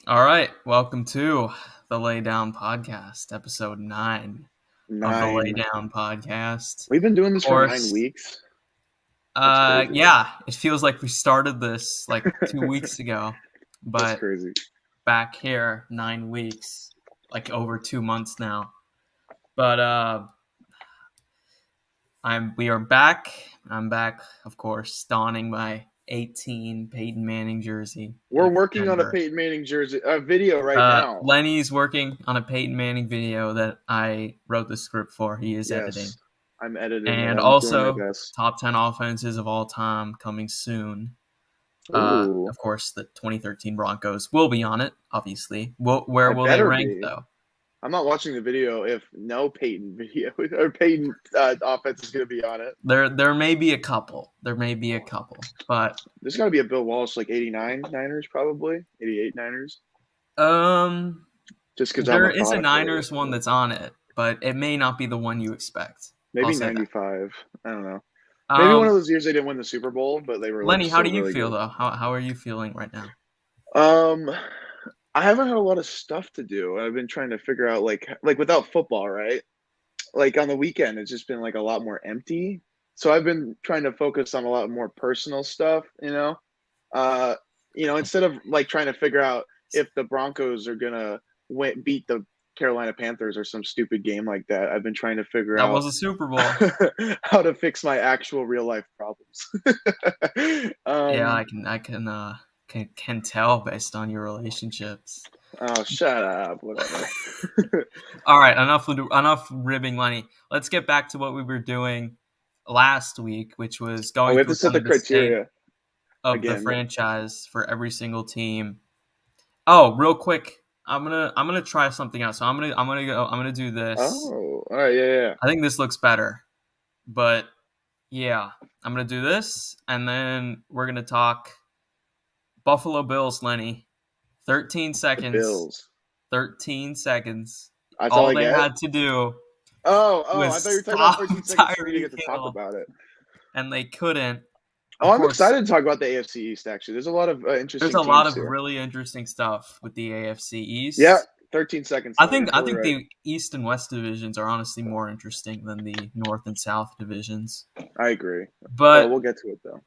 All right, welcome to the Lay Down Podcast, episode 9 of the Lay 9. Down Podcast. We've been doing this Of for 9 course, weeks. That's crazy. yeah, it feels like we started this like 2 weeks ago, That's but crazy. back here 9 weeks, like over 2 months now. But we are back. I'm back, of course, donning my 18 Peyton Manning jersey. We're working on a Peyton Manning jersey video right now. Lenny's working on a Peyton Manning video that I wrote the script for. He is editing. I'm editing. And also, top 10 offenses of all time coming soon. Of course, the 2013 Broncos will be on it, obviously. Where will they rank, though? I'm not watching the video if no Peyton video or Peyton offense is going to be on it. There may be a couple. But there's got to be a Bill Walsh like 89 Niners, probably 88 Niners. Just because there is a Niners one that's on it, but it may not be the one you expect. Maybe 95. I don't know. Maybe one of those years they didn't win the Super Bowl, but they were. Lenny, how do you feel though? How are you feeling right now? I haven't had a lot of stuff to do. I've been trying to figure out like without football, right? Like on the weekend, it's just been like a lot more empty. So I've been trying to focus on a lot more personal stuff, instead of like trying to figure out if the Broncos are gonna beat the Carolina Panthers or some stupid game like that. I've been trying to figure out that was a Super Bowl how to fix my actual real life problems. Yeah, I can tell based on your relationships. Oh, shut up! Whatever. All right, enough ribbing Lenny. Let's get back to what we were doing last week, which was going. We have to set the criteria of the franchise for every single team. Oh, real quick, I'm gonna try something out. So I'm gonna do this. Oh, all right, yeah. I think this looks better, but yeah, I'm gonna do this, and then we're gonna talk Buffalo Bills. Lenny, 13 seconds. The Bills. 13 seconds. That's all they had to do. Oh! I thought you were talking about 13 seconds for me to get to talk about it. And they couldn't. I'm excited to talk about the AFC East, actually. There's a lot of interesting There's a lot of really interesting stuff with the AFC East. Yeah, 13 seconds. I think the East and West divisions are honestly more interesting than the North and South divisions. I agree. But we'll get to it, though.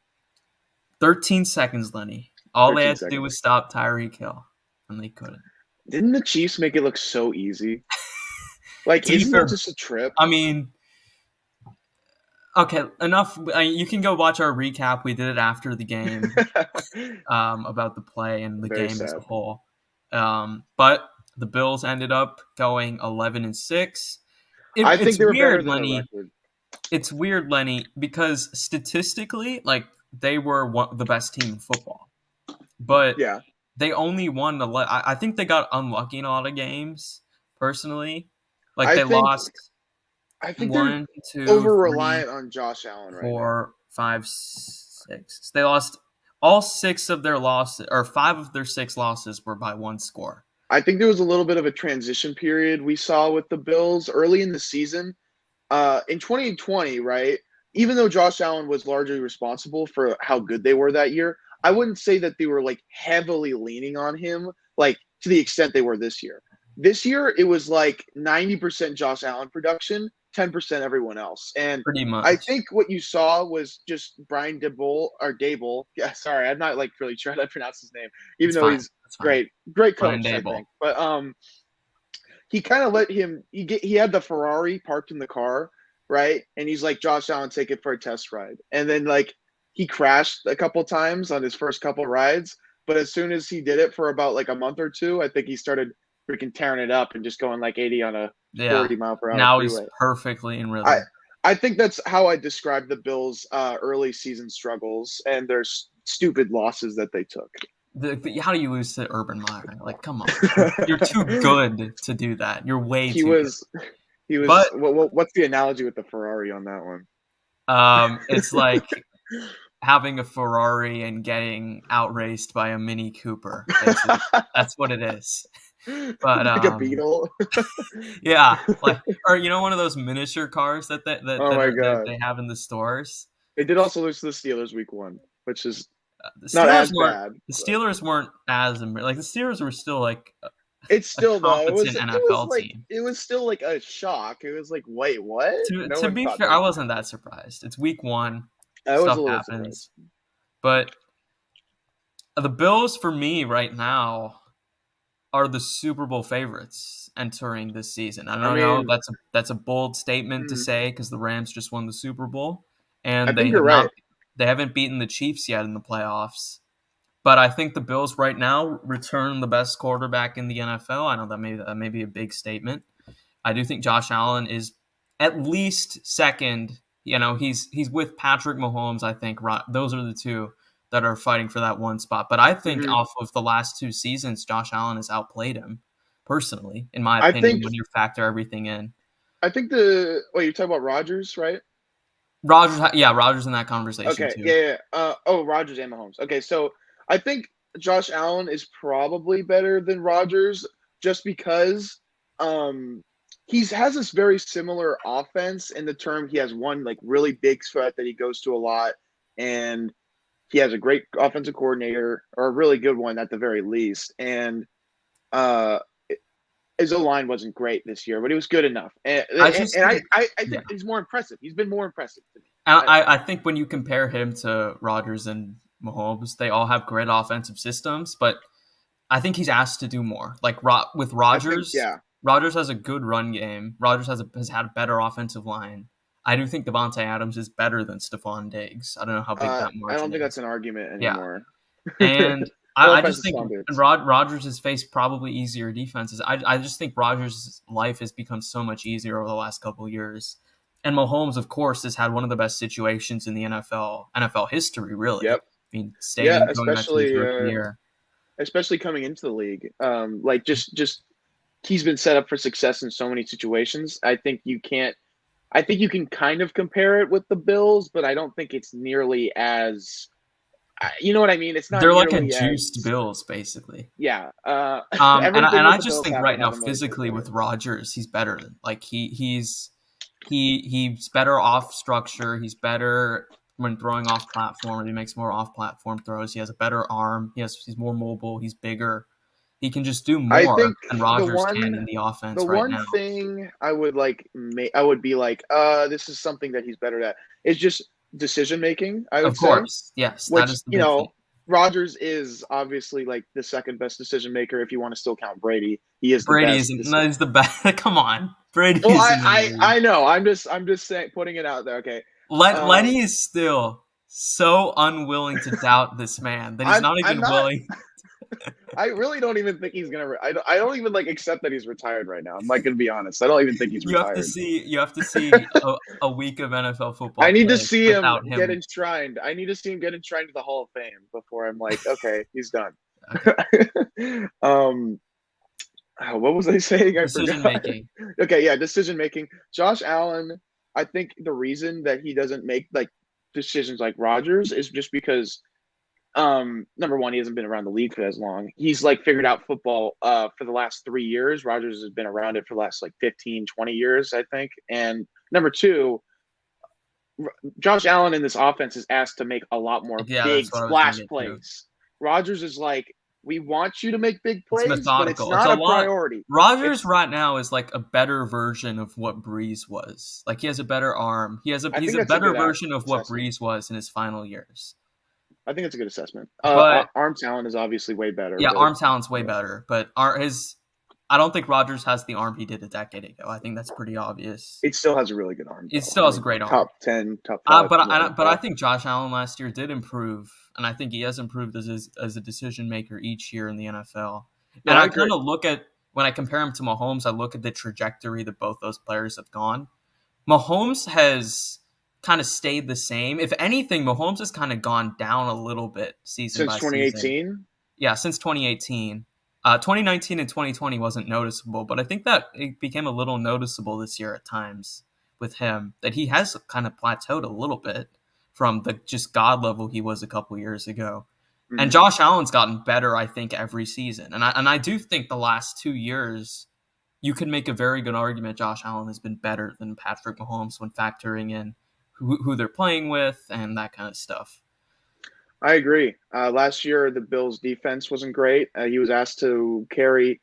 13 seconds, Lenny. All they had to do was stop Tyreek Hill, and they couldn't. Didn't the Chiefs make it look so easy? Like, isn't it just a trip? I mean, okay, enough. You can go watch our recap. We did it after the game about the play and the game as a whole. But the Bills ended up going 11-6. I think they were better than their record. It's weird, Lenny, because statistically, like, they were the best team in football. But yeah, they only won. I think they got unlucky in a lot of games, personally. Like, I think they're over-reliant on Josh Allen right 4, 5, 6. They lost all 6 of their losses, or 5 of their 6 losses were by 1 score. I think there was a little bit of a transition period we saw with the Bills early in the season. In 2020, right, even though Josh Allen was largely responsible for how good they were that year, I wouldn't say that they were like heavily leaning on him, like to the extent they were this year. This year, it was like 90% Josh Allen production, 10% everyone else. And pretty much. I think what you saw was just Brian Daboll. Yeah, sorry, I'm not like really sure how to pronounce his name, even though he's great coach, I think. But he kind of let him. He had the Ferrari parked in the car, right? And he's like, Josh Allen, take it for a test ride. And then like he crashed a couple times on his first couple rides, but as soon as he did it for about like a month or two, I think he started freaking tearing it up and just going like 80 on a 40 mile per hour. Now freeway. He's perfectly in rhythm. I think that's how I describe the Bills' early season struggles and their stupid losses that they took. How do you lose to Urban Meyer? Like, come on, you're too good to do that. You're way too good. He was. But, what's the analogy with the Ferrari on that one? It's like having a Ferrari and getting outraced by a Mini Cooper. That's what it is. But like a Beetle. Yeah, like, or one of those miniature cars that they have in the stores. They did also lose to the Steelers week 1, which is The Not Steelers as weren't. bad. The Steelers weren't as like the Steelers were still like It's still a though. competent NFL team. It was still like a shock. It was like, wait, what? To be fair, I wasn't that surprised. It's week 1. I was Stuff a little happens. surprised. But the Bills, for me, right now, are the Super Bowl favorites entering this season. I don't know. That's a bold statement to say because the Rams just won the Super Bowl, and they haven't beaten the Chiefs yet in the playoffs. But I think the Bills right now return the best quarterback in the NFL. I know that may be a big statement. I do think Josh Allen is at least second. He's with Patrick Mahomes. I think those are the two that are fighting for that one spot. But I think off of the last 2 seasons, Josh Allen has outplayed him personally, in my opinion, when you factor everything in. I think you're talking about Rodgers, right? Rodgers in that conversation too. Yeah. Rodgers and Mahomes. Okay, so I think Josh Allen is probably better than Rodgers just because he has this very similar offense in the term he has one like really big threat that he goes to a lot, and he has a great offensive coordinator, or a really good one at the very least. And his O-line wasn't great this year, but he was good enough. And I think he's more impressive. He's been more impressive to me. I think when you compare him to Rodgers and Mahomes, they all have great offensive systems, but I think he's asked to do more. Like with Rodgers, Rodgers has a good run game. Rodgers has had a better offensive line. I do think Davante Adams is better than Stephon Diggs. I don't know how big that margin is. I don't think that's an argument anymore. Yeah. And I just think Rodgers has faced probably easier defenses. I just think Rodgers' life has become so much easier over the last couple of years. And Mahomes, of course, has had one of the best situations in the NFL history, really. Yep. I mean, especially coming into the league. Just he's been set up for success in so many situations. I think you can kind of compare it with the Bills, but I don't think it's nearly as, you know what I mean? It's not. They're like a juiced Bills, basically. Yeah. And I just think right now, physically, with Rodgers, he's better. Like he's better off structure. He's better when throwing off platform. He makes more off platform throws. He has a better arm. He's more mobile. He's bigger. He can just do more than Rodgers can in the offense right now. The one thing I would be like, this is something that he's better at. Is just decision making. Of course, yes. Which, Rodgers is obviously like the second best decision maker if you want to still count Brady. He is. Brady is the best. Come on, Brady. Well, I know. I'm just saying, putting it out there. Okay. Lenny is still so unwilling to doubt this man that he's not even willing. I really don't even think he's gonna. I don't even accept that he's retired right now. I'm gonna be honest. I don't even think he's retired. You have to see a week of NFL football. I need to see him get enshrined. I need to see him get enshrined to the Hall of Fame before I'm like, okay, he's done. Okay. What was I saying? Decision making. Okay, yeah, decision making. Josh Allen. I think the reason that he doesn't make decisions like Rodgers is just because. Number one, he hasn't been around the league for as long. He's figured out football for the last 3 years. Rodgers has been around it for the last 15, 20 years, I think. And number two, Josh Allen in this offense is asked to make a lot more big splash plays. Rodgers is we want you to make big plays, but it's not a priority. Rodgers right now is a better version of what Breeze was. He has a better arm. He's a better version of what Breeze was in his final years. I think it's a good assessment. Arm talent is obviously way better. Yeah, arm talent's way better, but I don't think Rodgers has the arm he did a decade ago. I think that's pretty obvious. It still has a really good arm. It still has a great arm. Top 10, top 5. But I think Josh Allen last year did improve, and I think he has improved as a decision maker each year in the NFL. And I kind of look at, when I compare him to Mahomes, I look at the trajectory that both those players have gone. Mahomes has kind of stayed the same. If anything, Mahomes has kind of gone down a little bit season by season. Since 2018? Yeah, since 2018. 2019 and 2020 wasn't noticeable, but I think that it became a little noticeable this year at times with him, that he has kind of plateaued a little bit from the just God level he was a couple years ago. Mm-hmm. And Josh Allen's gotten better, I think, every season. And I do think the last 2 years, you could make a very good argument Josh Allen has been better than Patrick Mahomes when factoring in who they're playing with and that kind of stuff. I agree. Last year, the Bills' defense wasn't great. He was asked to carry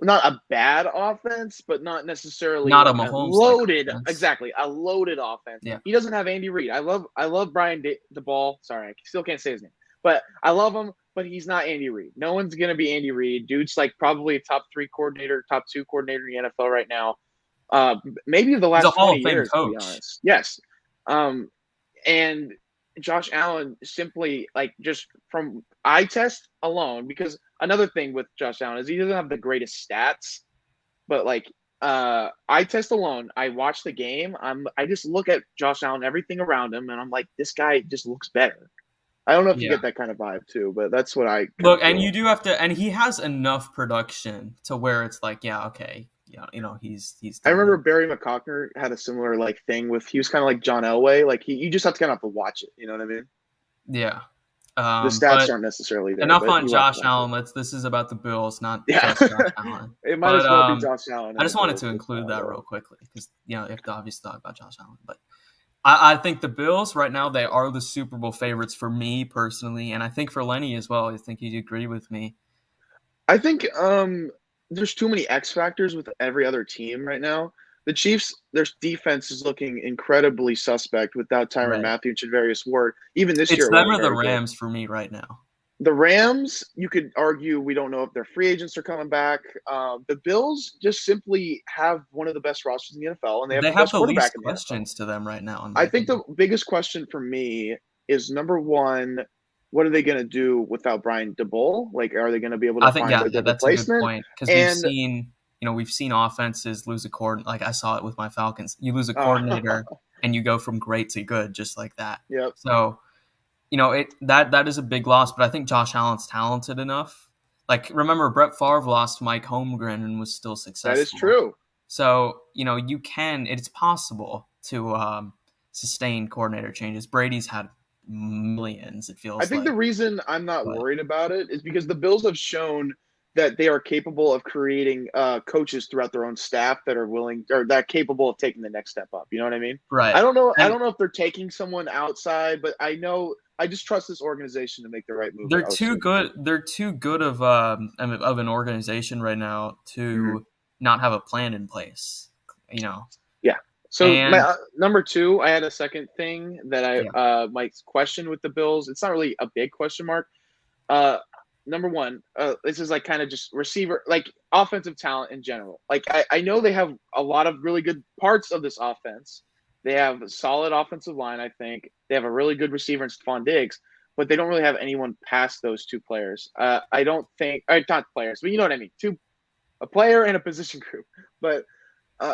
not a bad offense, but not necessarily Not a like a Mahomes-like loaded, offense. exactly, a loaded offense. Yeah. He doesn't have Andy Reid. I love Brian DeBall. Sorry, I still can't say his name, but I love him. But he's not Andy Reid. No one's gonna be Andy Reid. Dude's like probably a top 3 coordinator, top 2 coordinator in the NFL right now. Maybe the He's a last Hall 20 of Fame years, to be coach. honest. Yes. And Josh Allen simply like just from eye test alone, because another thing with Josh Allen is he doesn't have the greatest stats, but like eye test alone, I watch the game. I just look at Josh Allen, everything around him, and I'm like, this guy just looks better. I don't know if you Yeah. get that kind of vibe too, but that's what I Look, feel. and you do have to, and he has enough production to where it's like, yeah, okay, he's. I remember Barry McCockner had a similar like thing with he was kind of like John Elway, like you just have to kind of have to watch it. You know what I mean? Yeah. The stats But aren't necessarily there. enough But on you have Josh to watch Allen. This is about the Bills, not yeah. just Josh Allen. It might But as well be Josh Allen. I just wanted to include that real quickly because you have to obviously talk about Josh Allen. But I think the Bills right now, they are the Super Bowl favorites for me personally, and I think for Lenny as well. I think he'd agree with me. I think there's too many X factors with every other team right now. The Chiefs, their defense is looking incredibly suspect without Tyrann Mathieu and Javarius Ward. Even this year, it's them or the Rams for me right now. The Rams, you could argue we don't know if their free agents are coming back. The Bills just simply have one of the best rosters in the NFL, and they have the least in the questions NFL. to them right now. I think the biggest question for me is number one, what are they going to do without Brian DeBull? Like, are they going to be able to find a good that's replacement? A good point because we've seen offenses lose a coordinator. Like I saw it with my Falcons. You lose a coordinator and you go from great to good just like that. Yep. So, that is a big loss, but I think Josh Allen's talented enough. Like, remember, Brett Favre lost Mike Holmgren and was still successful. That is true. So, it's possible to sustain coordinator changes. Brady's had millions, it feels like. I think the reason I'm not worried about it is because the Bills have shown that they are capable of creating coaches throughout their own staff that are willing or that capable of taking the next step up. You know what I mean? Right. I don't know if they're taking someone outside, but I just trust this organization to make the right move. They're too good. They're too good of an organization right now to not have a plan in place. Yeah. So my, number two, I had a second thing that I might question with the Bills. It's not really a big question mark. Number one, this is like kind of just receiver, like offensive talent in general. Like I know they have a lot of really good parts of this offense. They have a solid offensive line, I think. They have a really good receiver in Stephon Diggs, but they don't really have anyone past those two players. I don't think – not players, but you know what I mean. A player and a position group. But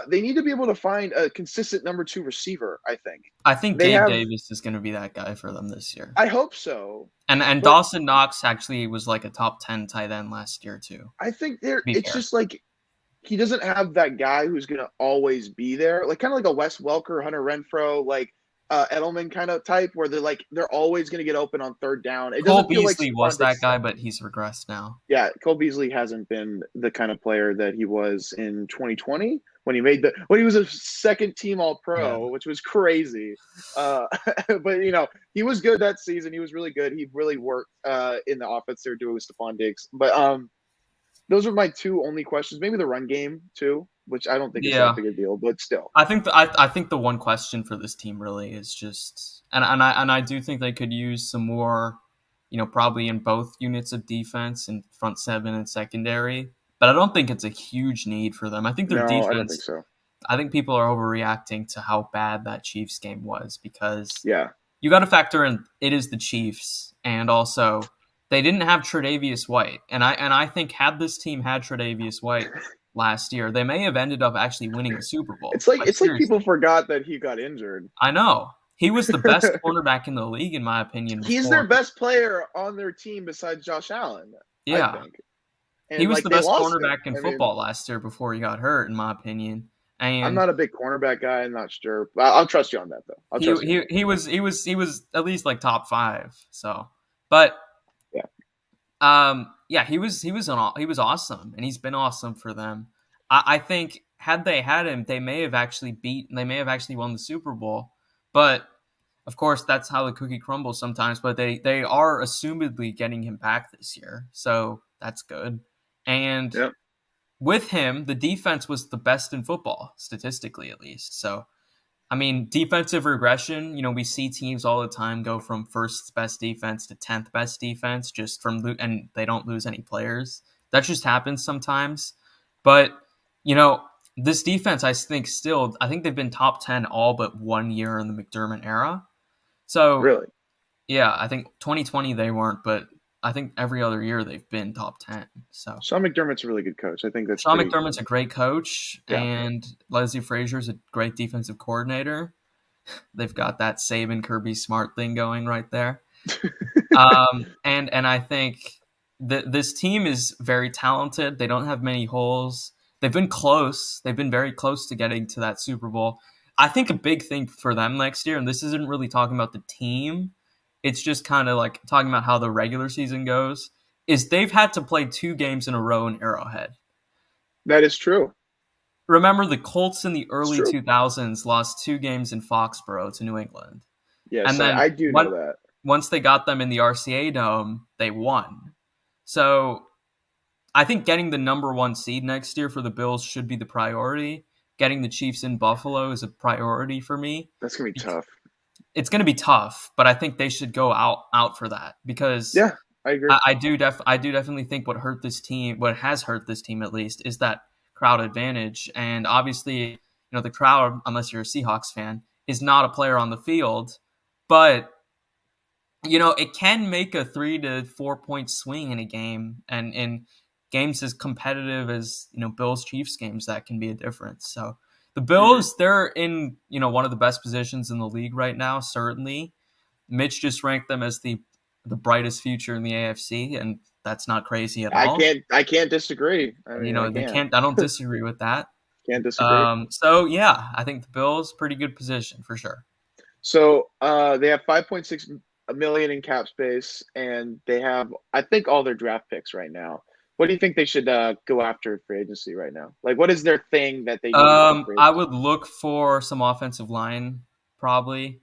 they need to be able to find a consistent number two receiver, I think. I think Gabe Davis is going to be that guy for them this year. I hope so. And Dawson Knox actually was like a top 10 tight end last year too. I think it's just like – he doesn't have that guy who's going to always be there, like kind of like a Wes Welker, Hunter Renfrow, like Edelman kind of type, where they're always going to get open on third down. Cole Beasley was that guy, but he's regressed now. Yeah, Cole Beasley hasn't been the kind of player that he was in 2020 when he was a second team All-Pro, which was crazy. But he was good that season. He was really good. He really worked in the offense they were doing with Stephon Diggs, but those are my two only questions. Maybe the run game too, which I don't think is that big a deal, but still. I think the one question for this team really is just, and I do think they could use some more, probably in both units of defense and front seven and secondary. But I don't think it's a huge need for them. I think their defense. I don't think so. I think people are overreacting to how bad that Chiefs game was because you got to factor in it is the Chiefs, and also they didn't have Tre'Davious White, and I think had this team had Tre'Davious White last year, they may have ended up actually winning the Super Bowl. It's like people forgot that he got injured. I know. He was the best cornerback in the league, in my opinion. He's their best player on their team besides Josh Allen. Yeah, I think. And he was the best cornerback in football last year before he got hurt, in my opinion. And I'm not a big cornerback guy. I'm not sure. I'll trust you on that, though. He was at least like top 5. So, but. He was awesome, and he's been awesome for them. I think had they had him, they may have actually won the Super Bowl. But of course, that's how the cookie crumbles sometimes. But they are assumedly getting him back this year, so that's good. And Yep. with him, the defense was the best in football, statistically at least. So, I mean, defensive regression, we see teams all the time go from first best defense to 10th best defense just from and they don't lose any players. That just happens sometimes. But, this defense, I think they've been top 10 all but 1 year in the McDermott era. So, really, yeah, I think 2020 they weren't, but I think every other year they've been top 10. So Sean McDermott's a really good coach. I think that's Sean McDermott's a great coach, yeah. and Leslie Frazier's a great defensive coordinator. They've got that Saban Kirby Smart thing going right there. And I think that this team is very talented. They don't have many holes. They've been close. They've been very close to getting to that Super Bowl. I think a big thing for them next year, and this isn't really talking about the team, it's just kind of like talking about how the regular season goes, is they've had to play 2 games in a row in Arrowhead. That is true. Remember, the Colts in the early 2000s lost 2 games in Foxborough to New England. Yes, and then I do know that. Once they got them in the RCA Dome, they won. So I think getting the number 1 seed next year for the Bills should be the priority. Getting the Chiefs in Buffalo is a priority for me. That's going to be tough. It's going to be tough, but I think they should go out for that because yeah, I agree. I do definitely think what has hurt this team at least, is that crowd advantage. And obviously, the crowd, unless you're a Seahawks fan, is not a player on the field, but it can make a 3 to 4 point swing in a game, and in games as competitive as Bills Chiefs games, that can be a difference. So the Bills, they're in one of the best positions in the league right now. Certainly, Mitch just ranked them as the brightest future in the AFC, and that's not crazy at all. I can't dislagree. I mean, I don't disagree with that. Can't disagree. So yeah, I think the Bills pretty good position for sure. So they have $5.6 million in cap space, and they have, I think, all their draft picks right now. What do you think they should go after free agency right now? Like, what is their thing that they need? I would look for some offensive line, probably.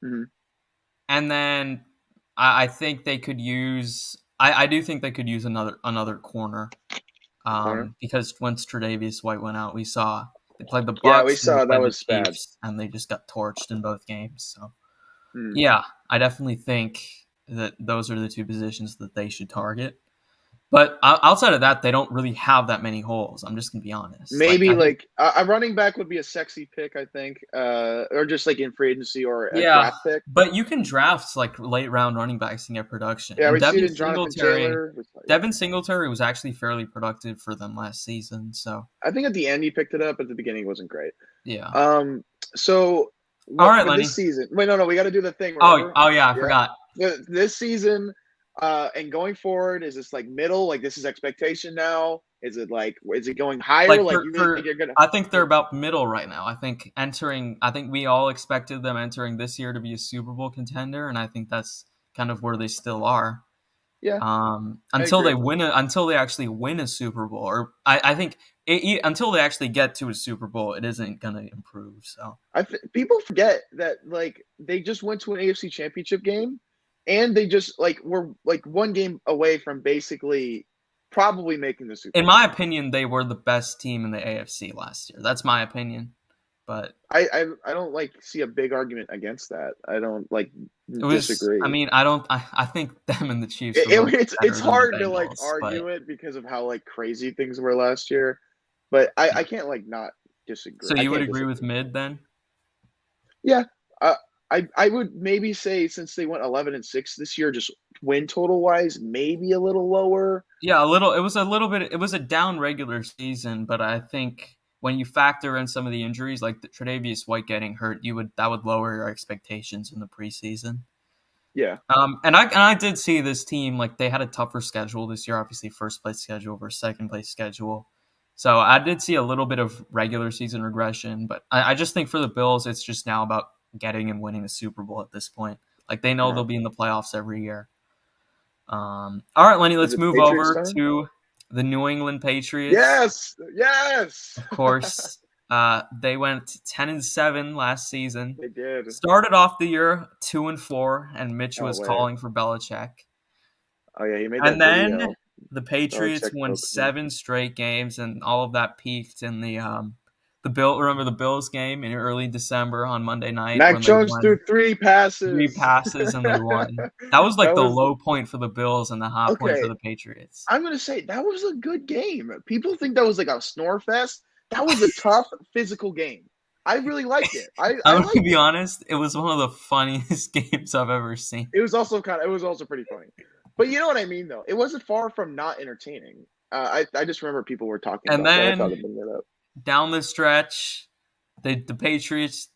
Mm-hmm. And then I think they could use I do think they could use another corner. Because once Tre'Davious White went out, we saw they played the Bucs. Yeah, we saw that was bad. And they just got torched in both games. So yeah, I definitely think that those are the 2 positions that they should target. But outside of that, they don't really have that many holes. I'm just going to be honest. Maybe a running back would be a sexy pick, I think, or just like in free agency or a draft pick. But you can draft like late round running backs and get production. Yeah, Devin Singletary was actually fairly productive for them last season. So I think at the end he picked it up. At the beginning, it wasn't great. Yeah. So all right, Lenny. This season. Wait, no, we got to do the thing. Remember? Oh yeah, I forgot. This season. And going forward, is this like middle? Like this is expectation now? Is it going higher? I think they're about middle right now. I think we all expected them entering this year to be a Super Bowl contender, and I think that's kind of where they still are. Yeah. Until they actually win a Super Bowl, or I think until they actually get to a Super Bowl, it isn't going to improve. So people forget that they just went to an AFC Championship game. And they just were 1 game away from basically probably making the Super Bowl. In my opinion, they were the best team in the AFC last year. That's my opinion. But I don't see a big argument against that. I don't disagree. I mean, I think them and the Chiefs. It's hard to argue it because of how crazy things were last year. But I can't not disagree. So you would agree with mid then? Yeah. I would maybe say, since they went 11-6 this year, just win total wise, maybe a little lower. Yeah, a little. It was a down regular season, but I think when you factor in some of the injuries, like the Tre'Davious White getting hurt, that would lower your expectations in the preseason. Yeah. And I did see this team, they had a tougher schedule this year, obviously first place schedule versus second place schedule. So I did see a little bit of regular season regression, but I just think for the Bills, it's just now about getting and winning a Super Bowl at this point. They know they'll be in the playoffs every year. All right, Lenny, let's move over to the New England Patriots. Yes. Of course. They went 10-7 last season. They did. Started off the year 2-4, and Mitch was calling for Belichick. Oh yeah, he made that video. And then the Patriots won 7 straight games, and all of that peaked in the Bills game in early December on Monday night. Mac Jones threw 3 passes. 3 passes, and they won. That was like the low point for the Bills and the high point for the Patriots. I'm going to say that was a good game. People think that was like a snore fest. That was a tough physical game. I really liked it. I'm going to be honest, it was one of the funniest games I've ever seen. It was also pretty funny. But you know what I mean, though. It wasn't far from not entertaining. I just remember people were talking about that. I thought I'd bring that up. Down the stretch, the Patriots,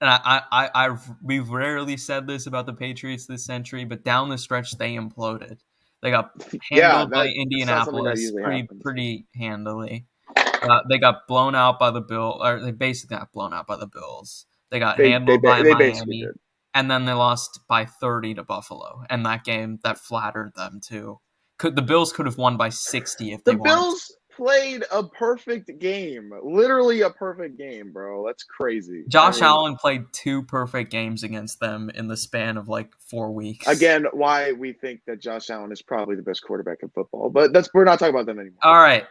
and we've rarely said this about the Patriots this century, but down the stretch they imploded. They got handled by Indianapolis pretty handily. They got blown out by the Bills, or they basically got blown out by the Bills. They got handled by Miami, and then they lost by 30 to Buffalo. And that game, that flattered them too. The Bills could have won by 60 if they wanted. The Bills played a perfect game. Literally a perfect game, bro. That's crazy. Josh Allen played 2 perfect games against them in the span of like 4 weeks. Again, why we think that Josh Allen is probably the best quarterback in football. But we're not talking about them anymore. All right.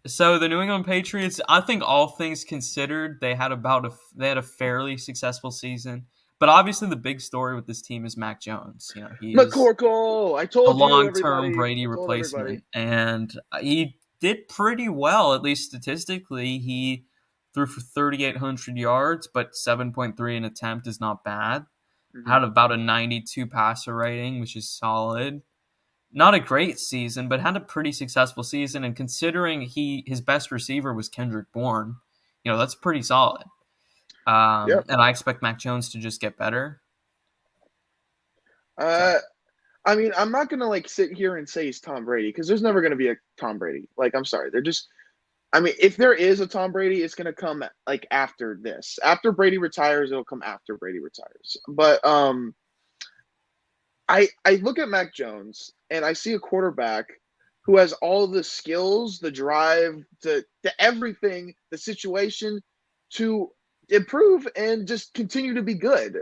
So the New England Patriots, I think all things considered, they had a fairly successful season. But obviously, the big story with this team is Mac Jones. You know, he's McCorkle. I told you, the long-term Brady replacement, and he did pretty well, at least statistically. He threw for 3,800 yards, but 7.3 an attempt is not bad. Mm-hmm. Had about a 92 passer rating, which is solid. Not a great season, but had a pretty successful season. And considering his best receiver was Kendrick Bourne, you know, that's pretty solid. And I expect Mac Jones to just get better. I mean, I'm not going to like sit here and say he's Tom Brady because there's never going to be a Tom Brady. Like, I'm sorry. If there is a Tom Brady, it's going to come like after this. After Brady retires, it'll come after Brady retires. But I look at Mac Jones and I see a quarterback who has all the skills, the drive, the everything, the situation to improve and just continue to be good.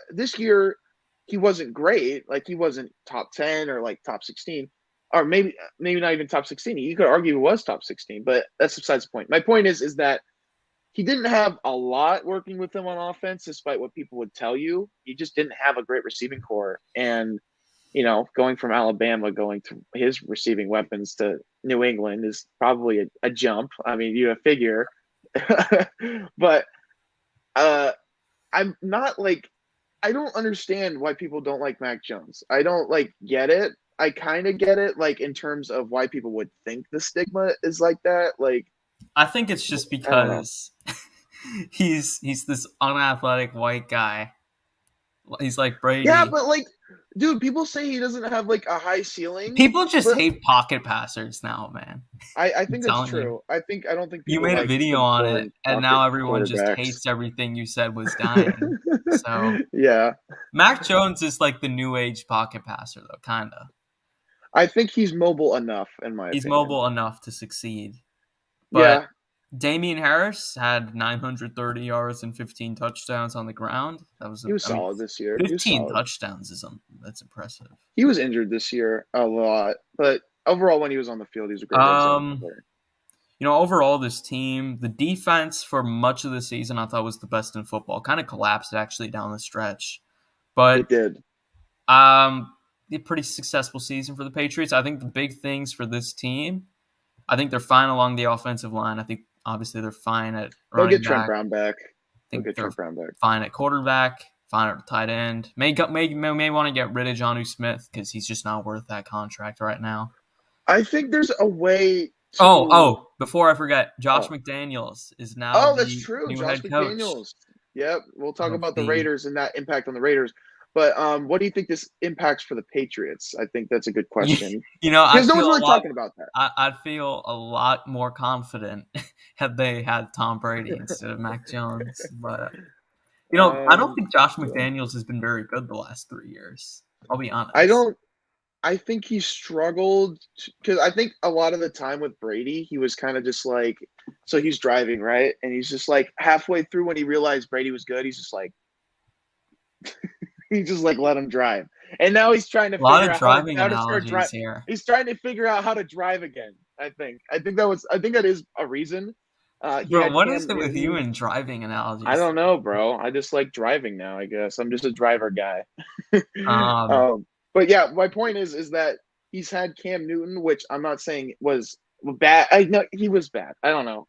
This year, he wasn't great. Like, he wasn't top 10 or like top 16, or maybe not even top 16. You could argue he was top 16, but that's besides the point. My point is that he didn't have a lot working with him on offense, despite what people would tell you. He just didn't have a great receiving core. And, you know, going from Alabama, going to his receiving weapons to New England is probably a jump. I mean, you figure. But I'm not like, I don't understand why people don't like Mac Jones. I don't like get it. I kind of get it, like in terms of why people would think the stigma is like that. Like, I think it's just because he's this unathletic white guy. He's like Brady. Yeah, but like, dude, people say he doesn't have like a high ceiling. People just hate pocket passers now, man. I think that's true. I don't think you made a video on it, and now everyone just hates everything you said was dying. So yeah, Mac Jones is like the new age pocket passer, though, kinda. I think he's mobile enough, in my opinion. He's mobile enough to succeed. But Damien Harris had 930 yards and 15 touchdowns on the ground. He was solid this year. 15 touchdowns that's impressive. He was injured this year a lot, but overall, when he was on the field, he was a great player. You know, overall, this team, the defense for much of the season, I thought was the best in football. Kind of collapsed actually down the stretch, but it did. A pretty successful season for the Patriots. I think the big things for this team, I think they're fine along the offensive line. I think obviously they're fine at running back. They'll get Trent Brown back. Fine at quarterback. Fine at tight end. May want to get rid of Jonnu Smith because he's just not worth that contract right now. I think there's a way. Before I forget, Josh McDaniels is now. Oh, that's true. Josh McDaniels. Yep, we'll talk about the Raiders and that impact on the Raiders. But what do you think this impacts for the Patriots? I think that's a good question. You know, because no one's really talking about that. I'd feel a lot more confident had they had Tom Brady instead of Mac Jones. But you know, I don't think Josh McDaniels has been very good the last 3 years. I'll be honest. I think he struggled because I think a lot of the time with Brady, he was kind of just like So he's driving, right? And he's just like halfway through when he realized Brady was good, he's just like, he just like let him drive. And now he's trying to figure out how to start driving. He's trying to figure out how to drive again. I think that is a reason. Bro, what is it with you and driving analogies? I don't know, bro. I just like driving now, I guess. I'm just a driver guy. But yeah, my point is that he's had Cam Newton, which I'm not saying was bad. No, he was bad. I don't know.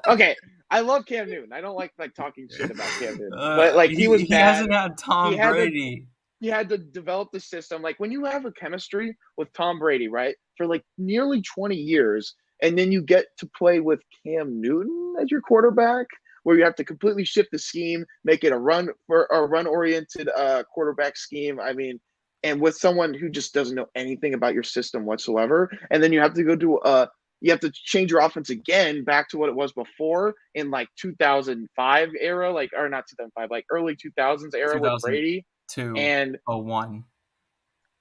Okay, I love Cam Newton. I don't like talking shit about Cam Newton, but like he was bad. He hasn't had Tom Brady. He had to develop the system. Like when you have a chemistry with Tom Brady, right, for like nearly 20 years, and then you get to play with Cam Newton as your quarterback, where you have to completely shift the scheme, make it a run-oriented quarterback scheme. I mean, and with someone who just doesn't know anything about your system whatsoever, and then you have to go to you have to change your offense again back to what it was before in like 2005 era, or not 2005, like early 2000s era with Brady. 201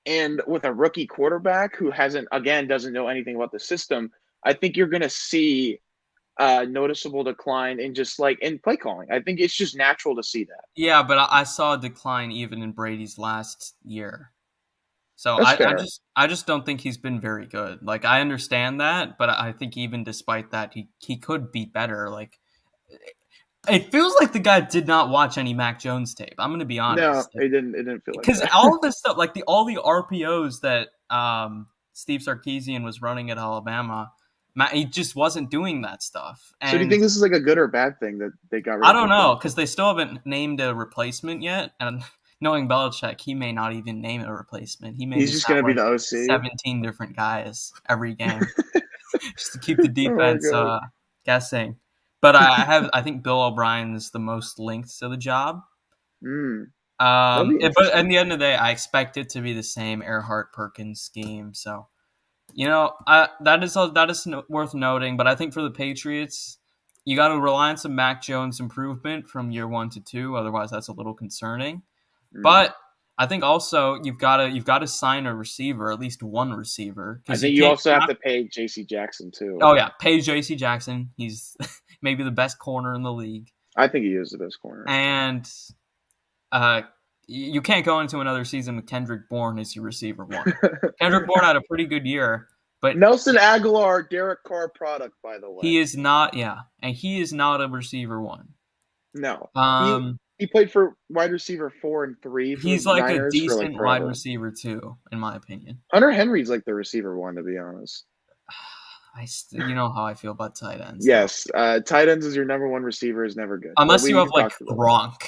and with a rookie quarterback who doesn't know anything about the system, I think you're going to see a noticeable decline in in play calling. I think it's just natural to see that. Yeah, but I saw a decline even in Brady's last year. So I just don't think he's been very good. Like, I understand that, but I think even despite that, he could be better. Like, it feels like the guy did not watch any Mac Jones tape. I'm going to be honest. No, it didn't feel like that. Because all of this stuff, like all the RPOs that Steve Sarkisian was running at Alabama, he just wasn't doing that stuff. And so do you think this is like a good or bad thing that they got rid of? I don't know, because they still haven't named a replacement yet. And knowing Belichick, he may not even name a replacement. He's just going to be the OC. 17 different guys every game just to keep the defense guessing. But I think Bill O'Brien is the most linked to the job. But at the end of the day, I expect it to be the same Earhart-Perkins scheme. So, that is worth noting. But I think for the Patriots, you got to rely on some Mac Jones improvement from year 1 to 2. Otherwise, that's a little concerning. But I think also you've got to sign a receiver, at least one receiver. I think you also have to pay J.C. Jackson too. Oh yeah, pay J.C. Jackson. He's maybe the best corner in the league. I think he is the best corner. And you can't go into another season with Kendrick Bourne as your receiver one. Kendrick Bourne had a pretty good year, but Nelson Aguilar, Derek Carr product, by the way. He is not, and he is not a receiver one. No. He played for wide receiver 4 and 3. He's like a decent wide receiver 2, in my opinion. Hunter Henry's like the receiver 1, to be honest. You know how I feel about tight ends. Yes, tight ends as your number 1 receiver is never good. Unless you have like Gronk.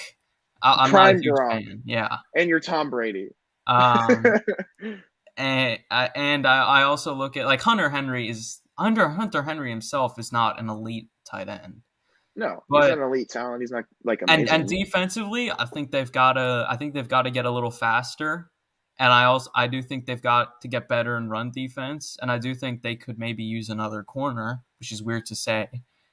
I'm not a huge fan. Yeah. And you're Tom Brady. And I also look at like Hunter Henry himself is not an elite tight end. No, he's not an elite talent. He's not like amazing. And defensively, I think they've got to get a little faster. And I do think they've got to get better in run defense. And I do think they could maybe use another corner, which is weird to say.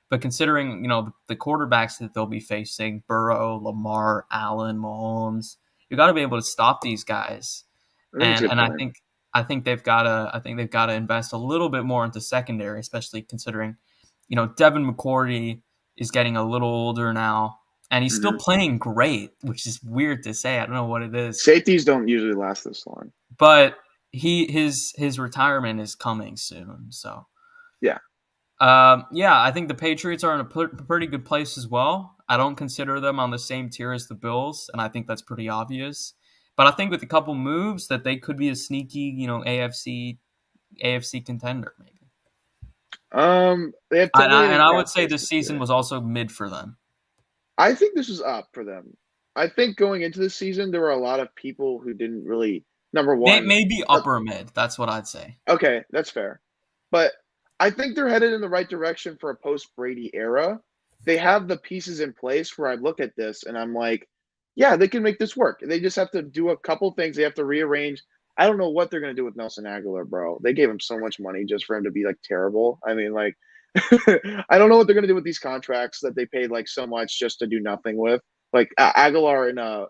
But considering, the quarterbacks that they'll be facing, Burrow, Lamar, Allen, Mahomes, you got to be able to stop these guys. And I think they've got to invest a little bit more into secondary, especially considering, Devin McCourty is getting a little older now, and he's still playing great, which is weird to say. I don't know what it is. Safeties don't usually last this long. But his retirement is coming soon, so. Yeah. I think the Patriots are in a pretty good place as well. I don't consider them on the same tier as the Bills, and I think that's pretty obvious. But I think with a couple moves that they could be a sneaky, AFC contender maybe. They have I would say this season was also mid for them. I think this was up for them. I think going into the season, there were a lot of people who didn't really, number one. Maybe upper mid. That's what I'd say. Okay, that's fair. But I think they're headed in the right direction for a post-Brady era. They have the pieces in place where I look at this and I'm like, yeah, they can make this work. They just have to do a couple things. They have to rearrange. I don't know what they're going to do with Nelson Aguilar, bro. They gave him so much money just for him to be, terrible. I mean, I don't know what they're going to do with these contracts that they paid, so much just to do nothing with. Aguilar and,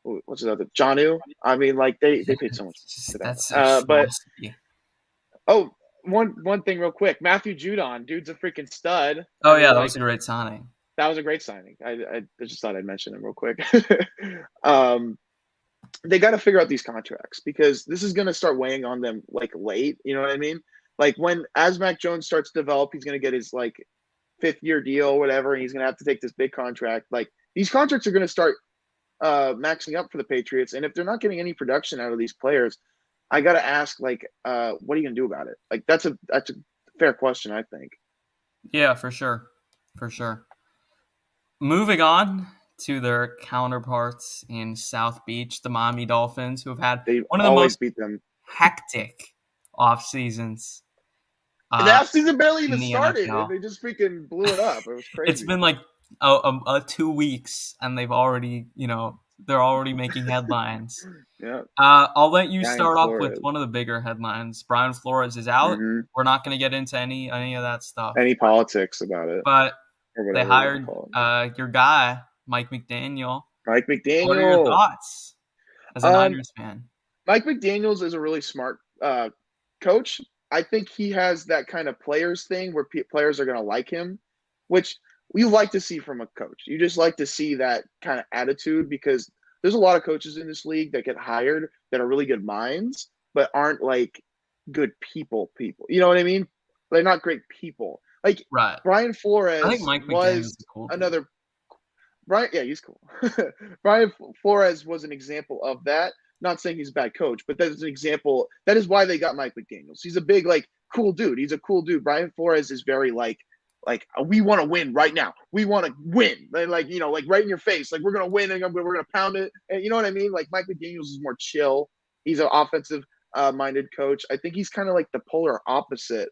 what's the other? Jonnu? I mean, they paid so much for that. one thing real quick. Matthew Judon, dude's a freaking stud. Oh yeah, that was a great signing. That was a great signing. I just thought I'd mention him real quick. They got to figure out these contracts because this is going to start weighing on them like late. You know what I mean? Like as Mac Jones starts to develop, he's going to get his like 5th-year deal or whatever, and he's going to have to take this big contract. Like these contracts are going to start maxing up for the Patriots, and if they're not getting any production out of these players, I got to ask, like, what are you going to do about it? Like that's a fair question, I think. Yeah, for sure. Moving on to their counterparts in South Beach, the Mommy Dolphins, who have had one of the most hectic off seasons. The off season barely even started, and they just freaking blew it up. It was crazy. It's been like 2 weeks, and they've already, they're already making headlines. Yeah. I'll let you start off with one of the bigger headlines. Brian Flores is out. Mm-hmm. We're not going to get into any of that stuff. Any politics about it. But they hired your guy, Mike McDaniel. Mike McDaniel. What are your thoughts as a Niners fan? Mike McDaniels is a really smart coach. I think he has that kind of players thing where players are going to like him, which you like to see from a coach. You just like to see that kind of attitude because there's a lot of coaches in this league that get hired that are really good minds, but aren't like good people. You know what I mean? They're not great people. Like right. Brian Flores I think Mike was cool another Brian. Yeah, he's cool. Brian Flores was an example of that. Not saying he's a bad coach, but that is an example. That is why they got Mike McDaniels. He's a big, like, cool dude. He's a cool dude. Brian Flores is very like we want to win right now. We want to win. Like, like right in your face. Like, we're going to win and we're going to pound it. And you know what I mean? Like, Mike McDaniels is more chill. He's an offensive minded coach. I think he's kind of like the polar opposite,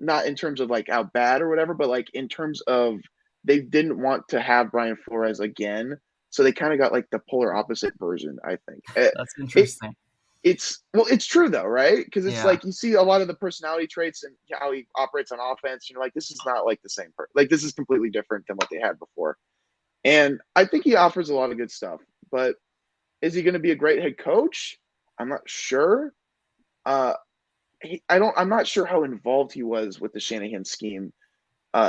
not in terms of like how bad or whatever, but like in terms of they didn't want to have Brian Flores again. So they kind of got like the polar opposite version, I think. That's interesting. It's true though, right? Because it's like you see a lot of the personality traits and how he operates on offense. You're like, this is not like the same person. Like this is completely different than what they had before. And I think he offers a lot of good stuff. But is he going to be a great head coach? I'm not sure. I'm not sure how involved he was with the Shanahan scheme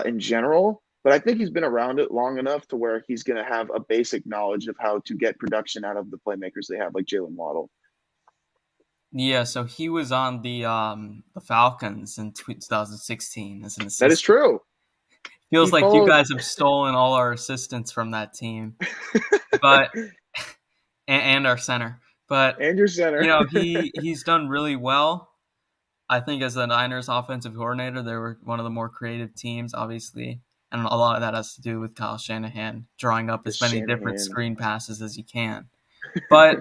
in general. But I think he's been around it long enough to where he's going to have a basic knowledge of how to get production out of the playmakers they have, like Jalen Waddle. Yeah, so he was on the Falcons in 2016 as an assistant. That is true. Feels like you guys have stolen all our assistants from that team, but and our center. But and your center, he's done really well. I think as the Niners offensive coordinator, they were one of the more creative teams, obviously. And a lot of that has to do with Kyle Shanahan drawing up as many different screen passes as he can. But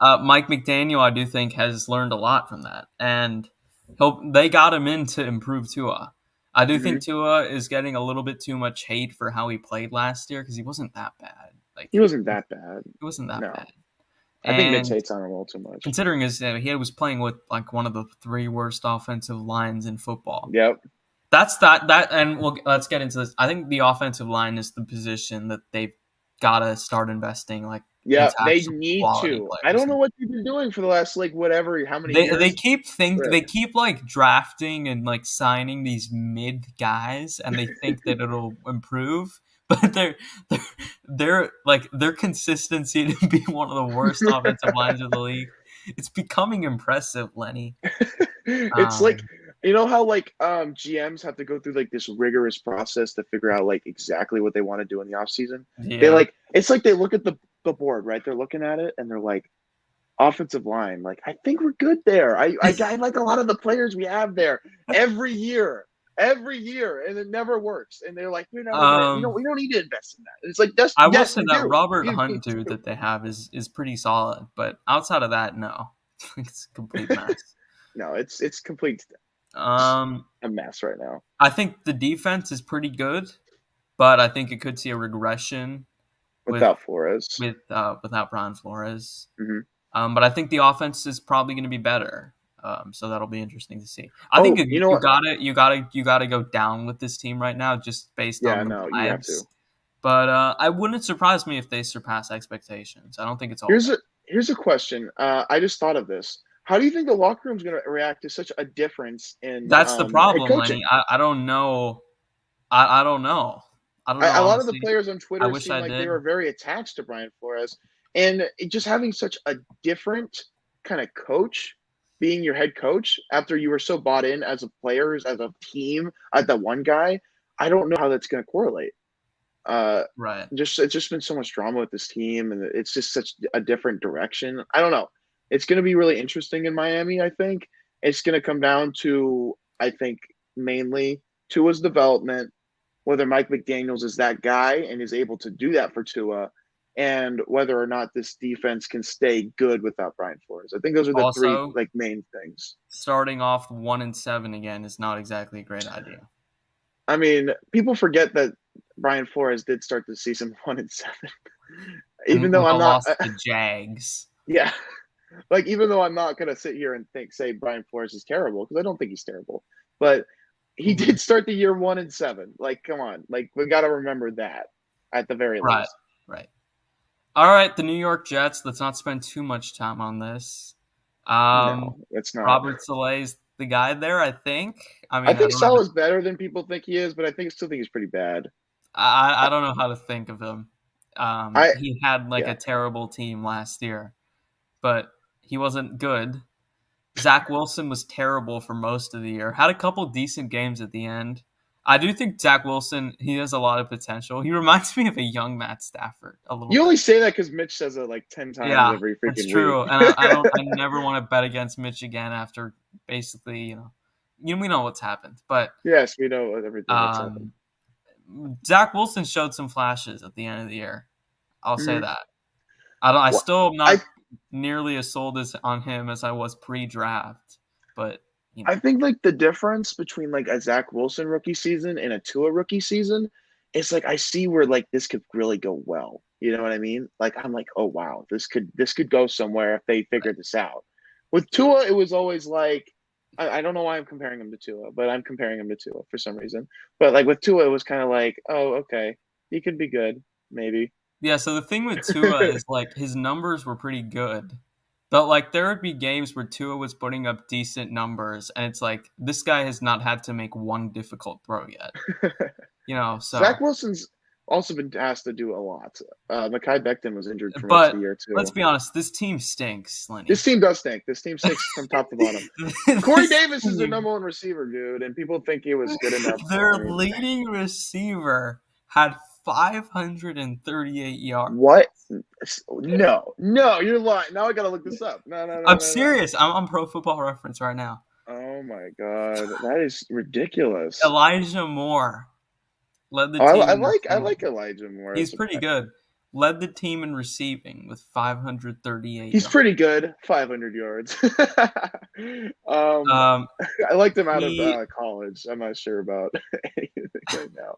Mike McDaniel, I do think, has learned a lot from that. And they got him in to improve Tua. I do think Tua is getting a little bit too much hate for how he played last year because he wasn't that bad. He wasn't that bad. He wasn't that bad. I think Mitch hates on him a little too much. Considering he was playing with like one of the 3 worst offensive lines in football. Yep. That's that, and let's get into this. I think the offensive line is the position that they've got to start investing. Like, yeah, they need to. I don't know what they've been doing for the last how many years. They keep like drafting and like signing these mid guys, and they think that it'll improve. But their consistency to be one of the worst offensive lines of the league. It's becoming impressive, Lenny. It's like. You know how like GMs have to go through like this rigorous process to figure out like exactly what they want to do in the offseason? Yeah. They like it's like they look at the board, right? They're looking at it and they're like, offensive line, like I think we're good there. I like a lot of the players we have there every year, and it never works. And they're like, we don't need to invest in that. And it's like I will say that Robert Hunt dude that they have is pretty solid, but outside of that, no, it's a complete mess. No, it's complete. A mess right now. I think the defense is pretty good, but I think it could see a regression without Flores, without Brian Flores. Mm-hmm. But I think the offense is probably going to be better. So that'll be interesting to see. I think you gotta go down with this team right now, just based on the vibes. You have to. But I wouldn't surprise me if they surpass expectations. I don't think it's all. Here's a question. I just thought of this. How do you think the locker room's going to react to such a difference in That's the head problem, coaching? Lenny. I don't know. I don't know. I don't know, A lot of the honestly. players on I Twitter wish seem I like did. they were very attached to Brian Flores, and just having such a different kind of coach being your head coach after you were so bought in as a players, as a team, at that one guy. I don't know how that's going to correlate. Right. It's just been so much drama with this team, and it's just such a different direction. I don't know. It's going to be really interesting in Miami. I think it's going to come down to, I think, mainly Tua's development, whether Mike McDaniels is that guy and is able to do that for Tua, and whether or not this defense can stay good without Brian Flores. I think those are the three Also, main things. Starting off 1-7 again is not exactly a great idea. I mean, people forget that Brian Flores did start the season 1-7. Even though I'm not lost the Jags. Yeah. Even though I'm not gonna sit here and say Brian Flores is terrible, because I don't think he's terrible. But he did start the year 1-7. Come on. We gotta remember that at the very least. Right. All right, the New York Jets. Let's not spend too much time on this. No, it's not. Robert Saleh's the guy there, I think. I think Saleh's better than people think he is, but I still think he's pretty bad. I don't know how to think of him. He had a terrible team last year, but he wasn't good. Zach Wilson was terrible for most of the year. Had a couple decent games at the end. I do think Zach Wilson, he has a lot of potential. He reminds me of a young Matt Stafford a little. You only say that because Mitch says it 10 times every freaking week. That's true. And I never want to bet against Mitch again after basically, we know what's happened. But yes, we know everything that's happened. Zach Wilson showed some flashes at the end of the year. I'll say that. I still am not nearly as sold on him as I was pre-draft, but I think the difference between a Zach Wilson rookie season and a Tua rookie season is I see where this could really go well. You know what I mean? I'm oh wow, this could go somewhere if they figure this out. With Tua, it was always I don't know why I'm comparing him to Tua, but I'm comparing him to Tua for some reason. But with Tua, it was kind of oh, okay, he could be good, maybe. Yeah, so the thing with Tua is his numbers were pretty good. But there would be games where Tua was putting up decent numbers, and it's this guy has not had to make one difficult throw yet. So Zach Wilson's also been asked to do a lot. Mekhi Becton was injured for most of the year too. Let's be honest, this team stinks, Lenny. This team does stink. This team stinks from top to bottom. Corey Davis is their number one receiver, dude, and people think he was good enough. Their leading receiver had 538 yards. What? No, you're lying. Now I gotta look this up. No. I'm serious. I'm on Pro Football Reference right now. Oh my god, that is ridiculous. Elijah Moore led the team. I like Elijah Moore. He's pretty good. Led the team in receiving with 538. He's pretty good. 500 yards. I liked him out of college. I'm not sure about anything right now.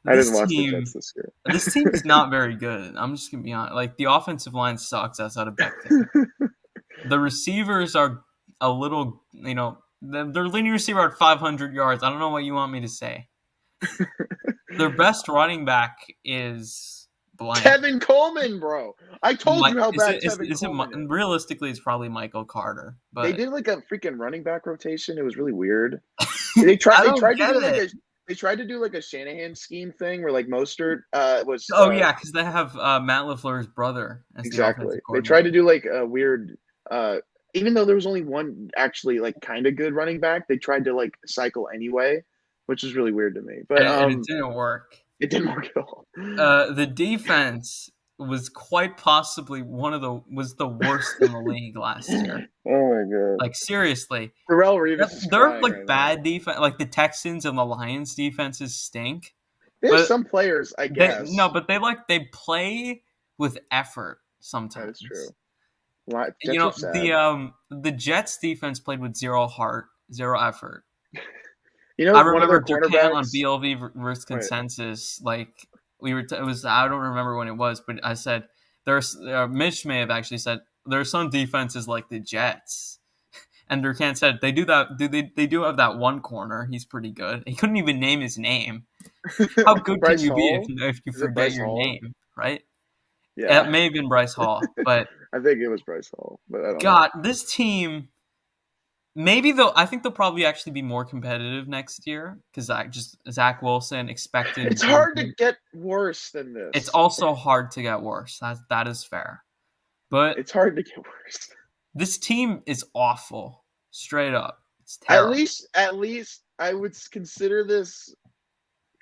I didn't watch the Jets this year. This team is not very good. I'm just going to be honest. The offensive line sucks outside of Becton. The receivers are a little, their leading receiver at 500 yards. I don't know what you want me to say. Their best running back is blank. Kevin Coleman, bro. I told you how bad Kevin Coleman is. Realistically, it's probably Michael Carter. But they did a freaking running back rotation. It was really weird. They tried to do a Shanahan scheme thing where Mostert was. Yeah, because they have Matt LaFleur's brother. As exactly. They tried to do a weird. Even though there was only one actually kind of good running back, they tried to cycle anyway, which is really weird to me. But and it didn't work. It didn't work at all. The defense was quite possibly was the worst in the league last year. Oh my god! Seriously, Darrelle Revis. They're bad defense. The Texans and the Lions defenses stink. There's some players, I guess. But they play with effort sometimes. That's true. The Jets defense played with zero heart, zero effort. I remember Durcan on BLV versus Consensus. We were. It was. I don't remember when it was, but I said Mitch may have actually said there are some defenses like the Jets, and Durcan said they do that. They do have that one corner. He's pretty good. He couldn't even name his name. How good can you be if you forget your name, right? Yeah, it may have been Bryce Hall, but I think it was Bryce Hall, but I don't God, know. This team. I think they'll probably actually be more competitive next year because Zach Wilson expected. It's hard to get worse than this. It's also hard to get worse. That is fair, but it's hard to get worse. This team is awful, straight up. It's terrible. At least I would consider this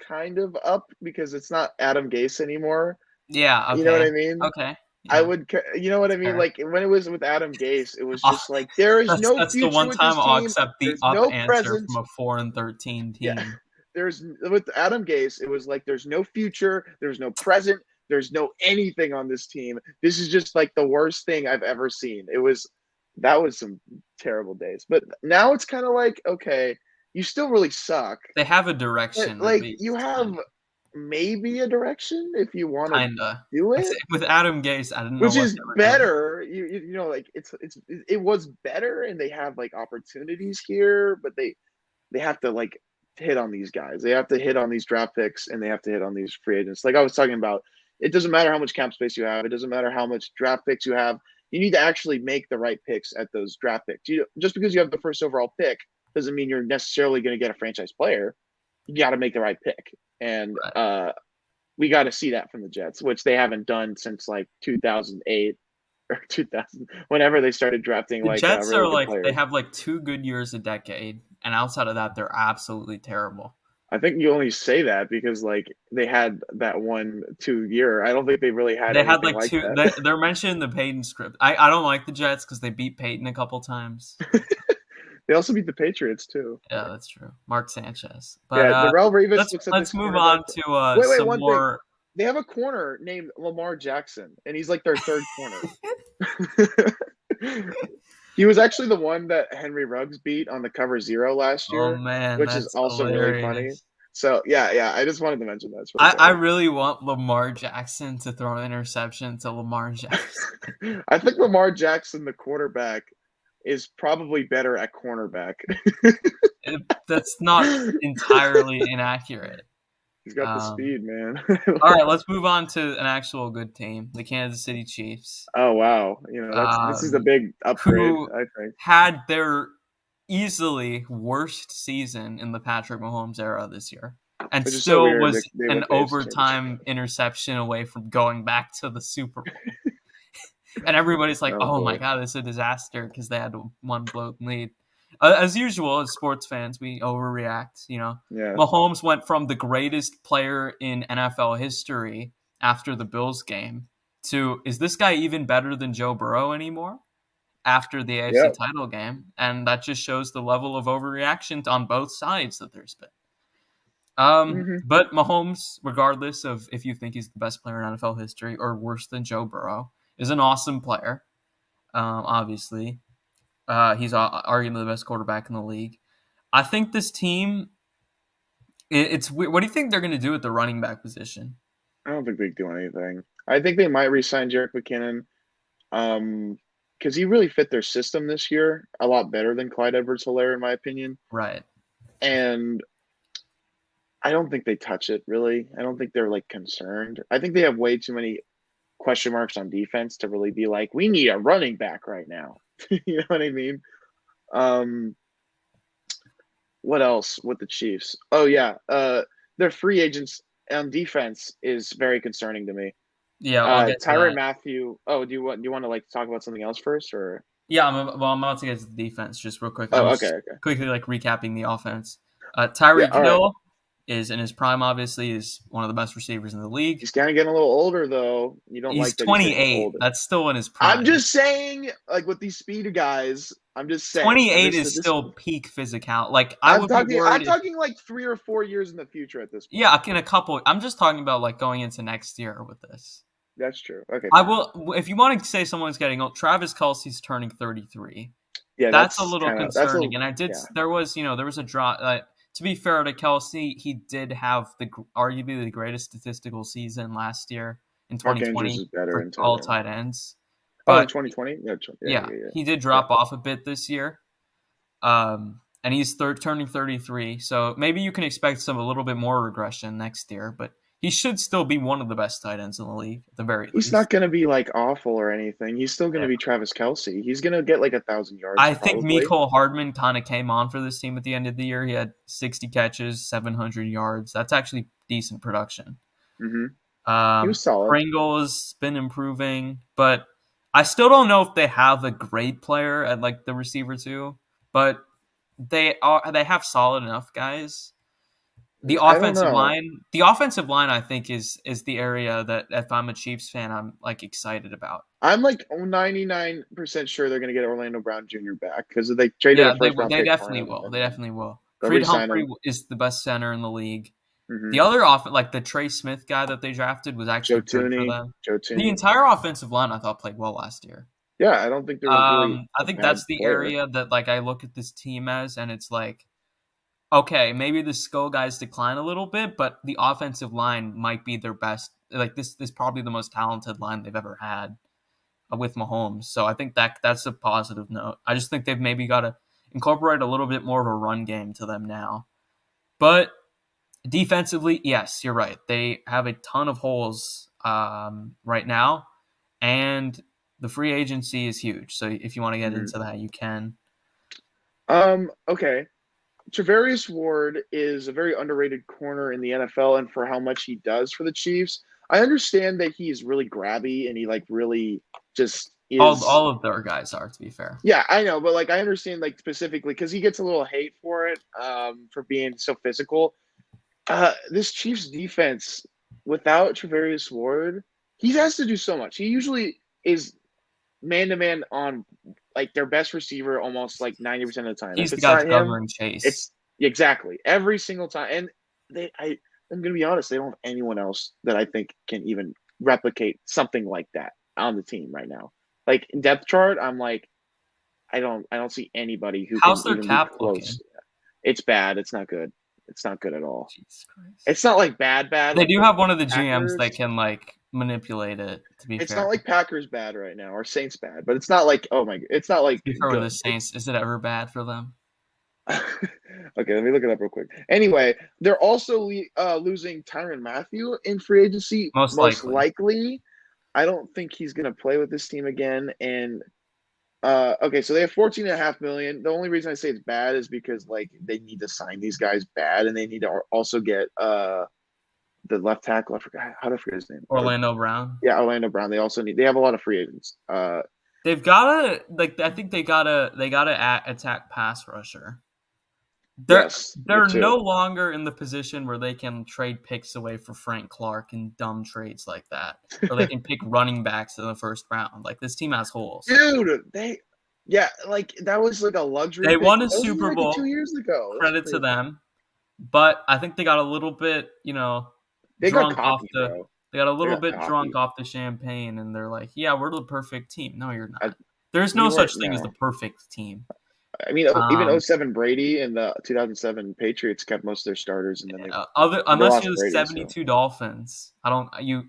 kind of up because it's not Adam Gase anymore. Yeah, okay. You know what I mean? Okay. Yeah. I would, you know what I mean? Fair. Like when it was with Adam Gase, it was just like there is no that's future the one with time this I'll team. accept the There's up no answer present. from a 4-13 team. Yeah. There's with Adam Gase, it was like there's no future, there's no present, there's no anything on this team. This is just like the worst thing I've ever seen. That was some terrible days. But now it's kind of like, okay, you still really suck. They have a direction. Like you have maybe a direction if you want to do it. With Adam Gase, I don't know. Which is better. You know, like it was better, and they have like opportunities here, but they have to like hit on these guys. They have to hit on these draft picks, and they have to hit on these free agents. Like I was talking about, it doesn't matter how much cap space you have. It doesn't matter how much draft picks you have. You need to actually make the right picks at those draft picks. Just because you have the first overall pick doesn't mean you're necessarily going to get a franchise player. You got to make the right pick. And we got to see that from the Jets, which they haven't done since like 2008 or 2000, whenever they started drafting. The Jets are like players. They have like 2 good years a decade, and outside of that, they're absolutely terrible. I think you only say that because like they had that 1-2 year. I don't think they really had. They had like two. They're mentioned in the Peyton script. I don't like the Jets because they beat Peyton a couple times. They also beat the Patriots too. Yeah, that's true. Mark Sanchez. But Darrell Revis. Let's move on to some more. They have a corner named Lamar Jackson, and he's like their third corner. He was actually the one that Henry Ruggs beat on the cover 0 last year. Oh man, which is also really funny. So yeah, I just wanted to mention that. I really want Lamar Jackson to throw an interception to Lamar Jackson. I think Lamar Jackson, the quarterback, is probably better at cornerback. That's not entirely inaccurate. He's got the speed, man. All right, let's move on to an actual good team, the Kansas City Chiefs. Oh wow, this is a big upgrade. I think had their easily worst season in the Patrick Mahomes era this year, and still was an overtime interception away from going back to the Super Bowl. And everybody's like, "Oh my God, this is a disaster," because they had one blown lead. As usual, as sports fans, we overreact. Yeah. Mahomes went from the greatest player in NFL history after the Bills game to, is this guy even better than Joe Burrow anymore? After the AFC title game, and that just shows the level of overreaction on both sides that there's been. But Mahomes, regardless of if you think he's the best player in NFL history or worse than Joe Burrow, is an awesome player. Obviously, he's arguably the best quarterback in the league. I think this team, it's weird. What do you think they're going to do with the running back position? I don't think they do anything. I think they might re-sign Jerick McKinnon, because he really fit their system this year a lot better than Clyde Edwards-Helaire, in my opinion. Right. And I don't think they touch it, really. I don't think they're, like, concerned. I think they have way too many question marks on defense to really be like, we need a running back right now. You know what I mean? What else with the Chiefs? Oh, yeah. Their free agents on defense is very concerning to me. Yeah, Tyrann Mathieu. Oh, do you want to like talk about something else first, or? Yeah, I'm about to get to the defense just real quick. Okay. Quickly, like recapping the offense. Tyreek Hill is in his prime. Obviously, is one of the best receivers in the league. He's kind of getting a little older, though. You don't he's like that 28. That's still in his prime. I'm just saying, like with these speed guys. I'm just saying 28 is still peak physical. Like I'm talking like 3 or 4 years in the future at this point. Yeah, in a couple. I'm just talking about like going into next year with this. That's true. Okay. I will. If you want to say someone's getting old, Travis Kelce's turning 33. Yeah, that's a little concerning. And I did. Yeah. There was a draw. To be fair to Kelce, he did have arguably the greatest statistical season last year in 2020 for all tight ends. But 2020, yeah, he did drop off a bit this year. And he's turning 33, so maybe you can expect a little bit more regression next year. But he should still be one of the best tight ends in the league at the very He's least. not going to be like awful or anything. He's still going to be Travis Kelce. He's going to get like 1,000 yards. I think Nicole Hardman kind of came on for this team at the end of the year. He had 60 catches, 700 yards. That's actually decent production. Mm-hmm. He was solid. Pringle has been improving, but I still don't know if they have a great player at like the receiver too. But they have solid enough guys. The offensive line, I think, is the area that if I'm a Chiefs fan, I'm like excited about. I'm like 99% sure they're going to get Orlando Brown Jr. back because they traded a first round pick. They definitely will. Creed Humphrey is the best center in the league. Mm-hmm. The other like the Trey Smith guy that they drafted was actually good for them. The entire offensive line I thought played well last year. Yeah, I don't think there was really I think that's the area that like I look at this team as, and it's like, okay, maybe the skill guys decline a little bit, but the offensive line might be their best. Like this is probably the most talented line they've ever had with Mahomes. So I think that's a positive note. I just think they've maybe got to incorporate a little bit more of a run game to them now. But defensively, yes, you're right. They have a ton of holes right now, and the free agency is huge. So if you want to get into that, you can. Okay. Javarius Ward is a very underrated corner in the NFL, and for how much he does for the Chiefs, I understand that he's really grabby and he like really just is. All of their guys are, to be fair. Yeah, I know, but like I understand like specifically because he gets a little hate for it, for being so physical. This Chiefs defense without Javarius Ward, he has to do so much. He usually is man-to-man on like their best receiver almost like 90% of the time. He's the guy covering Chase. It's exactly every single time. And I'm going to be honest, they don't have anyone else that I think can even replicate something like that on the team right now. Like in depth chart, I'm like, I don't see anybody who. How's can their cap close. Looking? It's bad. It's not good. It's not good at all. Jesus Christ. It's not like bad. They like do have one of the GMs that can like manipulate it. To be fair, it's not like Packers bad right now or Saints bad, but it's not like it's not like. For the Saints, is it ever bad for them? Okay, let me look it up real quick. Anyway, they're also losing Tyrann Mathieu in free agency. Most likely. I don't think he's going to play with this team again. And okay, so they have $14.5 million. The only reason I say it's bad is because like they need to sign these guys bad, and they need to also get the left tackle. I forgot how to forget his name. Orlando Brown. Yeah, Orlando Brown. They have a lot of free agents. They've gotta I think they gotta attack pass rusher. They're no longer in the position where they can trade picks away for Frank Clark and dumb trades like that, or they can pick running backs in the first round. Like this team has holes, dude. Like that was like a luxury. They won a Super Bowl 2 years ago. Credit to them, but I think they got a little bit, drunk off the champagne, and they're like, "Yeah, we're the perfect team." No, you're not. There's no such thing as the perfect team. I mean, even 07 Brady and the 2007 Patriots kept most of their starters, and then unless you're the 72 Dolphins,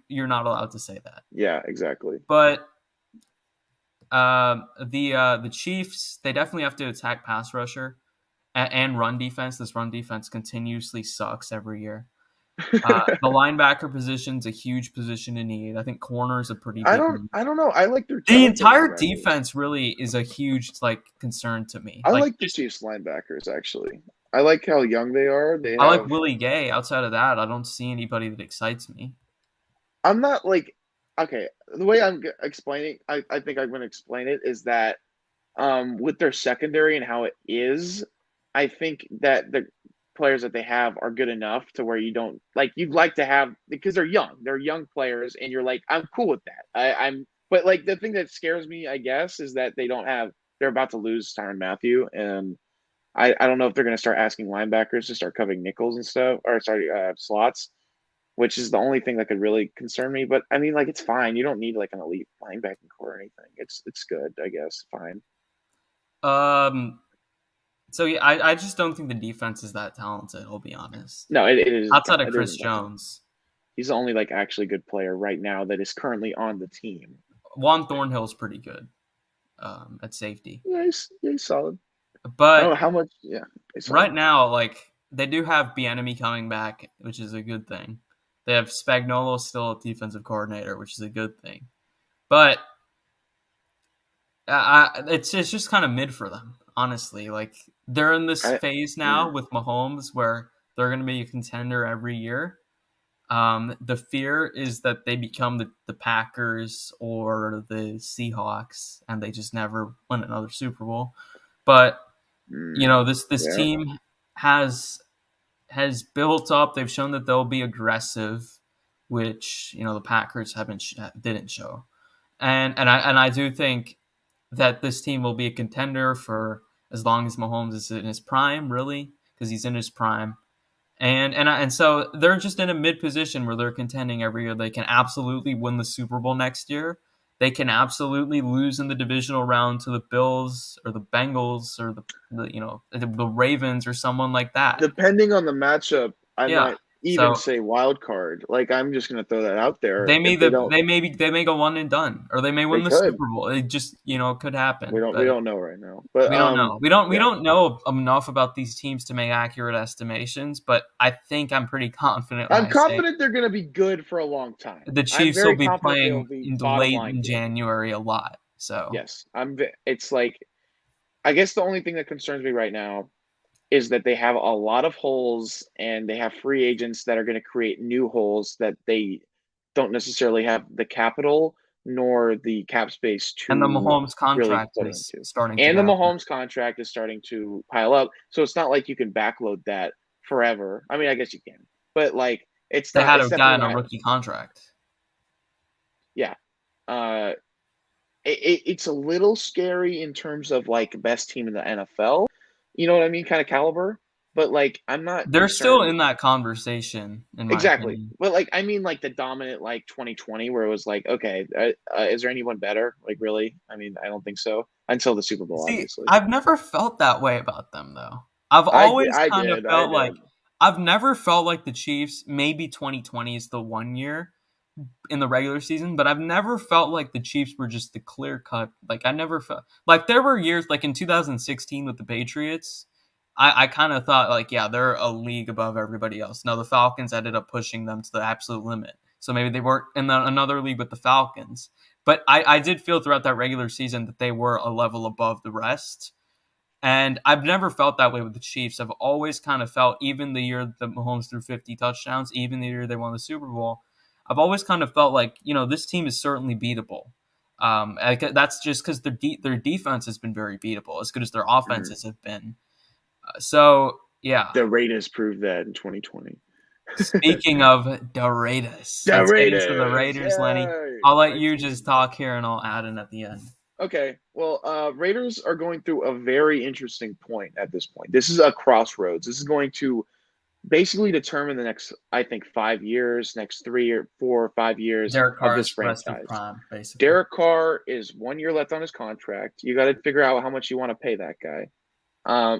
you're not allowed to say that. Yeah, exactly. But the Chiefs, they definitely have to attack pass rusher and run defense. This run defense continuously sucks every year. The linebacker position's a huge position to need. I think corner is a pretty big I don't know. I like their the entire defense really is a huge concern to me. I like the Chiefs linebackers actually. I like how young they are. I like Willie Gay. Outside of that, I don't see anybody that excites me. I'm not like okay. The way I'm explaining, I think I'm going to explain it is that with their secondary and how it is, I think that the players that they have are good enough to where you don't like you'd like to have because they're young players, and you're like I'm cool with that. But like the thing that scares me, I guess, is that they're about to lose Tyrann Mathieu, and I don't know if they're going to start asking linebackers to start covering nickels and stuff, or slots, which is the only thing that could really concern me. But I mean, like it's fine. You don't need like an elite linebacking core or anything. It's good, I guess. Fine. So yeah, I just don't think the defense is that talented. I'll be honest. No, it is outside of Chris Jones. He's the only like actually good player right now that is currently on the team. Juan Thornhill's pretty good at safety. Yeah, he's solid. But I don't know how much. Yeah, right now, like they do have Bieniemy coming back, which is a good thing. They have Spagnuolo still at defensive coordinator, which is a good thing. But it's just kind of mid for them, honestly. Like, they're in this phase now with Mahomes where they're going to be a contender every year. The fear is that they become the Packers or the Seahawks, and they just never win another Super Bowl. But this team has built up. They've shown that they'll be aggressive, which the Packers didn't show. And I do think that this team will be a contender for as long as Mahomes is in his prime, really, because he's in his prime. And so they're just in a mid position where they're contending every year. They can absolutely win the Super Bowl next year. They can absolutely lose in the divisional round to the Bills or the Bengals or the Ravens or someone like that. Depending on the matchup, I might even say wild card. Like, I'm just going to throw that out there. They may go one and done, or they may win the Super Bowl. It just could happen. We don't know right now, but we don't know. We don't know enough about these teams to make accurate estimations. But I think I'm pretty confident. I'm confident they're going to be good for a long time. The Chiefs will be playing late in January a lot. So yes, it's like, I guess the only thing that concerns me right now is that they have a lot of holes and they have free agents that are going to create new holes that they don't necessarily have the capital nor the cap space to. And the Mahomes contract is starting. And the Mahomes contract is starting to pile up. So it's not like you can backload that forever. I mean, I guess you can, but like they had a guy on a rookie contract. Yeah. It's a little scary in terms of like best team in the NFL. You know what I mean? Kind of caliber. But like, I'm not. They're still in that conversation. Exactly. But like, I mean, like the dominant like 2020, where it was like, okay, is there anyone better? Like, really? I mean, I don't think so. Until the Super Bowl, obviously. I've never felt that way about them, though. I've always kind of felt like I've never felt like the Chiefs. Maybe 2020 is the one year in the regular season, but I've never felt like the Chiefs were just the clear cut. Like, I never felt like there were years like in 2016 with the Patriots. I kind of thought like, yeah, they're a league above everybody else. Now the Falcons ended up pushing them to the absolute limit, so maybe they weren't in another league with the Falcons. But I did feel throughout that regular season that they were a level above the rest. And I've never felt that way with the Chiefs. I've always kind of felt, even the year that Mahomes threw 50 touchdowns, even the year they won the Super Bowl, I've always kind of felt like, this team is certainly beatable. That's just because their defense has been very beatable, as good as their offenses have been. So, yeah. The Raiders proved that in 2020. Speaking of the Raiders. Let's get into the Raiders, Lenny. I'll let you just talk here, and I'll add in at the end. Okay. Well, Raiders are going through a very interesting point at this point. This is a crossroads. This is going to basically determine the next, I think, 5 years, next 3 or 4 or 5 years of this franchise. Prime, basically. Derek Carr is 1 year left on his contract. You got to figure out how much you want to pay that guy.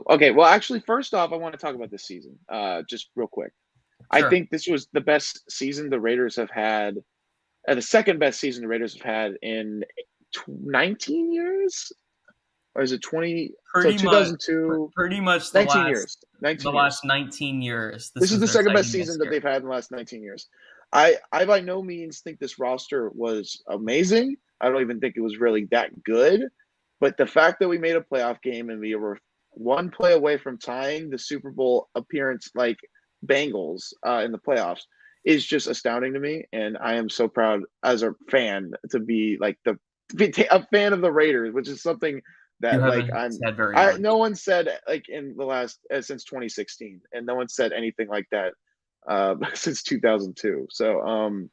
Okay, well, actually, first off, I want to talk about this season, just real quick. Sure. I think this was the best season the Raiders have had, the second best season the Raiders have had in 19 years? Or is it 20? Pretty 2002. Pretty much the 19 years. 19 last 19 years. This is the second best season that they've had in the last 19 years. I by no means think this roster was amazing. I don't even think it was really that good. But the fact that we made a playoff game and we were one play away from tying the Super Bowl appearance like Bengals in the playoffs is just astounding to me. And I am so proud as a fan to be like a fan of the Raiders, which is something that like no one said like in the last since 2016, and no one said anything like that since 2002. So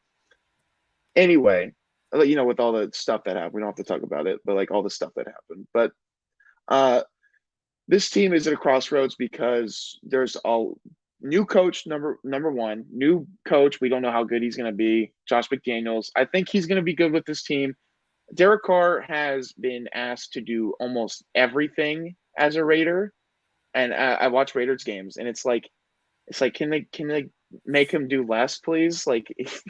anyway, with all the stuff that happened, we don't have to talk about it, but like all the stuff that happened. But this team is at a crossroads because there's a new coach, number one, new coach. We don't know how good he's going to be. Josh McDaniels. I think he's going to be good with this team. Derek Carr has been asked to do almost everything as a Raider. And I watch Raiders games, and it's like, can they make him do less, please? Like, if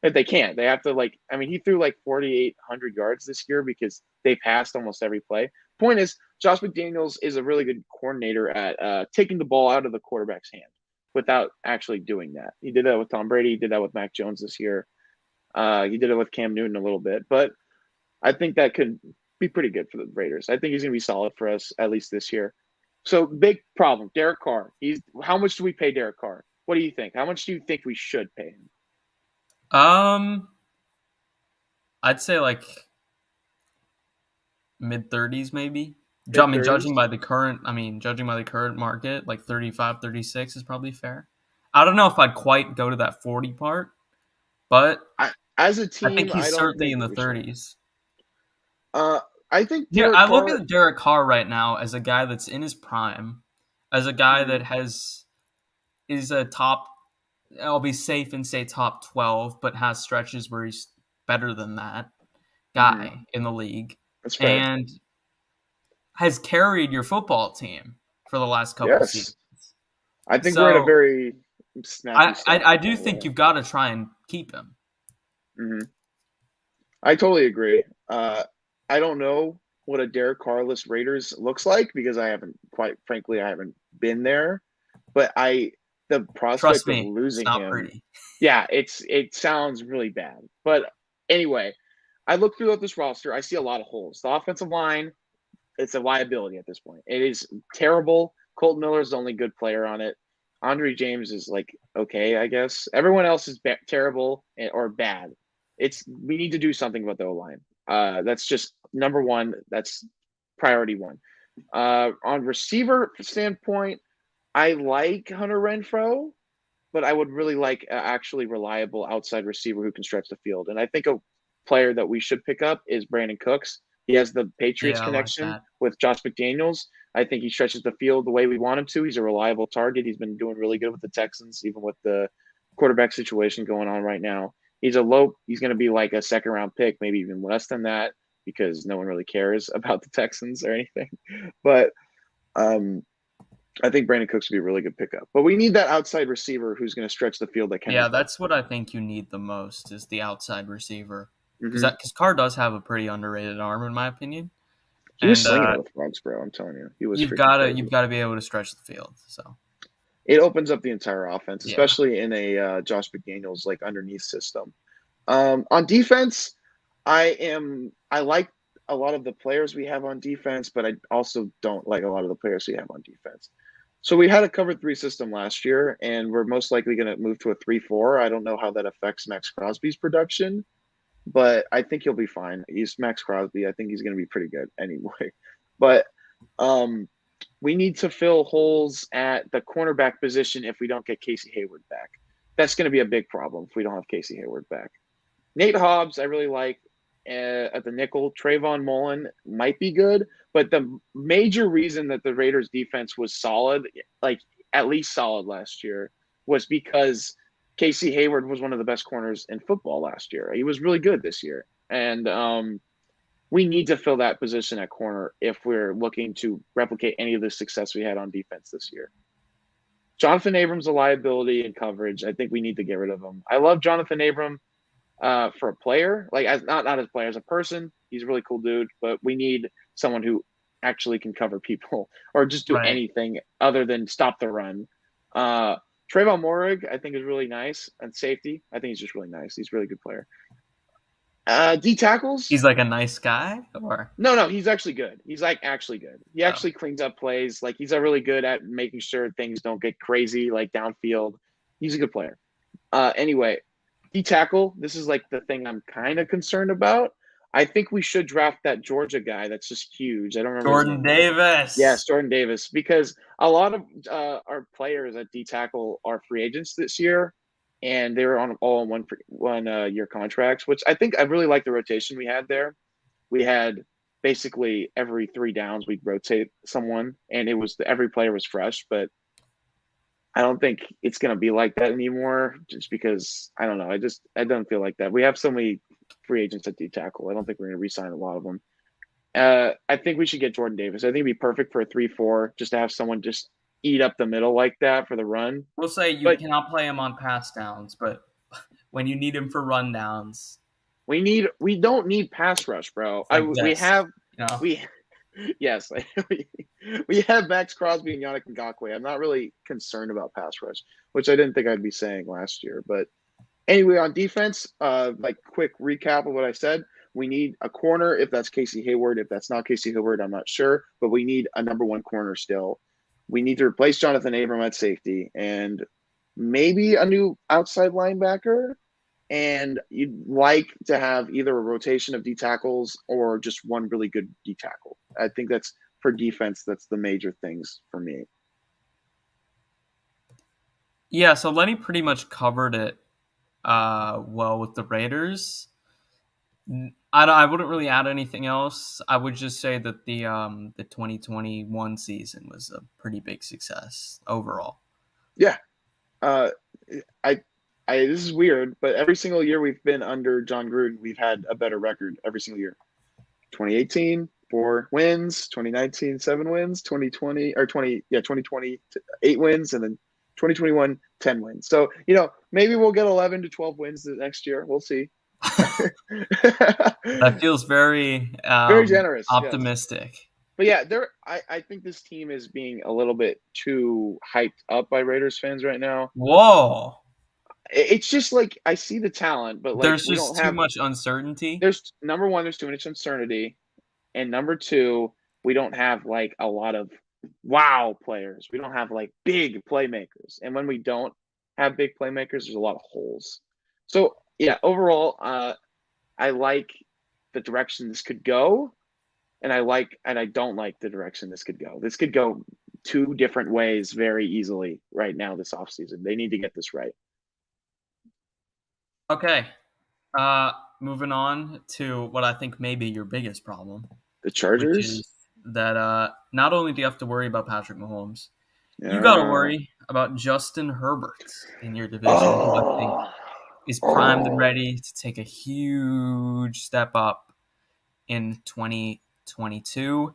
they can't, they have to like. I mean, he threw like 4,800 yards this year because they passed almost every play. Point is, Josh McDaniels is a really good coordinator at taking the ball out of the quarterback's hand. without actually doing that. He did that with Tom Brady. He did that with Mac Jones this year. He did it with Cam Newton a little bit, but I think that could be pretty good for the Raiders. I think he's going to be solid for us at least this year. So big problem, Derek Carr. How much do we pay Derek Carr? What do you think? How much do you think we should pay him? I'd say like mid-30s maybe. Mid-30s? Judging by the current market, like 35, 36 is probably fair. I don't know if I'd quite go to that 40 part, but as a team, I think he's certainly in the 30s. I think I look at Derek Carr right now as a guy that's in his prime, as a guy that is a top. I'll be safe and say top 12, but has stretches where he's better than that guy in the league. That's fair. And has carried your football team for the last couple of seasons. I think we're at a very snappy start. I do think you've got to try and keep him. Mm-hmm. I totally agree. I don't know what a Derek Carr-less Raiders looks like because I haven't been there. But the prospect of losing him, pretty. Yeah, it sounds really bad. But anyway, I look throughout this roster. I see a lot of holes. The offensive line, it's a liability at this point. It is terrible. Colton Miller is the only good player on it. Andre James is like okay, I guess. Everyone else is terrible or bad. We need to do something about the O-line. That's just number one. That's priority one. On receiver standpoint, I like Hunter Renfrow, but I would really like an actually reliable outside receiver who can stretch the field. And I think a player that we should pick up is Brandon Cooks. He has the Patriots connection with Josh McDaniels. I think he stretches the field the way we want him to. He's a reliable target. He's been doing really good with the Texans, even with the quarterback situation going on right now. He's going to be like a second-round pick, maybe even less than that, because no one really cares about the Texans or anything. But I think Brandon Cooks would be a really good pickup. But we need that outside receiver who's going to stretch the field. That's what I think you need the most is the outside receiver. Because Carr does have a pretty underrated arm, in my opinion. He was slinging it with runs, bro. I'm telling you, he was. You've got to be able to stretch the field. So it opens up the entire offense, especially in a Josh McDaniels like underneath system. On defense, I like a lot of the players we have on defense, but I also don't like a lot of the players we have on defense. So we had a cover 3 system last year, and we're most likely going to move to a 3-4. I don't know how that affects Max Crosby's production, but I think he'll be fine. He's Max Crosby. I think he's going to be pretty good anyway. But we need to fill holes at the cornerback position if we don't get Casey Hayward back. That's going to be a big problem if we don't have Casey Hayward back. Nate Hobbs, I really like at the nickel. Trayvon Mullen might be good, but the major reason that the Raiders defense was solid, like at least solid last year, was because Casey Hayward was one of the best corners in football last year. He was really good this year. And we need to fill that position at corner if we're looking to replicate any of the success we had on defense this year. Jonathan Abram's a liability in coverage. I think we need to get rid of him. I love Jonathan Abram for a player, like not as a player, as a person. He's a really cool dude, but we need someone who actually can cover people or just do anything other than stop the run. Trayvon Moehrig, I think, is really nice. And safety, I think he's just really nice. He's a really good player. D tackles. He's like a nice guy, or no, he's actually good. He's like actually good. He actually cleans up plays. Like he's really good at making sure things don't get crazy, like downfield. He's a good player. Anyway, D tackle. This is like the thing I'm kind of concerned about. I think we should draft that Georgia guy that's just huge. I don't remember. Jordan Davis. Yes, Jordan Davis. Because a lot of our players at D tackle are free agents this year, and they were on all on one year contracts, which I think I really like the rotation we had there. We had basically every 3 downs we'd rotate someone, and it was every player was fresh. But I don't think it's going to be like that anymore, just because I don't know. I don't feel like that. We have so many free agents at D tackle. I don't think we're going to re-sign a lot of them. I think we should get Jordan Davis. I think it'd be perfect for a 3-4, just to have someone just eat up the middle like that for the run. We'll say you cannot play him on pass downs, but when you need him for run downs, we don't need pass rush, bro. Like Yes, we have Max Crosby and Yannick Ngakoue. I'm not really concerned about pass rush, which I didn't think I'd be saying last year. But anyway, on defense, quick recap of what I said. We need a corner if that's Casey Hayward. If that's not Casey Hayward, I'm not sure. But we need a number one corner still. We need to replace Jonathan Abram at safety and maybe a new outside linebacker. And you'd like to have either a rotation of D tackles or just one really good D tackle. I think that's for defense. That's the major things for me. Yeah, so Lenny pretty much covered it well with the Raiders. I wouldn't really add anything else. I would just say that the 2021 season was a pretty big success overall. Yeah, this is weird, but every single year we've been under John Gruden, we've had a better record every single year. 2018, 4 wins. 2019, 7 wins. 2020 8 wins, and then 2021, 10 wins. So maybe we'll get 11 to 12 wins the next year. We'll see. That feels very generous, optimistic. Yes. But yeah, I think this team is being a little bit too hyped up by Raiders fans right now. Whoa. It's just like I see the talent, but there's just too much uncertainty. Number one, there's too much uncertainty, and number two, we don't have like a lot of wow players. We don't have like big playmakers, and when we don't have big playmakers, there's a lot of holes. So yeah, overall, I like the direction this could go, and I don't like the direction this could go. This could go 2 different ways very easily right now this offseason. They need to get this right. Okay. Moving on to what I think may be your biggest problem. The Chargers? Which is that not only do you have to worry about Patrick Mahomes, you got to worry about Justin Herbert in your division, who I think is primed and ready to take a huge step up in 2022.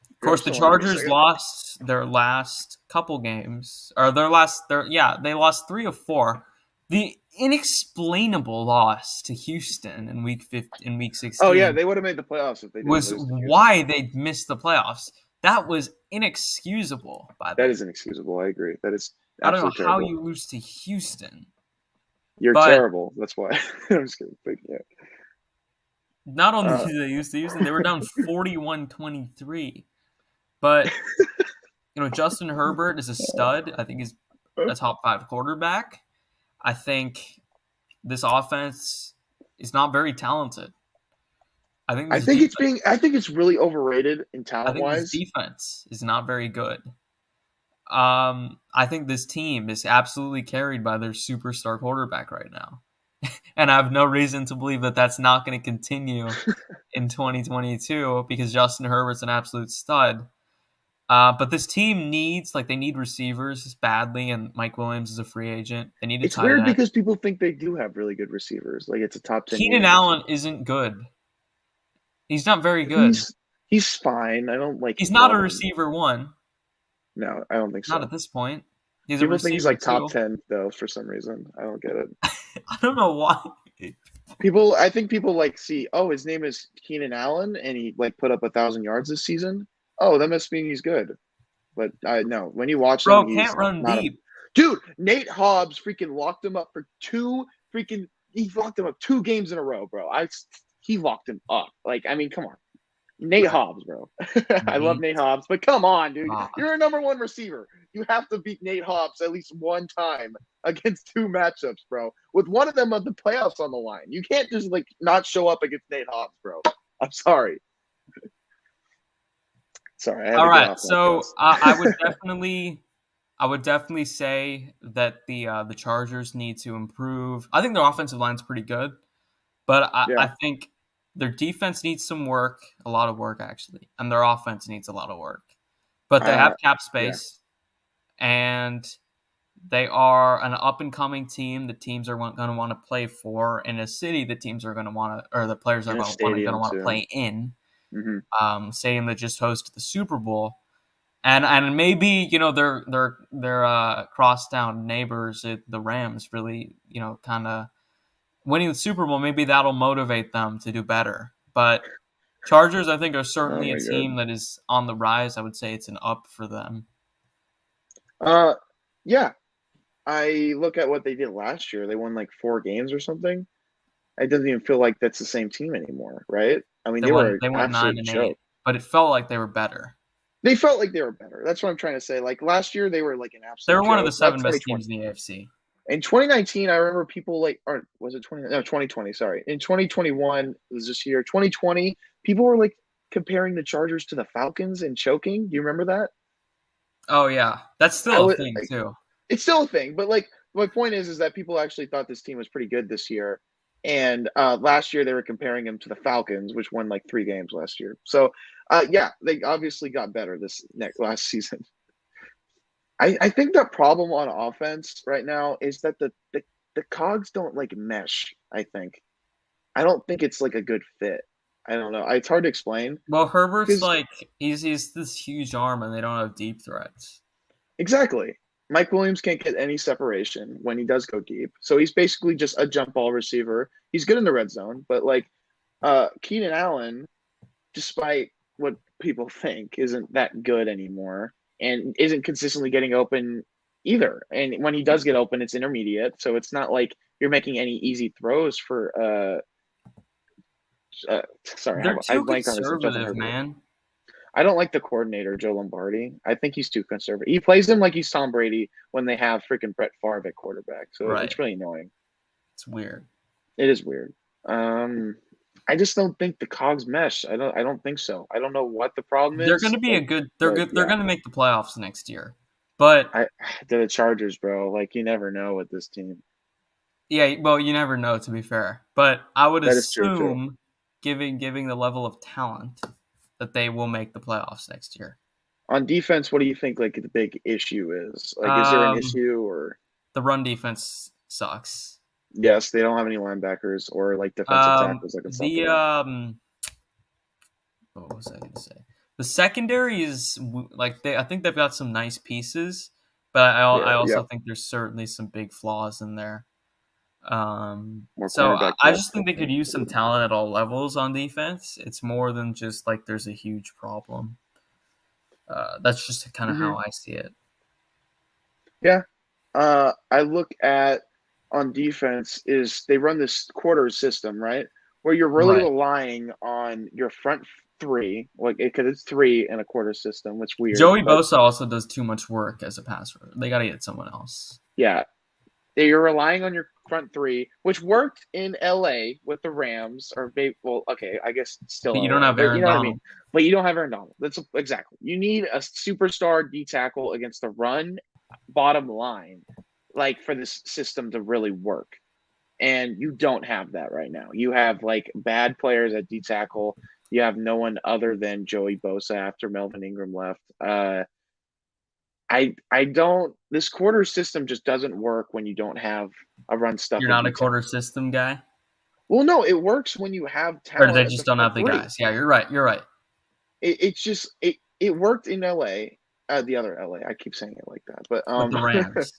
Of course, the Chargers lost their last couple games, or they lost 3 of 4. The inexplainable loss to Houston in week 16. Oh yeah, they would have made the playoffs if they didn't was why they missed the playoffs. That was inexcusable. That is inexcusable. I agree. That is. I don't know terrible. how you lose to Houston. You're terrible. That's why. I'm just kidding. But, yeah. Not only did they lose to Houston, they were down 41-23. But Justin Herbert is a stud. I think he's a top 5 quarterback. I think this offense is not very talented. I think it's really overrated in talent wise. This defense is not very good. I think this team is absolutely carried by their superstar quarterback right now. And I have no reason to believe that that's not going to continue in 2022 because Justin Herbert's an absolute stud. But this team they need receivers badly, and Mike Williams is a free agent. They need a tight end. It's weird because people think they do have really good receivers. Like it's a top 10. Keenan Allen isn't good. He's not very good. He's fine. I don't like. He's not a receiver 1. No, I don't think so. Not at this point. People think he's like top 10 though for some reason. I don't get it. I don't know why. I think people see. Oh, his name is Keenan Allen, and he put up 1,000 yards this season. Oh, that must mean he's good. But I know when you watch him, can't run deep. Dude, Nate Hobbs freaking locked him up for 2 games in a row, bro. He locked him up. Come on. Nate Hobbs, bro. I love Nate Hobbs, but come on, dude. You're a number 1 receiver. You have to beat Nate Hobbs at least one time against 2 matchups, bro. With one of them of the playoffs on the line. You can't just not show up against Nate Hobbs, bro. I'm sorry. Sorry. All right, so I would definitely say that the Chargers need to improve. I think their offensive line's pretty good, but I think their defense needs some work, a lot of work actually, and their offense needs a lot of work. But they have cap space, and they are an up-and-coming team. The teams are going to want to play for in a city. The teams are going to want to, or the players are going to want to play in. Mm-hmm. Stadium that just hosted the Super Bowl, and maybe their crosstown neighbors, the Rams, really kind of winning the Super Bowl. Maybe that'll motivate them to do better. But Chargers, I think, are certainly a team that is on the rise. I would say it's an up for them. Yeah. I look at what they did last year. They won like 4 games or something. It doesn't even feel like that's the same team anymore, right? I mean, they were an absolute joke. But it felt like they were better. They felt like they were better. That's what I'm trying to say. Like last year, they were like an absolute. They were one of the 7 best teams in the AFC. In 2019, I remember people was it 2020? Sorry. In 2021 was this year. 2020, people were like comparing the Chargers to the Falcons and choking. Do you remember that? Oh yeah, that's still a thing too. It's still a thing, but like my point is that people actually thought this team was pretty good this year. And last year they were comparing them to the Falcons, which won like 3 games last year. So, yeah, they obviously got better last season. I think the problem on offense right now is that the cogs don't like mesh. I don't think it's like a good fit. I don't know. It's hard to explain. Well, Herbert's like he's this huge arm, and they don't have deep threats. Exactly. Mike Williams can't get any separation when he does go deep. So he's basically just a jump ball receiver. He's good in the red zone, but like Keenan Allen, despite what people think, isn't that good anymore and isn't consistently getting open either. And when he does get open, it's intermediate. So it's not like you're making any easy throws for sorry, they're too conservative, man. I don't like the coordinator, Joe Lombardi. I think he's too conservative. He plays him like he's Tom Brady when they have freaking Brett Favre at quarterback. So It's really annoying. It's weird. It is weird. I just don't think the cogs mesh. I don't think so. I don't know what the problem is. They're going to be They're going to make the playoffs next year. But they're the Chargers, bro. Like you never know with this team. Yeah, well, you never know, to be fair. But I would assume, giving the level of talent, that they will make the playoffs next year. On defense, what do you think like the big issue is? Like, is there an issue or the run defense sucks? Yes, they don't have any linebackers or like defensive tackles that can stop what was I going to say? The secondary is like I think they've got some nice pieces, but I also think there's certainly some big flaws in there. So I just think they could use some talent at all levels on defense. It's more than just like there's a huge problem. That's just kind of how I see it. Yeah. I look at on defense is they run this quarter system, right? Where you're really relying on your front 3, like because it's 3 in a quarter system, which weird. Joey Bosa also does too much work as a passer. They got to get someone else. Yeah. You're relying on your front 3, which worked in LA with the Rams. I guess still. But you don't have Aaron Donald. I mean? But you don't have Aaron Donald. That's exactly. You need a superstar D tackle against the run bottom line, like for this system to really work. And you don't have that right now. You have like bad players at D tackle. You have no one other than Joey Bosa after Melvin Ingram left. I don't. This quarter system just doesn't work when you don't have a run stuff. You're not a quarter system guy. Well, no, it works when you have talent. Or they just don't have the guys. Yeah, you're right. It's just it worked in LA, the other LA. I keep saying it like that, but with the Rams.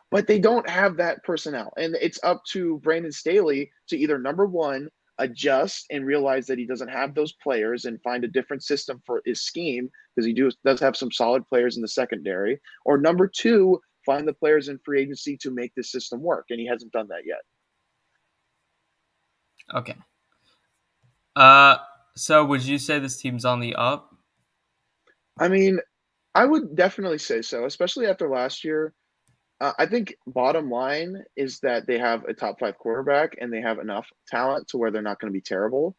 But they don't have that personnel, and it's up to Brandon Staley to either number 1 adjust and realize that he doesn't have those players and find a different system for his scheme because he does have some solid players in the secondary, or number 2 find the players in free agency to make this system work, and he hasn't done that yet. Okay. So would you say this team's on the up? I mean, I would definitely say so, especially after last year. I think bottom line is that they have a top 5 quarterback and they have enough talent to where they're not going to be terrible.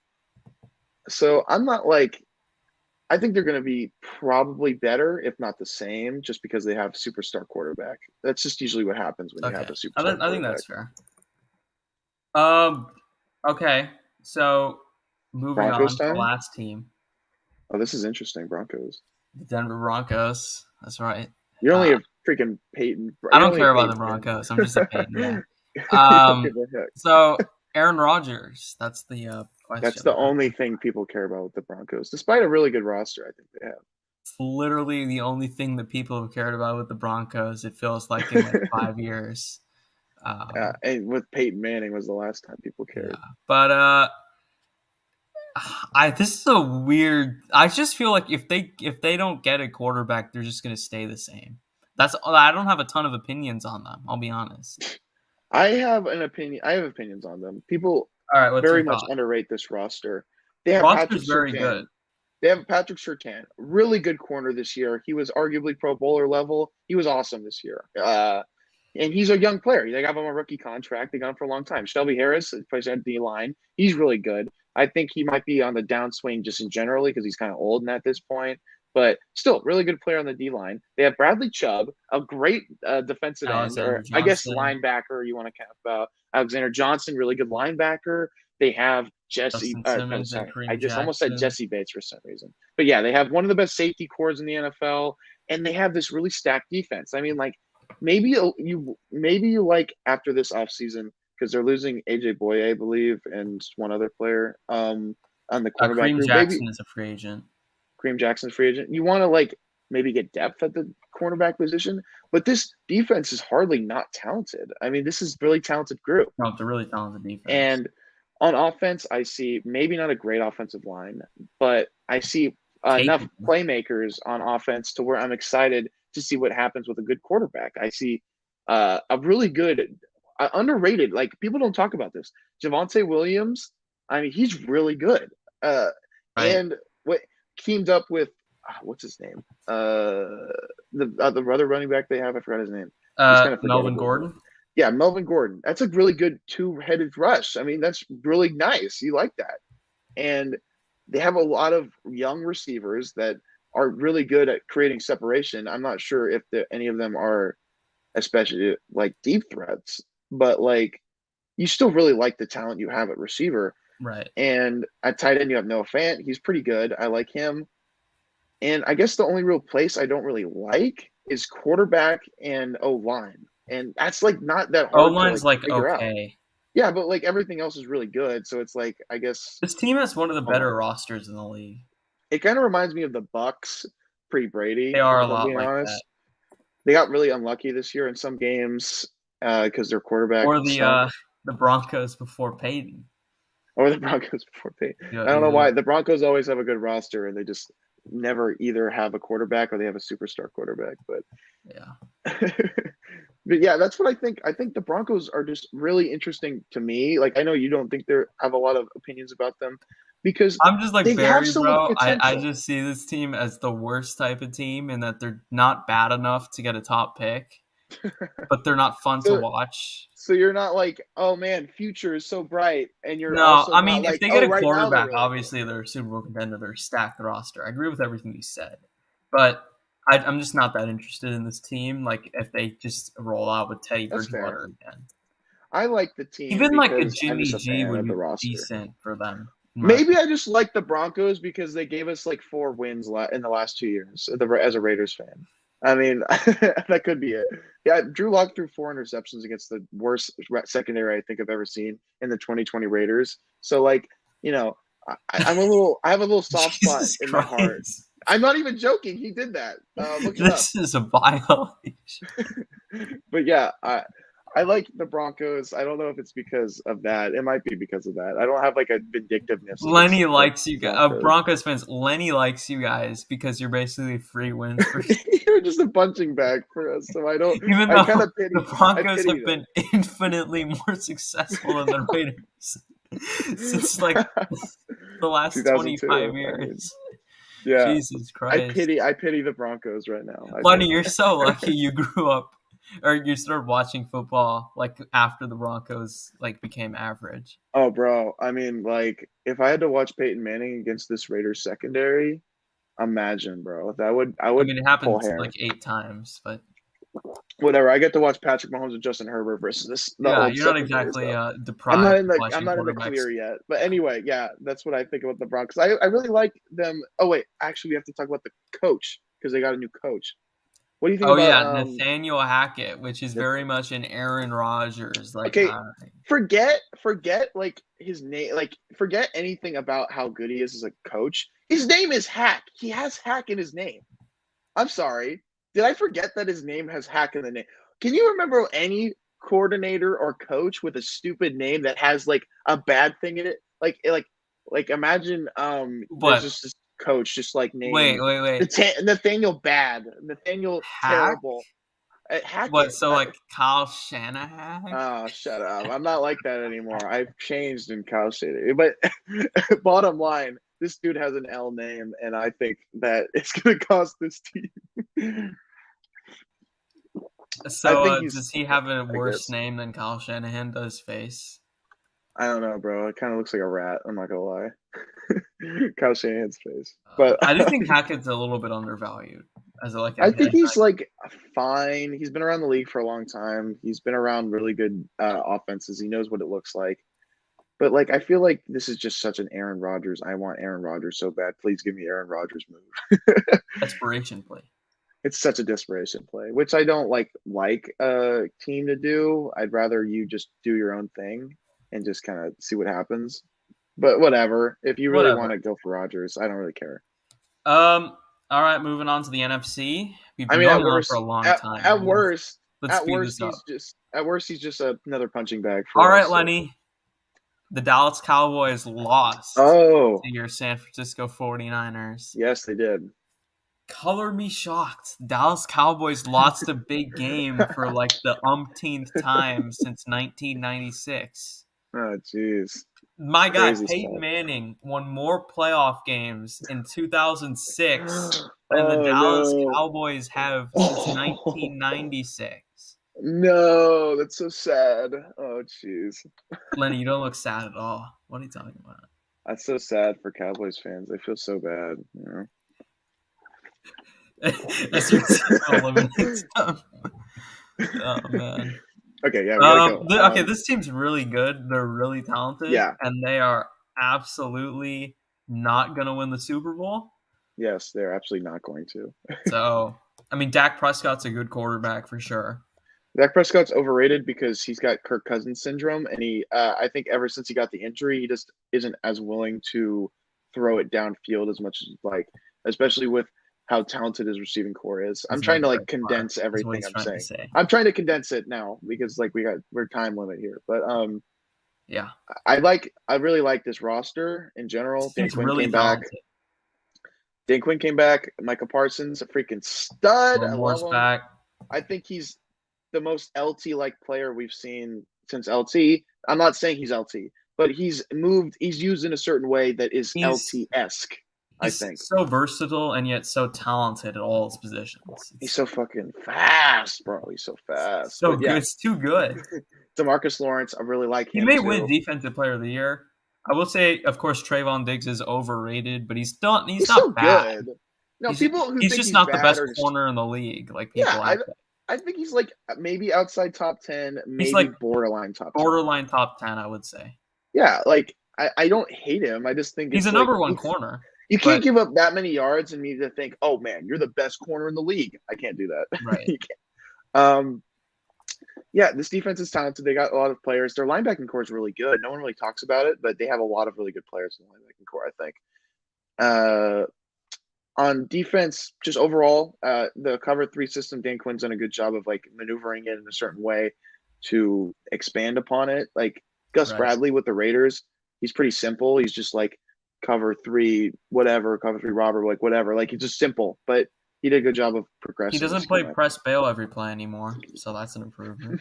So I'm not like – I think they're going to be probably better, if not the same, just because they have a superstar quarterback. That's just usually what happens when you have a superstar quarterback. I think that's fair. Okay, so moving Broncos on to the last team. Oh, this is interesting, Broncos. The Denver Broncos. That's right. You only have freaking Peyton. I don't care about the Broncos. I'm just a Peyton guy. So Aaron Rodgers. That's the question. That's the only thing people care about with the Broncos, despite a really good roster. I think they have. It's literally the only thing that people have cared about with the Broncos. It feels like in like 5 years. And with Peyton Manning was the last time people cared. Yeah. But This is a weird. I just feel like if they don't get a quarterback, they're just gonna stay the same. I don't have a ton of opinions on them. I'll be honest. I have an opinion. I have opinions on them. People All right, what's very your much thought? underrate this roster. They have Roster's Patrick very Surtain. good. They have Patrick Surtain, really good corner this year. He was arguably Pro Bowler level. He was awesome this year. And he's a young player. They got him a rookie contract. They got him for a long time. Shelby Harris plays at D line. He's really good. I think he might be on the downswing just in generally because he's kind of old at this point. But still, really good player on the D line. They have Bradley Chubb, a great defensive end, or I guess linebacker you want to count about. Alexander Johnson, really good linebacker. They have Jesse. I just almost said Jesse Bates for some reason. But yeah, they have one of the best safety cores in the NFL, and they have this really stacked defense. I mean, like maybe you like after this offseason because they're losing AJ Boye, I believe, and one other player on the cornerback group. Jackson is a free agent. Kareem Jackson's free agent. You want to like maybe get depth at the cornerback position, but this defense is hardly not talented. I mean, this is a really talented group. No, it's a really talented defense. And on offense, I see maybe not a great offensive line, but I see enough playmakers on offense to where I'm excited to see what happens with a good quarterback. I see a really good, underrated, like people don't talk about this. Javonte Williams, I mean, he's really good. Right. And what teamed up with, what's his name? The other running back they have, I forgot his name. Melvin Gordon. Yeah, Melvin Gordon. That's a really good two-headed rush. I mean, that's really nice. You like that. And they have a lot of young receivers that are really good at creating separation. I'm not sure if any of them are especially like deep threats, but like you still really like the talent you have at receiver. Right. And at tight end, you have Noah Fant. He's pretty good. I like him. And I guess the only real place I don't really like is quarterback and O-line. And that's like not that hard. O-line's to like okay. Out. Yeah, but like everything else is really good. So it's like, I guess this team has one of the better rosters in the league. It kind of reminds me of the Bucks pre-Brady. They are a lot like that. They got really unlucky this year in some games because their quarterback. Or the Broncos before Peyton. Or the Broncos before Peyton. Yeah, I don't know why. The Broncos always have a good roster, and they just never either have a quarterback or they have a superstar quarterback. But yeah. But yeah, that's what I think. I think the Broncos are just really interesting to me. Like, I know you don't think they have a lot of opinions about them because I'm just like Barry, bro. I just see this team as the worst type of team in that they're not bad enough to get a top pick, but they're not fun to watch. So you're not like, oh man, future is so bright, and you're no. I mean, if they get a quarterback, obviously they're a Super Bowl contender. They're a stacked roster. I agree with everything you said, but I'm just not that interested in this team. Like, if they just roll out with Teddy Bridgewater again. I like the team. Even like a Jimmy G would be decent for them. Maybe I just like the Broncos because they gave us like 4 wins in the last 2 years as a Raiders fan. I mean, that could be it. Yeah, Drew Lock threw 4 interceptions against the worst secondary I think I've ever seen in the 2020 Raiders. So, like, you know, I have a little soft spot in my heart. I'm not even joking. He did that. Look it up. This is a violation. But yeah, I like the Broncos. I don't know if it's because of that. It might be because of that. I don't have like a vindictiveness. Lenny likes you guys. Broncos fans, Lenny likes you guys because you're basically free wins. You're just a punching bag for us. So I don't. Even though the Broncos have been infinitely more successful than the Raiders since like the last 25 years. Yeah, Jesus Christ! I pity the Broncos right now. Lenny, you're so lucky you grew up, or you started watching football like after the Broncos like became average. Oh, bro! I mean, like if I had to watch Peyton Manning against this Raiders secondary, imagine, bro. I would. I mean, it happened like 8 times, but whatever. I get to watch Patrick Mahomes and Justin Herbert versus this. Yeah, you're not exactly deprived. I'm not in the clear yet. But anyway, yeah, that's what I think about the Broncos. I really like them. Oh wait, actually, we have to talk about the coach because they got a new coach. What do you think about Nathaniel Hackett, which is very much an Aaron Rodgers like. Okay, forget like his name. Like forget anything about how good he is as a coach. His name is Hack. He has Hack in his name. I'm sorry. Did I forget that his name has Hack in the name? Can you remember any coordinator or coach with a stupid name that has like a bad thing in it? Like Like imagine there's just this coach just like named Nathaniel Bad, Nathaniel Terrible. What? So like Kyle Shanahan? Oh, shut up! I'm not like that anymore. I've changed in Kyle Shanahan. But bottom line, this dude has an L name, and I think that it's going to cost this team. So does he have a worse name than Kyle Shanahan does face? I don't know, bro. It kind of looks like a rat. I'm not gonna lie. Kyle Shanahan's face, but I do think Hackett's a little bit undervalued. I think he's like fine. He's been around the league for a long time. He's been around really good offenses. He knows what it looks like. But like, I feel like this is just such an Aaron Rodgers. I want Aaron Rodgers so bad. Please give me Aaron Rodgers move. Desperation play. It's such a desperation play, which I don't like a team to do. I'd rather you just do your own thing and just kind of see what happens. But whatever. If you really want to go for Rodgers, I don't really care. All right, moving on to the NFC. We've been going on for a long time. At worst, he's just another punching bag. All right, Lenny. The Dallas Cowboys lost to your San Francisco 49ers. Yes, they did. Color me shocked. Dallas Cowboys lost a big game for like the umpteenth time since 1996. Oh, jeez. My guy, Peyton Manning, won more playoff games in 2006 than the Dallas Cowboys have since 1996. No, that's so sad. Oh, jeez. Lenny, you don't look sad at all. What are you talking about? That's so sad for Cowboys fans. I feel so bad. You know? That's your team eliminate stuff. Oh, man. Okay, yeah. We gotta go. Okay, this team's really good. They're really talented. Yeah. And they are absolutely not going to win the Super Bowl. Yes, they're absolutely not going to. So, I mean, Dak Prescott's a good quarterback for sure. Dak Prescott's overrated because he's got Kirk Cousins syndrome, and I think ever since he got the injury, he just isn't as willing to throw it downfield as much as like, especially with how talented his receiving core is. I'm trying to like condense everything I'm saying. I'm trying to condense it now because like we're time limit here. But yeah. I really like this roster in general. Dan Quinn came back. Dan Quinn came back. Micah Parsons, a freaking stud. I love him. Back. I think he's the most LT-like player we've seen since LT. I'm not saying he's LT, but he's used in a certain way that is LT-esque. I think so versatile and yet so talented at all his positions. He's so fucking fast, bro. He's so fast. So good. It's too good. DeMarcus Lawrence, I really like him. He may win Defensive Player of the Year. I will say, of course, Trayvon Diggs is overrated, but he's not bad. Good. No, he's just not the best corner in the league. Like people I think he's like maybe outside top 10, maybe he's like borderline top 10. Borderline top 10, I would say. Yeah, like I don't hate him. I just think he's a number one corner. You can't give up that many yards and me to think, oh man, you're the best corner in the league. I can't do that. Right. You can't. Yeah, this defense is talented. They got a lot of players. Their linebacking core is really good. No one really talks about it, but they have a lot of really good players in the linebacking core, I think. On defense, just overall, the cover 3 system, Dan Quinn's done a good job of like maneuvering it in a certain way to expand upon it. Like Gus Bradley with the Raiders, he's pretty simple. He's just like cover 3, whatever, cover 3 robber, like whatever. Like it's just simple, but he did a good job of progressing. He doesn't play press bail every play anymore, so that's an improvement.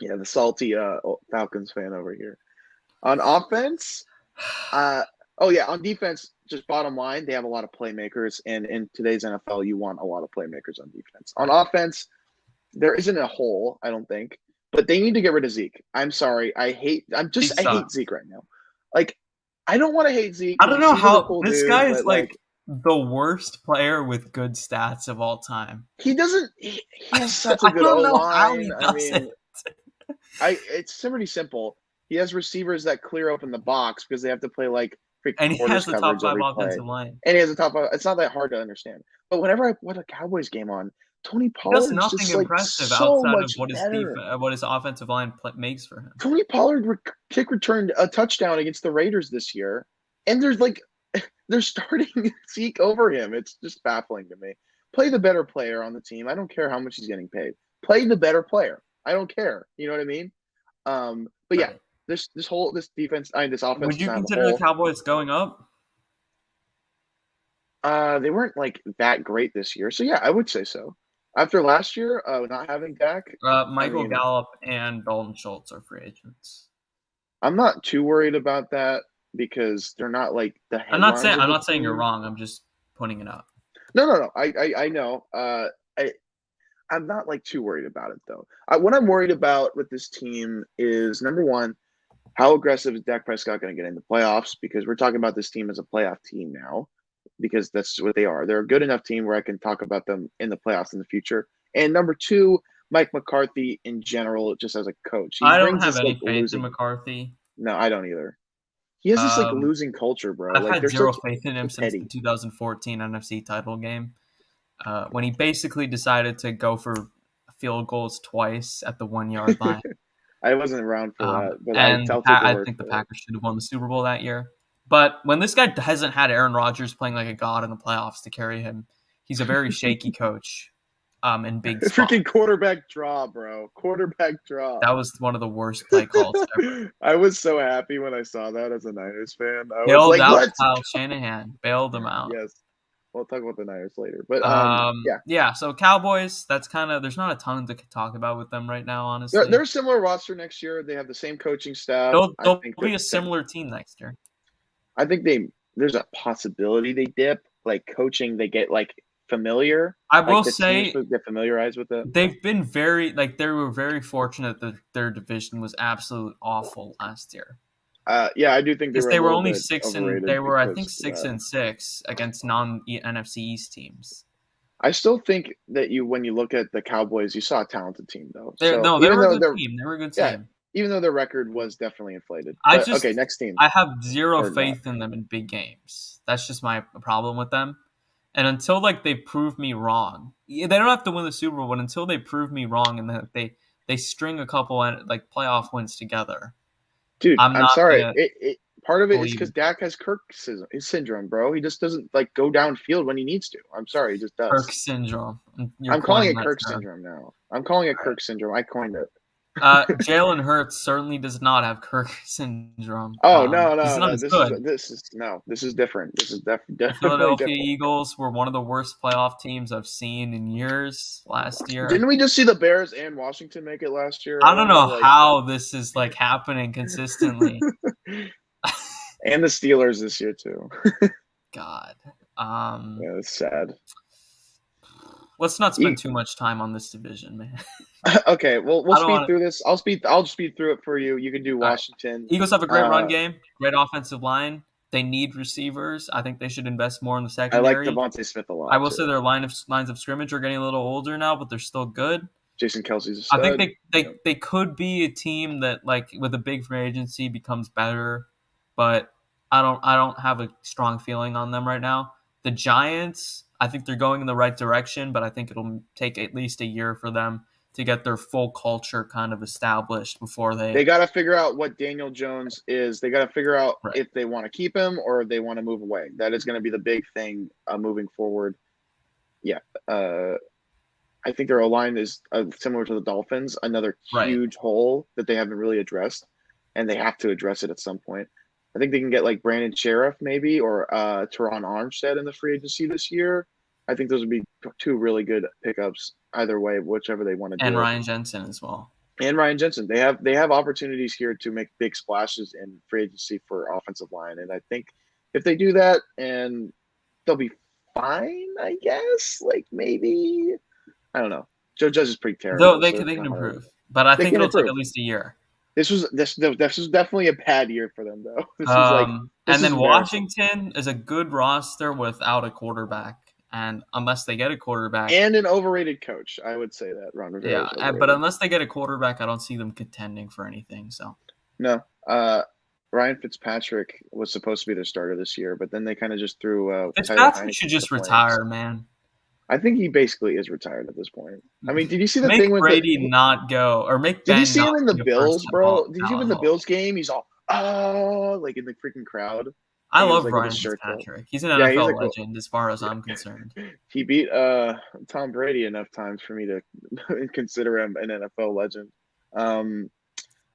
Yeah, the salty Falcons fan over here. On offense, on defense, just bottom line, they have a lot of playmakers, and in today's NFL, you want a lot of playmakers on defense. On offense, there isn't a hole, I don't think, but they need to get rid of Zeke. I'm sorry, I hate Zeke right now. Like, I don't want to hate Zeke. I don't know how this guy is like the worst player with good stats of all time. He doesn't. He has such a good O-line. I mean, it's pretty simple. He has receivers that clear open the box because they have to play like and he has the top 5 offensive line. And he has the top 5. It's not that hard to understand. But whenever I put a Cowboys game on, Tony Pollard does nothing just impressive outside of what his offensive line makes for him. Tony Pollard kick returned a touchdown against the Raiders this year, and they're starting Zeke over him. It's just baffling to me. Play the better player on the team. I don't care how much he's getting paid. Play the better player. I don't care. You know what I mean? But yeah, this defense, this offense. Would you consider the Cowboys going up? They weren't like that great this year, so yeah, I would say so. After last year, not having Dak, Michael Gallup and Dalton Schultz are free agents. I'm not too worried about that because they're not like the headlines. I'm not saying you're wrong. I'm just pointing it out. No. I know. I'm not like too worried about it though. What I'm worried about with this team is number one, how aggressive is Dak Prescott going to get in the playoffs? Because we're talking about this team as a playoff team now, because that's what they are. They're a good enough team where I can talk about them in the playoffs in the future. And number two, Mike McCarthy in general, just as a coach. I don't have any faith in McCarthy. No, I don't either. He has this like losing culture, bro. I've had zero faith in him since the 2014 NFC title game, when he basically decided to go for field goals twice at the 1 yard line. I wasn't around for that, but I think the Packers should have won the Super Bowl that year. But when this guy hasn't had Aaron Rodgers playing like a god in the playoffs to carry him, he's a very shaky coach. In big spots. Freaking quarterback draw, bro. Quarterback draw. That was one of the worst play calls ever. I was so happy when I saw that as a Niners fan. I Bailed was like, out what? Kyle Shanahan. Bailed him out. Yes. We'll talk about the Niners later. But yeah, so Cowboys, that's kind of, there's not a ton to talk about with them right now, honestly. They're a similar roster next year. They have the same coaching staff. They'll be a similar team next year. I think there's a possibility they dip. Like coaching, they get like familiar. I will say get familiarized with it. They've been they were very fortunate that their division was absolutely awful last year. Yeah, I do think they were only 6 and they were I think 6-6 against non-NFC East teams. I still think that when you look at the Cowboys, you saw a talented team though. They were a good team. They were a good team. Yeah, even though their record was definitely inflated. Okay, next team. I have zero faith in them in big games. That's just my problem with them. And until they prove me wrong, they don't have to win the Super Bowl, but until they prove me wrong and that they string a couple playoff wins together. Dude, I'm sorry. Part of it is because Dak has Kirk syndrome, bro. He just doesn't go downfield when he needs to. I'm sorry, he just does. Kirk syndrome. I'm calling it Kirk syndrome now. I'm calling it Kirk syndrome. I coined it. Jalen Hurts certainly does not have Kirk syndrome. Oh no! This is different. This is definitely the Philadelphia Eagles were one of the worst playoff teams I've seen in years last year. Didn't we just see the Bears and Washington make it last year? I don't know how this is happening consistently. And the Steelers this year too. God. Yeah, it's sad. Let's not spend too much time on this division, man. Okay, well, we'll speed through this. I'll speed through it for you. You can do Washington. Eagles have a great run game, great offensive line. They need receivers. I think they should invest more in the secondary. I like Devontae Smith a lot. I will say their lines of scrimmage are getting a little older now, but they're still good. Jason Kelsey's a stud. I think they could be a team that with a big free agency becomes better, but I don't have a strong feeling on them right now. The Giants, I think they're going in the right direction, but I think it'll take at least a year for them to get their full culture kind of established before they got to figure out what Daniel Jones is. They got to figure out if they want to keep him or they want to move away. That is going to be the big thing moving forward. Yeah. I think their O-line is similar to the Dolphins, another huge hole that they haven't really addressed, and they have to address it at some point. I think they can get Brandon Sheriff maybe or Teron Armstead in the free agency this year. I think those would be two really good pickups either way, whichever they want to do. And Ryan Jensen as well. And Ryan Jensen. They have opportunities here to make big splashes in free agency for offensive line. And I think if they do that, and they'll be fine, I guess. Maybe. I don't know. Joe Judge is pretty terrible. They can improve. But I think it'll take at least a year. This was definitely a bad year for them, though. And then Washington is a good roster without a quarterback. And unless they get a quarterback. And an overrated coach, I would say that. Ron Rivera. Yeah, but unless they get a quarterback, I don't see them contending for anything. So no. Ryan Fitzpatrick was supposed to be their starter this year, but then they kind of just threw Fitzpatrick should just retire, man. I think he basically is retired at this point. I mean, did you see the thing with Brady not go or make? Did you see him in the Bills, bro? Did you see him in the Bills game? He's all in the freaking crowd. I love Ryan Fitzpatrick. He's an NFL legend as far as I'm concerned. He beat Tom Brady enough times for me to consider him an NFL legend.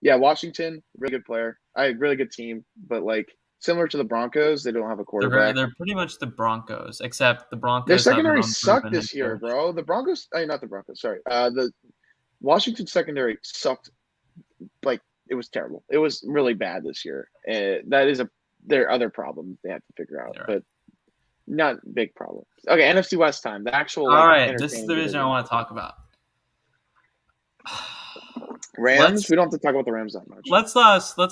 Yeah, Washington, really good player. Really good team, but like similar to the Broncos, they don't have a quarterback. They're pretty much the Broncos, except the Broncos Their have an secondary sucked unproven head this year, coach. bro. The Broncos, not the Broncos. Sorry, the Washington secondary sucked. Like it was terrible. It was really bad this year. That is their other problem they have to figure out, but not big problem. Okay, NFC West time. The actual all right. This is the division division I want to talk about. Rams. We don't have to talk about the Rams that much. Let's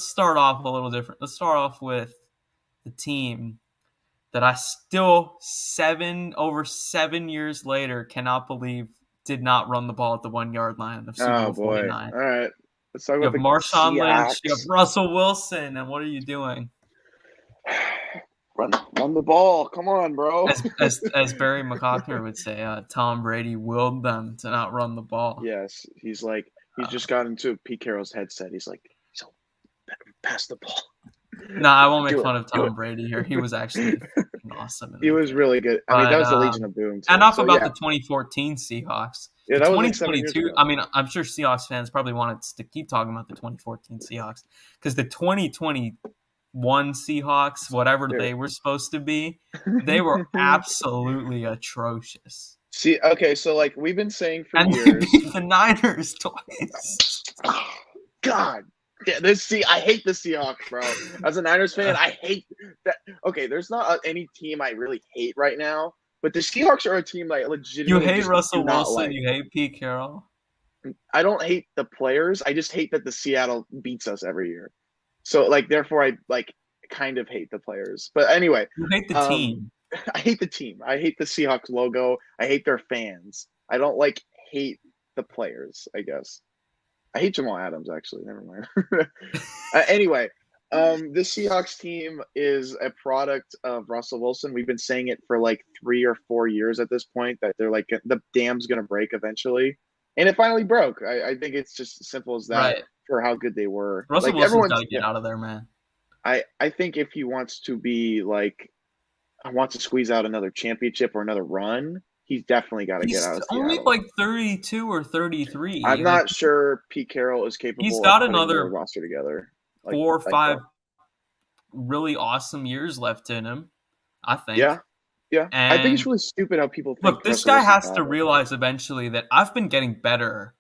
start off a little different. Let's start off with the team that I still over 7 years later cannot believe did not run the ball at the 1 yard line of Super Bowl 49. All right. Let's talk you about have the Marshawn Seahawks. Lynch, you have Russell Wilson, and what are you doing? Run the ball. Come on, bro. As Barry Mccarthy would say, Tom Brady willed them to not run the ball. Yes. He's just got into Pete Carroll's headset. He's like, so better pass the ball. No, I won't make fun of Tom Brady here. He was actually awesome. He was really good. I mean, that was the Legion of Boom. Enough about the 2014 Seahawks. Yeah, that was 2022. I mean, I'm sure Seahawks fans probably wanted to keep talking about the 2014 Seahawks because the 2021 Seahawks, whatever they were supposed to be, they were absolutely atrocious. See, okay, so like we've been saying for years, they beat the Niners twice. God. Yeah, I hate the Seahawks, bro. As a Niners fan, I hate that. Okay, there's not any team I really hate right now, but the Seahawks are a team that legitimately. You hate Russell Wilson. You hate Pete Carroll. I don't hate the players. I just hate that the Seattle beats us every year. So, therefore, I kind of hate the players. But anyway, you hate the team. I hate the team. I hate the Seahawks logo. I hate their fans. I don't hate the players, I guess. I hate Jamal Adams, actually. Never mind. Anyway, the Seahawks team is a product of Russell Wilson. We've been saying it for 3 or 4 years at this point that they're the dam's going to break eventually. And it finally broke. I think it's just as simple as that for how good they were. Russell Wilson's got to get out of there, man. I think if he wants to be I want to squeeze out another championship or another run, he's definitely got to get out of Seattle. He's only 32 or 33. I'm not sure Pete Carroll is capable. He's got another roster together. 4 or 5 really awesome years left in him, I think. Yeah. And I think it's really stupid how people think. Look, this guy has to realize eventually that I've been getting better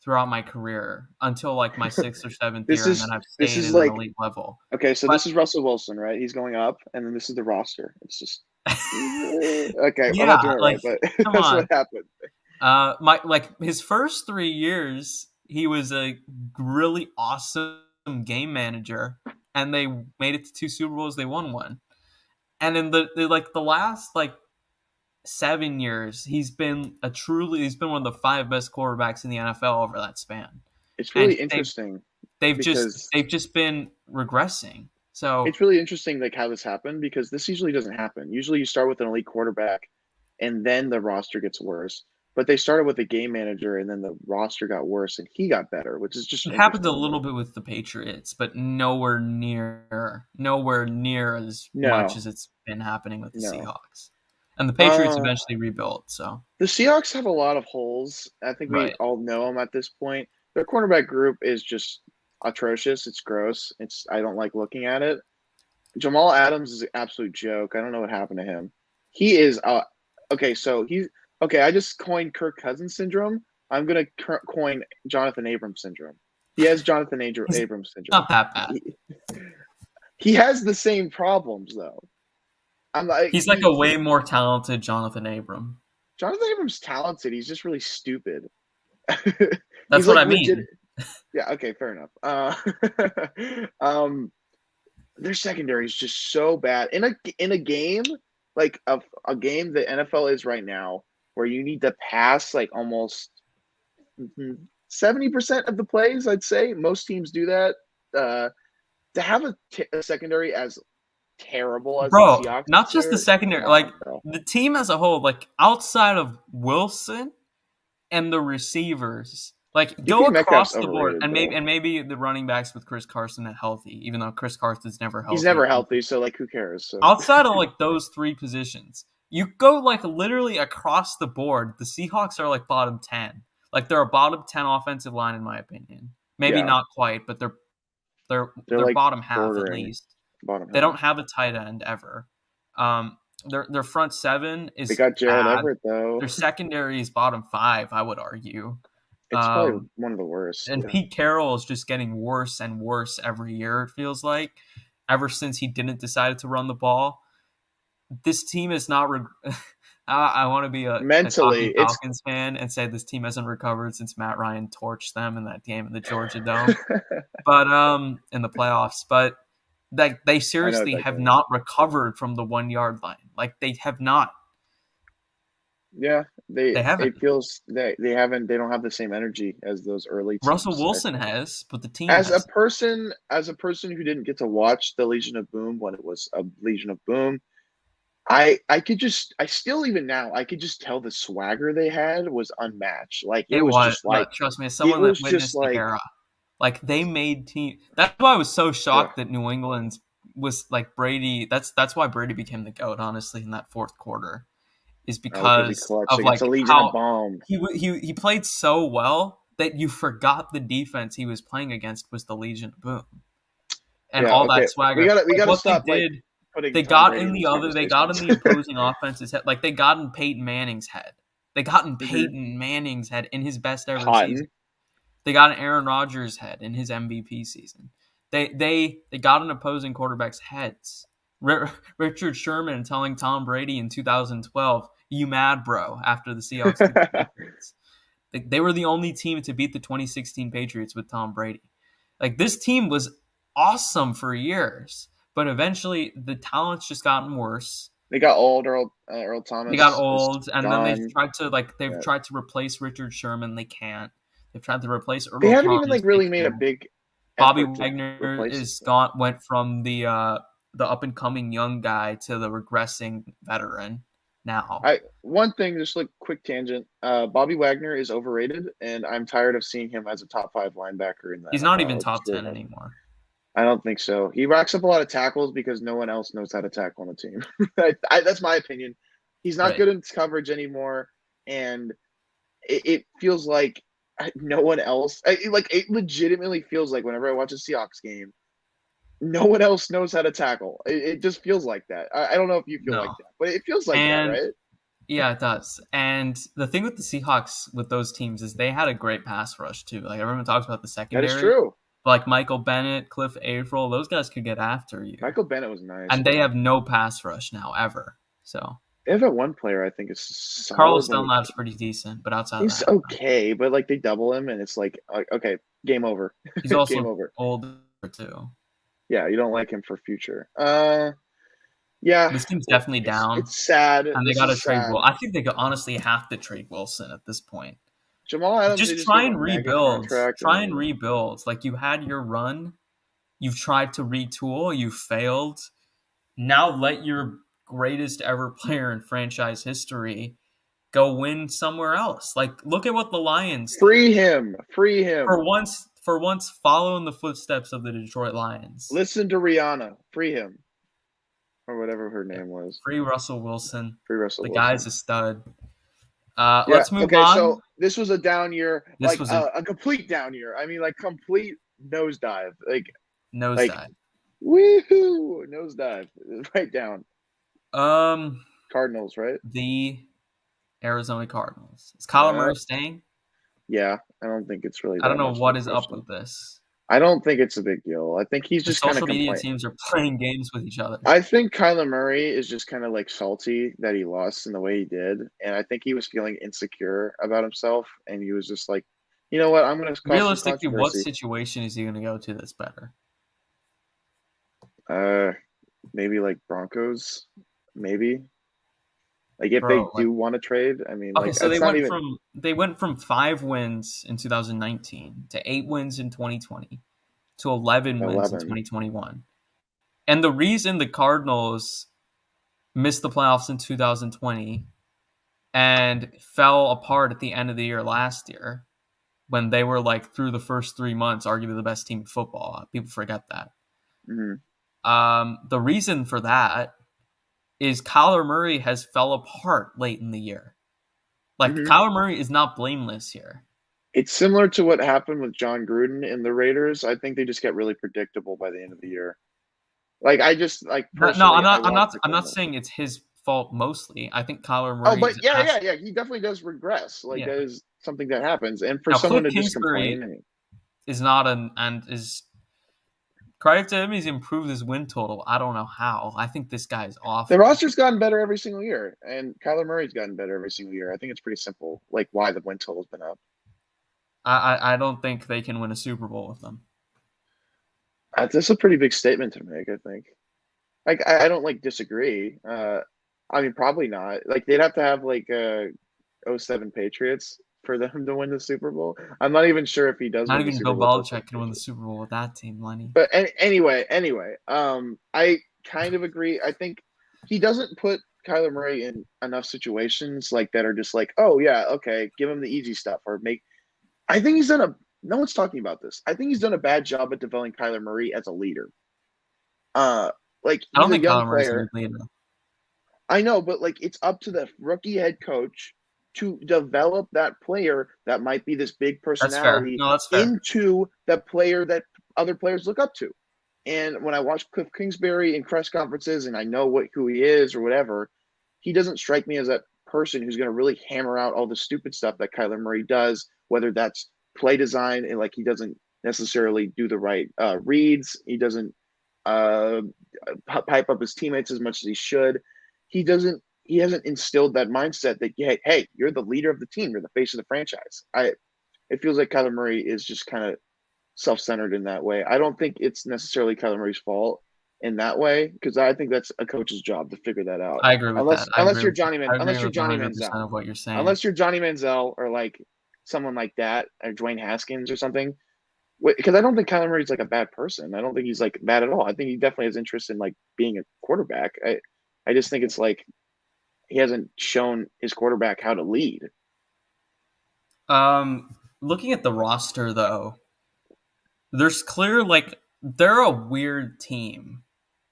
throughout my career until my 6th or 7th year, and then I've stayed in the elite level. Okay, so this is Russell Wilson, right? He's going up, and then this is the roster. It's just okay. Yeah, I'm not doing it right, but that's what happened. His first 3 years, he was a really awesome game manager, and they made it to 2 Super Bowls. They won 1, and in the last 7 years, he's been one of the 5 best quarterbacks in the NFL over that span. It's really interesting. They've just been regressing. So it's really interesting how this happened, because this usually doesn't happen. Usually you start with an elite quarterback and then the roster gets worse. But they started with a game manager and then the roster got worse and he got better, which is just it happened a little bit with the Patriots, but nowhere near as much as it's been happening with the Seahawks. And the Patriots eventually rebuilt. So the Seahawks have a lot of holes. I think we all know them at this point. Their cornerback group is just atrocious. It's gross. I don't like looking at it. Jamal Adams is an absolute joke. I don't know what happened to him. He is okay. So I just coined Kirk Cousins syndrome. I'm gonna coin Jonathan Abram syndrome. He has Jonathan Abram syndrome. Not that bad. He has the same problems though. He's a way more talented Jonathan Abram. Jonathan Abram's talented. He's just really stupid. That's what I mean. Yeah. Okay. Fair enough. Their secondary is just so bad in a game a game the NFL is right now, where you need to pass almost 70% of the plays. I'd say most teams do that. To have a secondary as terrible as the Seahawks, not just the secondary, the team as a whole, outside of Wilson and the receivers, go across the board, and maybe the running backs with Chris Carson are healthy, even though Chris Carson's never healthy. He's never healthy, so who cares? So. Outside of those 3 positions, you go literally across the board. The Seahawks are bottom 10. They're a bottom 10 offensive line in my opinion. Maybe not quite, but they're like bottom half at least. They don't have a tight end ever. Their front seven is they got Gerald bad. Everett though. Their secondary is bottom 5, I would argue. It's probably one of the worst. And Pete Carroll is just getting worse and worse every year, it feels like, ever since he didn't decide to run the ball. This team is not I want to be a Falcons fan and say this team hasn't recovered since Matt Ryan torched them in that game in the Georgia Dome. But in the playoffs, but they seriously have not recovered from the 1 yard line. Like, they have not. Yeah, they haven't. It feels they haven't. They don't have the same energy as those early teams. Russell Wilson has, but the team as a person who didn't get to watch the Legion of Boom when it was a Legion of Boom, I still even now I could just tell the swagger they had was unmatched. Like it was just like, trust me, as someone that witnessed the era, like they made team. That's why I was so shocked that New England was like Brady. That's why Brady became the GOAT, honestly, in that fourth quarter. Is because of like how he played so well that you forgot the defense he was playing against was the Legion of Boom, and that swagger. We got to stop. They got in the opposing offense's head. Like, they got in Peyton Manning's head. They got in Peyton Manning's head in his best ever season. They got in Aaron Rodgers' head in his MVP season. They got in opposing quarterbacks' heads. Richard Sherman telling Tom Brady in 2012, "You mad, bro?" after the Seahawks beat the Patriots. They were the only team to beat the 2016 Patriots with Tom Brady. Like, this team was awesome for years. But eventually, the talent's just gotten worse. They got old. Earl Thomas. They got old, and then they've tried to replace Richard Sherman. They can't. They've tried to replace Earl. They haven't even really made a big. Bobby Wagner went from the up and coming young guy to the regressing veteran now. One thing, just like quick tangent. Bobby Wagner is overrated, and I'm tired of seeing him as a top 5 linebacker in that. He's not even top 10 anymore. I don't think so. He racks up a lot of tackles because no one else knows how to tackle on the team. That's my opinion. He's not good in coverage anymore, and it feels like no one else. It legitimately feels like whenever I watch a Seahawks game, no one else knows how to tackle. It just feels like that. I don't know if you feel like that, but it feels like that, right? Yeah, it does. And the thing with the Seahawks with those teams is they had a great pass rush too. Like, everyone talks about the secondary. That is true. Like Michael Bennett, Cliff Averill, those guys could get after you. Michael Bennett was nice. And they have no pass rush now, ever. So they have that one player I think is solid. Carlos Dunlap's pretty decent, but outside he's of that, okay. But like, they double him, and it's like, okay, game over. He's also game over. Older too. Yeah, you don't like him for future. Yeah, this team's definitely down. It's sad, and they got to trade. I think they honestly have to trade Wilson at this point. Jamal Adams, just try and rebuild. Try and rebuild. Like, you had your run. You've tried to retool. You failed. Now let your greatest ever player in franchise history go win somewhere else. Like, look at what the Lions free him. For once, follow in the footsteps of the Detroit Lions. Listen to Rihanna. Free him, or whatever her name was. Free Russell Wilson. The guy's a stud. Let's move on. So this was a down year. This was a complete down year. I mean, like, complete nosedive. Nosedive. Woohoo! Nosedive. Right down. Cardinals, right? The Arizona Cardinals. Is Kyler Murray staying? Yeah, I don't think it's really. I don't know what is up with this. I don't think it's a big deal. I think he's just kind of social media teams are playing games with each other. I think Kyler Murray is just kind of like salty that he lost in the way he did, and I think he was feeling insecure about himself, and he was just like, you know what, I'm going to. Realistically, what situation is he going to go to that's better? Maybe like Broncos, maybe. Like, if they do want to trade, I mean, okay, so they went from 5 wins in 2019 to 8 wins in 2020 to 11 wins in 2021. And the reason the Cardinals missed the playoffs in 2020 and fell apart at the end of the year last year, when they were, like, through the first 3 months, arguably the best team in football. People forget that. Mm-hmm. The reason for that is Kyler Murray has fell apart late in the year. Like, Kyler Murray is not blameless here. It's similar to what happened with John Gruden and the Raiders. I think they just get really predictable by the end of the year. Like I just like personally, I'm not saying it's his fault mostly. I think Kyler Oh, Murray but is yeah. He definitely does regress. Like yeah. that is something that happens. And for Now someone Cliff to just Kingsbury complain, is not and is credit to him. He's improved his win total. I don't know how. I think this guy is the awful. roster's gotten better every single year, and Kyler Murray's gotten better every single year. I think it's pretty simple, like why the win total's been up. I don't think they can win a Super Bowl with them. That's a pretty big statement to make. I think. Like I don't like disagree. I mean, probably not. Like they'd have to have like 07 Patriots for them to win the Super Bowl. I'm not even sure if he does Not win the even Super Bill Bowl. Belichick can win the Super Bowl with that team, Lenny. But anyway, I kind of agree. I think he doesn't put Kyler Murray in enough situations like that are just like, oh yeah, okay, give him the easy stuff or make. I think he's done a. No one's talking about this. I think he's done a bad job at developing Kyler Murray as a leader. Like I don't he's a think young Kyler Murray's a player. good leader. I know, but like it's up to the rookie head coach to develop that player that might be this big That's fair. personality No, that's fair. into the player that other players look up to. And when I watch Cliff Kingsbury in press conferences and I know who he is or whatever, he doesn't strike me as that person who's going to really hammer out all the stupid stuff that Kyler Murray does, whether that's play design and like he doesn't necessarily do the right reads. He doesn't pipe up his teammates as much as he should. He hasn't instilled that mindset that hey, you're the leader of the team, you're the face of the franchise. It feels like Kyler Murray is just kind of self-centered in that way. I don't think it's necessarily Kyler Murray's fault in that way because I think that's a coach's job to figure that out. I agree with that. Unless you're Johnny unless you're Johnny 100% Manziel, of what you're saying. unless you're Johnny Manziel or like someone like that or Dwayne Haskins or something. Because I don't think Kyler Murray's like a bad person. I don't think he's like bad at all. I think he definitely has interest in like being a quarterback. I just think it's like he hasn't shown his quarterback how to lead. Looking at the roster though, there's clear like they're a weird team,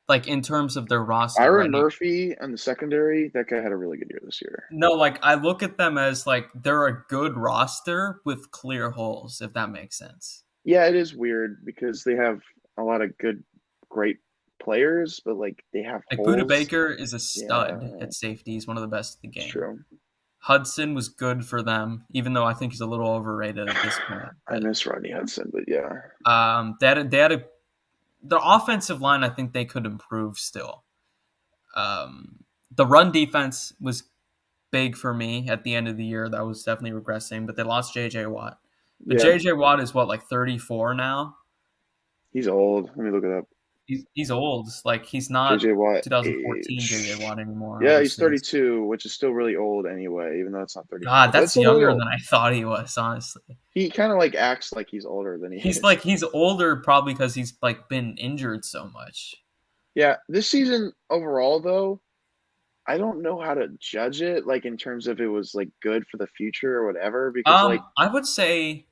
like in terms of their roster. Byron Murphy and the secondary, that guy had a really good year this year. No, like I look at them as like they're a good roster with clear holes, if that makes sense. Yeah, it is weird because they have a lot of great players, but like they have like holes. Budda Baker is a stud at safety. He's one of the best in the game. True. Hudson was good for them, even though I think he's a little overrated at this point. I miss Rodney Hudson, but yeah. The offensive line, I think they could improve still. The run defense was big for me at the end of the year. That was definitely regressing, but they lost J.J. Watt. But yeah. J.J. Watt is what, like 34 now? He's old. Let me look it up. He's old. Like he's not J.J. Watt 2014 J.J. Watt anymore. Yeah, he's 32, which is still really old anyway, even though it's not 34. God, that's younger than I thought he was, honestly. He kind of like acts like he's older than he is. He's like he's older probably because he's like been injured so much. Yeah, this season overall though, I don't know how to judge it, like in terms of it was like good for the future or whatever. Because like I would say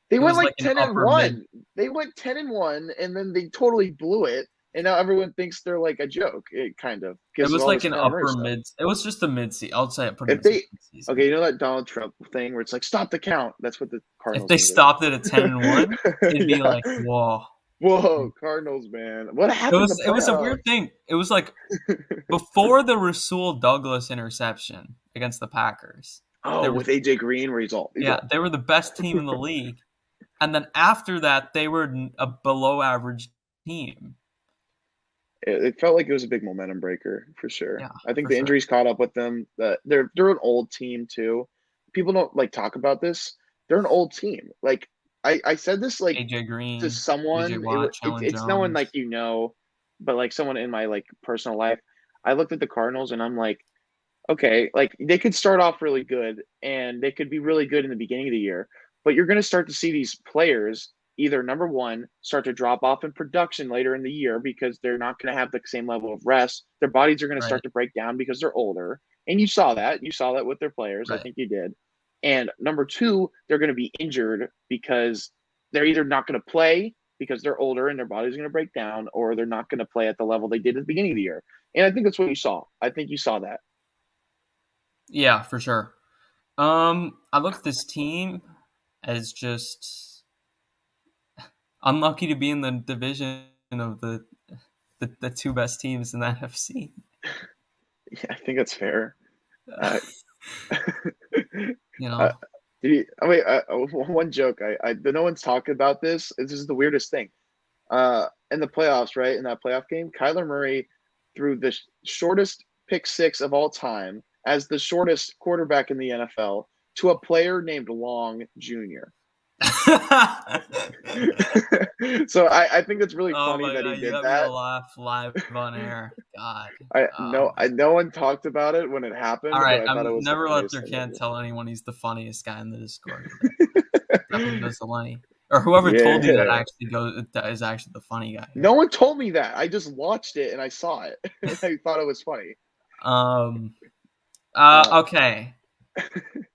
they went like 10-1. They went 10-1, and then they totally blew it. And now everyone thinks they're like a joke. It kind of. It was like an upper mid. It was just a mid season. I'll say it pretty much. Okay, you know that Donald Trump thing where it's like stop the count. That's what the Cardinals. If they stopped it at 10-1, it'd be like whoa, Cardinals, man! What happened? It was a weird thing. It was like before the Rasul Douglas interception against the Packers. Oh, with AJ Green, where he's all. They were the best team in the league, and then after that, they were a below-average team. It felt like it was a big momentum breaker for sure. Yeah, I think the injuries caught up with them. They're an old team too. People don't like talk about this. They're an old team. Like I said this like AJ Green to someone. It's no one like but like someone in my like personal life. I looked at the Cardinals and I'm like, okay, like they could start off really good and they could be really good in the beginning of the year, but you're going to start to see these players either number one, start to drop off in production later in the year because they're not going to have the same level of rest. Their bodies are going to start to break down because they're older. And you saw that. You saw that with their players. I think you did. And number two, they're going to be injured because they're either not going to play because they're older and their body's going to break down, or they're not going to play at the level they did at the beginning of the year. And I think that's what you saw. I think you saw that. Yeah, for sure. I look at this team as just unlucky to be in the division of the two best teams in the NFC. Yeah, I think that's fair. One joke. No one's talked about this. This is the weirdest thing. In the playoffs, right? In that playoff game, Kyler Murray threw the shortest pick six of all time as the shortest quarterback in the NFL to a player named Long Jr. So I think it's really funny that he did that. You got me to laugh live on air. God. No one talked about it when it happened. All right, never let their can't tell anyone he's the funniest guy in the Discord. Definitely goes to Lenny. Or whoever told you that is actually the funny guy. No one told me that. I just watched it and I saw it. I thought it was funny. Okay.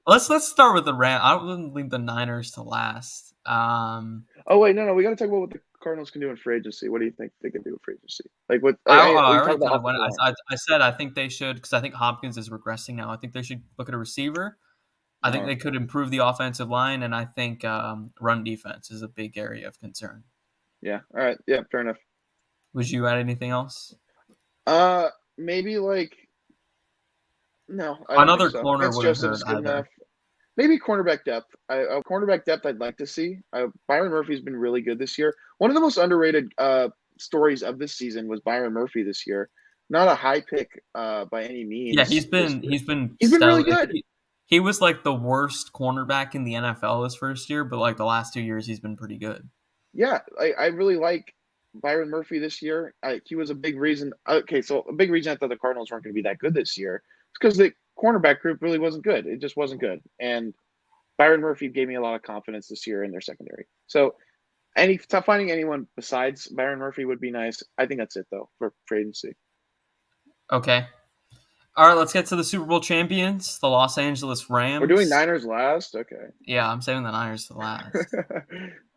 Let's start with the Rams. I wouldn't leave the Niners to last. Oh wait, no, we got to talk about what the Cardinals can do in free agency. What do you think they can do in free agency? Like what? I said I think they should, because I think Hopkins is regressing now. I think they should look at a receiver. I think they could improve the offensive line, and I think run defense is a big area of concern. Yeah. All right. Yeah. Fair enough. Would you add anything else? Maybe like no. Another corner would have hurt either. Maybe cornerback depth. Cornerback depth I'd like to see. Byron Murphy's been really good this year. One of the most underrated stories of this season was Byron Murphy this year. Not a high pick by any means. Yeah, he's been really good. He was like the worst cornerback in the NFL his first year, but like the last 2 years he's been pretty good. Yeah, I really like Byron Murphy this year. He was a big reason. Okay, so a big reason I thought the Cardinals weren't going to be that good this year. It's because the cornerback group really wasn't good. It just wasn't good. And Byron Murphy gave me a lot of confidence this year in their secondary. So finding anyone besides Byron Murphy would be nice. I think that's it, though, for free agency. Okay. All right, let's get to the Super Bowl champions, the Los Angeles Rams. We're doing Niners last? Okay. Yeah, I'm saving the Niners to last.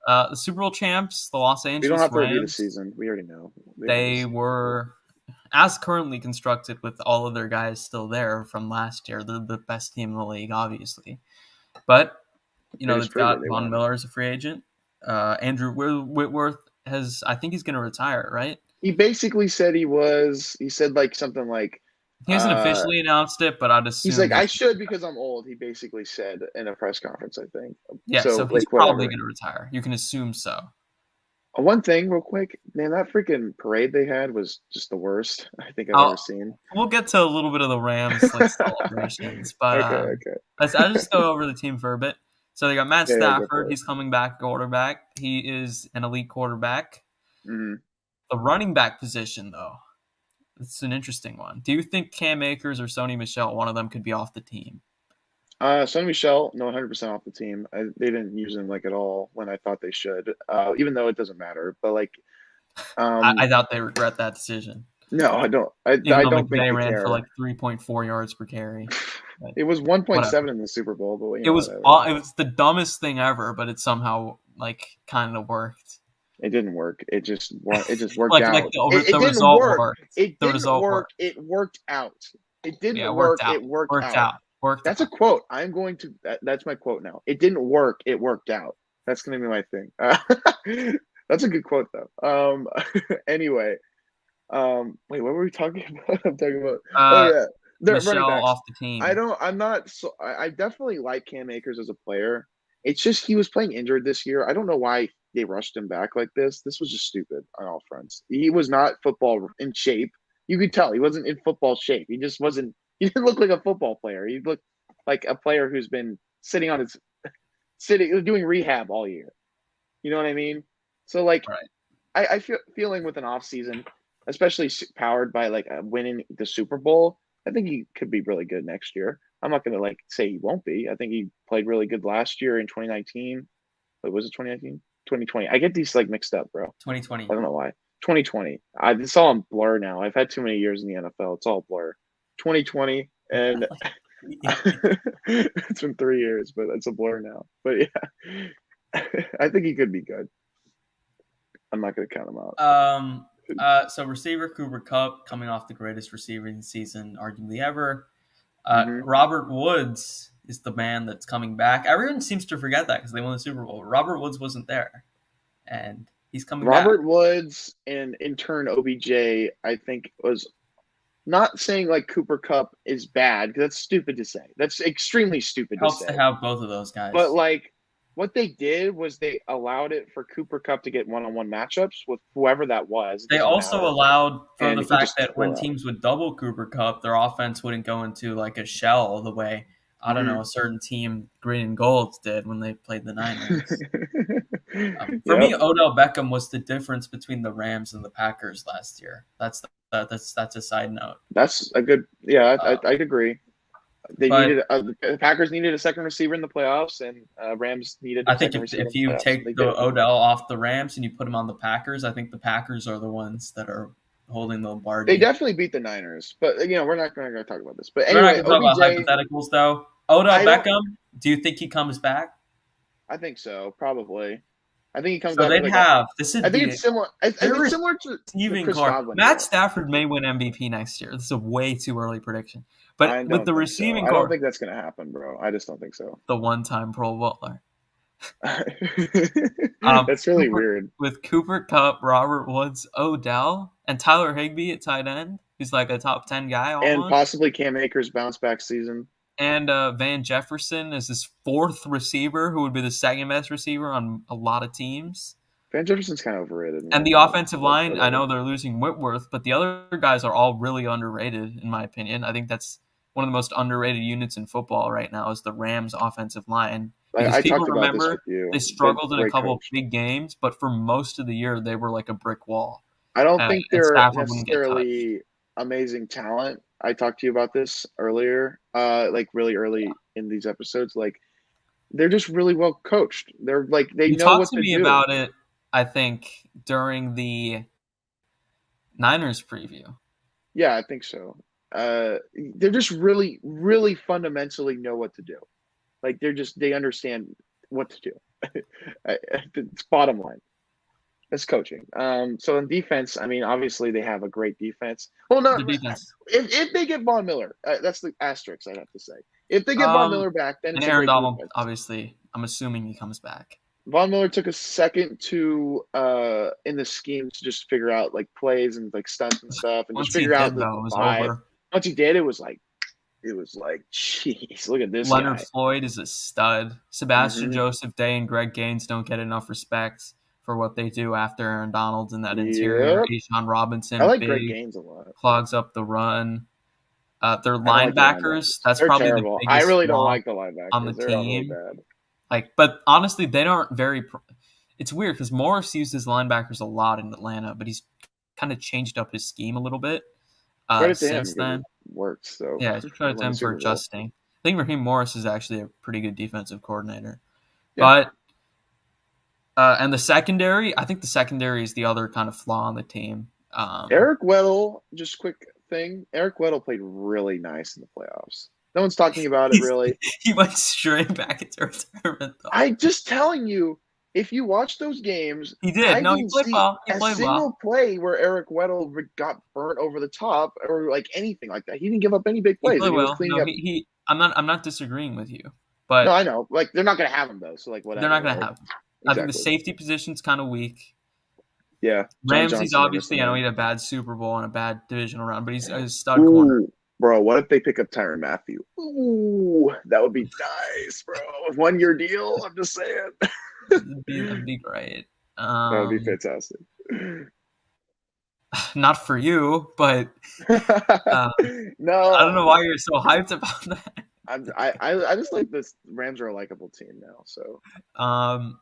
The Super Bowl champs, the Los Angeles Rams. We don't have to review the season. We already know. They were, as currently constructed with all of their guys still there from last year, they're the best team in the league, obviously. But, they've got Von Miller as a free agent. Andrew Whitworth I think he's going to retire, right? He basically said he was. He said something like, he hasn't officially announced it, but I'd assume. He's like, I should because I'm old. He basically said in a press conference, I think. Yeah, so he's probably going to retire. You can assume so. One thing real quick, man, that freaking parade they had was just the worst I think I've ever seen. We'll get to a little bit of the Rams celebrations, but okay. I'll just go over the team for a bit. So they got Matt Stafford. He's coming back quarterback. He is an elite quarterback. Mm-hmm. The running back position, though. It's an interesting one. Do you think Cam Akers or Sony Michel, one of them, could be off the team? Sony Michel, no, 100% off the team. They didn't use him at all when I thought they should, even though it doesn't matter. But I doubt they regret that decision. No, I don't. I don't think they ran for 3.4 yards per carry. It was 1.7 in the Super Bowl, but it was the dumbest thing ever, but it somehow kind of worked. It didn't work. It just worked out. It didn't work. It didn't work. It worked out. It didn't work. It worked out. That's a quote. I'm going to. That's my quote now. It didn't work. It worked out. That's going to be my thing. That's a good quote, though. Anyway, wait, what were we talking about? I'm talking about. Michelle off the team. I definitely like Cam Akers as a player. It's just he was playing injured this year. I don't know why they rushed him back like this. This was just stupid on all fronts. He was not football in shape. You could tell he wasn't in football shape. He just wasn't. He didn't look like a football player. He looked like a player who's been doing rehab all year. You know what I mean? So right. I feel feeling with an off season, especially powered by winning the Super Bowl. I think he could be really good next year. I'm not going to say he won't be. I think he played really good last year in 2019. Wait, was it 2019? 2020. I get these mixed up, bro. 2020. I don't know why. 2020. It's all in blur now. I've had too many years in the NFL. It's all blur. 2020 and it's been 3 years, but it's a blur now. But yeah, I think he could be good. I'm not going to count him out. So receiver Cooper Kupp coming off the greatest receiving season arguably ever. Robert Woods is the man that's coming back. Everyone seems to forget that because they won the Super Bowl. Robert Woods wasn't there, and he's coming back. Robert Woods and in turn OBJ, I think, was not saying like Cooper Kupp is bad, because that's stupid to say. That's extremely stupid to say. Helps to have both of those guys. But like, what they did was they allowed it for Cooper Kupp to get one-on-one matchups with whoever that was. They also allowed for the fact that when teams would double Cooper Kupp, their offense wouldn't go into like a shell the way, I don't know, a certain team, green and gold, did when they played the Niners. For me, Odell Beckham was the difference between the Rams and the Packers last year. That's a side note. That's a good, I'd agree. The Packers needed a second receiver in the playoffs, and Rams needed. I think if you take the Odell off the Rams and you put him on the Packers, I think the Packers are the ones that are holding the Lombardi. They definitely beat the Niners, but we're not going to talk about this. But anyway, we're not going to talk about hypotheticals though. Odell Beckham, do you think he comes back? I think so, probably. I think he comes back. So they'd have this. I think it's similar. I think it's similar to Stephen Carr. Matt Stafford may win MVP next year. This is a way too early prediction. But with the receiving core, I don't think that's going to happen, bro. I just don't think so. The one-time Pro Bowler. That's really weird. With Cooper Kupp, Robert Woods, Odell, and Tyler Higbee at tight end, who's like a top 10 guy almost. And possibly Cam Akers' bounce-back season. And Van Jefferson is his fourth receiver, who would be the second best receiver on a lot of teams. Van Jefferson's kind of overrated. And the offensive line, I know they're losing Whitworth, but the other guys are all really underrated, in my opinion. I think that's one of the most underrated units in football right now is the Rams' offensive line. Because people remember they struggled in a couple of big games, but for most of the year, they were like a brick wall. I don't think they're necessarily amazing talent. I talked to you about this earlier, like really early in these episodes. Like, they're just really well coached. They're like, they know what to do. You talked to me about it, I think, during the Niners preview. Yeah, I think so. They're just really, really fundamentally know what to do. Like, they understand what to do. It's bottom line. That's coaching. So in defense, I mean, obviously they have a great defense. Well, no, the defense. If they get Von Miller, that's the asterisk I'd have to say. If they get Von Miller back, then it's Aaron Donald, obviously, I'm assuming he comes back. Von Miller took a second to in the scheme to just figure out like plays and like stunts and stuff, and just figure out the vibe. Once he did, it was like, jeez, look at this Leonard guy. Floyd is a stud. Sebastian Joseph Day and Greg Gaines don't get enough respect for what they do after Aaron Donald in that interior. A'Shawn Robinson, I like Greg Gaines a lot. Clogs up the run. Their linebackers, that's probably terrible. The biggest I really don't like the linebackers on the They're team. Really bad. But honestly, they aren't very. It's weird because Morris uses linebackers a lot in Atlanta, but he's kind of changed up his scheme a little bit since then. It works, so yeah, credit to him for adjusting. I think Raheem Morris is actually a pretty good defensive coordinator, but. And the secondary, I think the secondary is the other kind of flaw on the team. Eric Weddle, just quick thing. Eric Weddle played really nice in the playoffs. No one's talking about it, really. He went straight back into retirement, though. I'm just telling you, if you watch those games, he did. He played well. He played single play where Eric Weddle got burnt over the top or like anything like that. He didn't give up any big plays. He played well. I'm not disagreeing with you, but no, I know. Like, they're not going to have him though. So like, whatever. They're not going to have him. Exactly. I think the safety position's kind of weak. Yeah. Ramsey's obviously, I know he had a bad Super Bowl and a bad divisional round, but he's a stud corner. Bro, what if they pick up Tyrann Mathieu? Ooh, that would be nice, bro. 1 year deal, I'm just saying. That'd be great. That would be fantastic. Not for you, but no, I don't know why you're so hyped about that. I just like this. Rams are a likable team now. So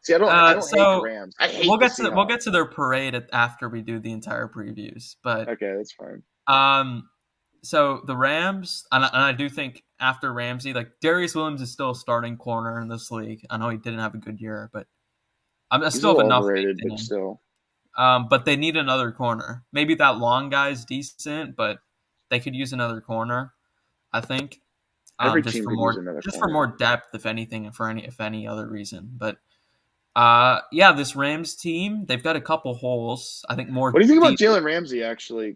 see, I don't hate the Rams. I hate we'll get to their parade after we do the entire previews. But okay, that's fine. So the Rams, and I do think after Ramsey, like Darius Williams is still a starting corner in this league. I know he didn't have a good year, but I still have enough faith in him. Still. But they need another corner. Maybe that long guy's decent, but they could use another corner, I think. Every team could use another corner. For more depth, if anything, if any other reason. But Yeah, this Rams team, they've got a couple holes. I think more. What do you think about Jalen Ramsey? Actually,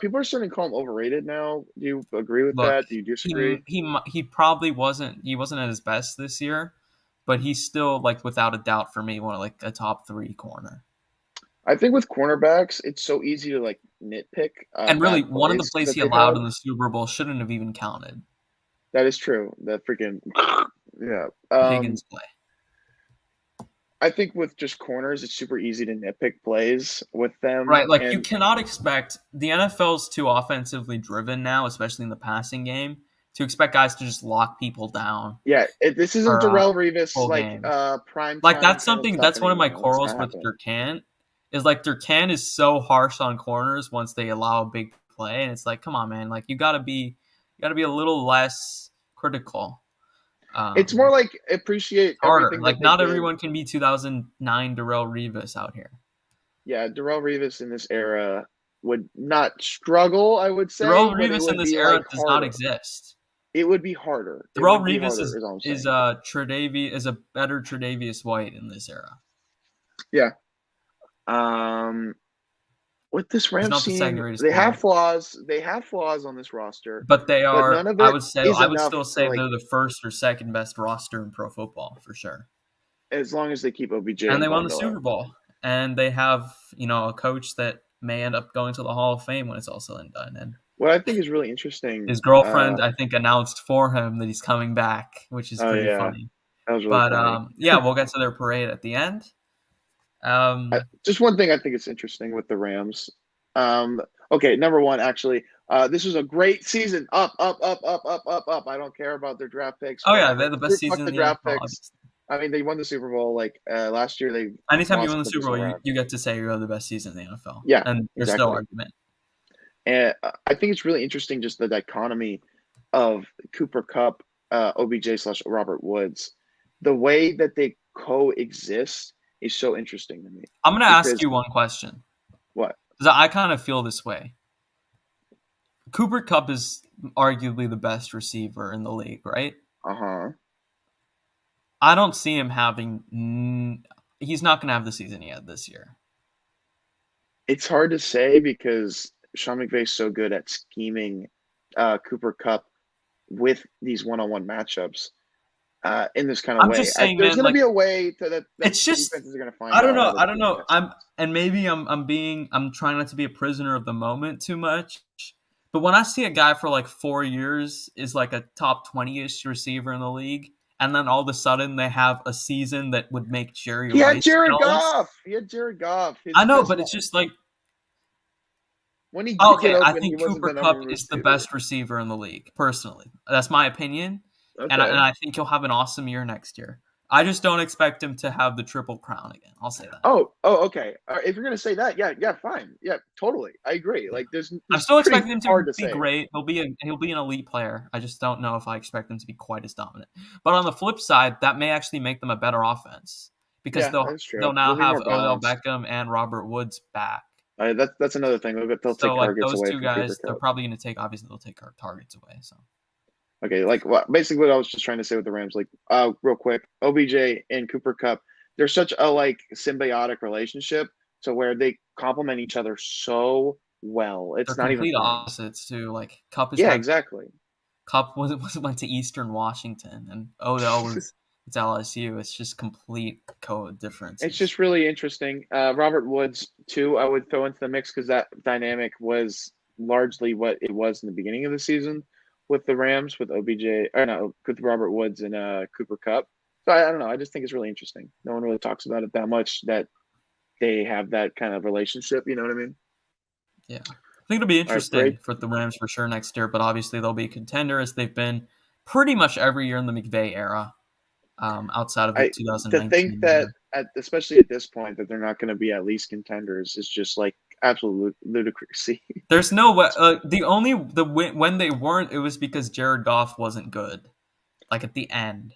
people are starting to call him overrated now. Do you agree with that? Do you disagree? He probably wasn't. He wasn't at his best this year, but he's still like without a doubt for me one of like a top 3 corner. I think with cornerbacks, it's so easy to like nitpick. And really, one of the plays he allowed in the Super Bowl shouldn't have even counted. That is true. That freaking yeah. Higgins play. I think with just corners, it's super easy to nitpick plays with them. Right, like you cannot expect the NFL's too offensively driven now, especially in the passing game, to expect guys to just lock people down. Yeah, this isn't Darrelle Revis like prime. Like that's something. That's one of my quarrels with Durkant. Is like Durkant is so harsh on corners once they allow a big play, and it's like, come on, man, like you gotta be a little less critical. It's more like appreciate harder. Like not everyone can be 2009 Darrelle Revis out here. Yeah, Darrelle Revis in this era would not struggle. I would say Darrelle Revis in this era does not exist. It would be harder. Darrelle Revis is a better Tre'Davious White in this era. Yeah. With this Rams team, they have flaws. They have flaws on this roster, but they are. But none of it I would still say they're the first or second best roster in pro football for sure. As long as they keep OBJ and they won the Super Bowl, and they have a coach that may end up going to the Hall of Fame when it's all said and done. And what I think is really interesting, his girlfriend I think announced for him that he's coming back, which is pretty funny. That was really funny. Yeah, we'll get to their parade at the end. Just one thing I think is interesting with the Rams. Okay, number one, actually, this was a great season. Up. I don't care about their draft picks. Oh yeah, they're the best season in the draft picks. I mean, they won the Super Bowl like last year. Anytime you win the Super Bowl, you get to say you're the best season in the NFL. Yeah, and there's no argument. And I think it's really interesting just the dichotomy of Cooper Kupp, OBJ/Robert Woods, the way that they coexist. Is so interesting to me. I'm going to ask you one question. What? Because I kind of feel this way. Cooper Kupp is arguably the best receiver in the league, right? Uh-huh. I don't see him having... He's not going to have the season he had this year. It's hard to say because Sean McVay's so good at scheming Cooper Kupp with these one-on-one matchups. In this kind of way, just saying, there's going to be a way that it's just defenses are going to find. I don't know. I'm trying not to be a prisoner of the moment too much. But when I see a guy for like 4 years is like a top 20-ish receiver in the league, and then all of a sudden they have a season that would make Jerry. He had Jared Goff. I know, but it's just like when he. I think Cooper Kupp is the best receiver in the league. Personally, that's my opinion. Okay. And I think he'll have an awesome year next year. I just don't expect him to have the Triple Crown again. I'll say that. Oh, okay. If you're gonna say that, yeah, fine, yeah, totally. I agree. Like, I'm still expecting him to be great. He'll be an elite player. I just don't know if I expect him to be quite as dominant. But on the flip side, that may actually make them a better offense because they'll now have Odell Beckham and Robert Woods back. That's another thing. They'll take targets those away. Two guys, they're probably going to take. Obviously, they'll take our targets away. So. Okay, basically what I was just trying to say with the Rams, real quick, OBJ and Cooper Kupp, they're such a symbiotic relationship, so where they complement each other so well. It's they're not even opposites too. Like Kupp is exactly. Kupp went to Eastern Washington, and Odell was it's LSU. It's just complete difference. It's just really interesting. Robert Woods too, I would throw into the mix because that dynamic was largely what it was in the beginning of the season. With the Rams, with with Robert Woods and Cooper Kupp. So I don't know. I just think it's really interesting. No one really talks about it that much that they have that kind of relationship. You know what I mean? Yeah. I think it'll be interesting for the Rams for sure next year, but obviously they'll be a contender as they've been pretty much every year in the McVay era outside of 2019. To think that, especially at this point, that they're not going to be at least contenders is just absolute ludicrousy. There's no way. When they weren't, it was because Jared Goff wasn't good, at the end.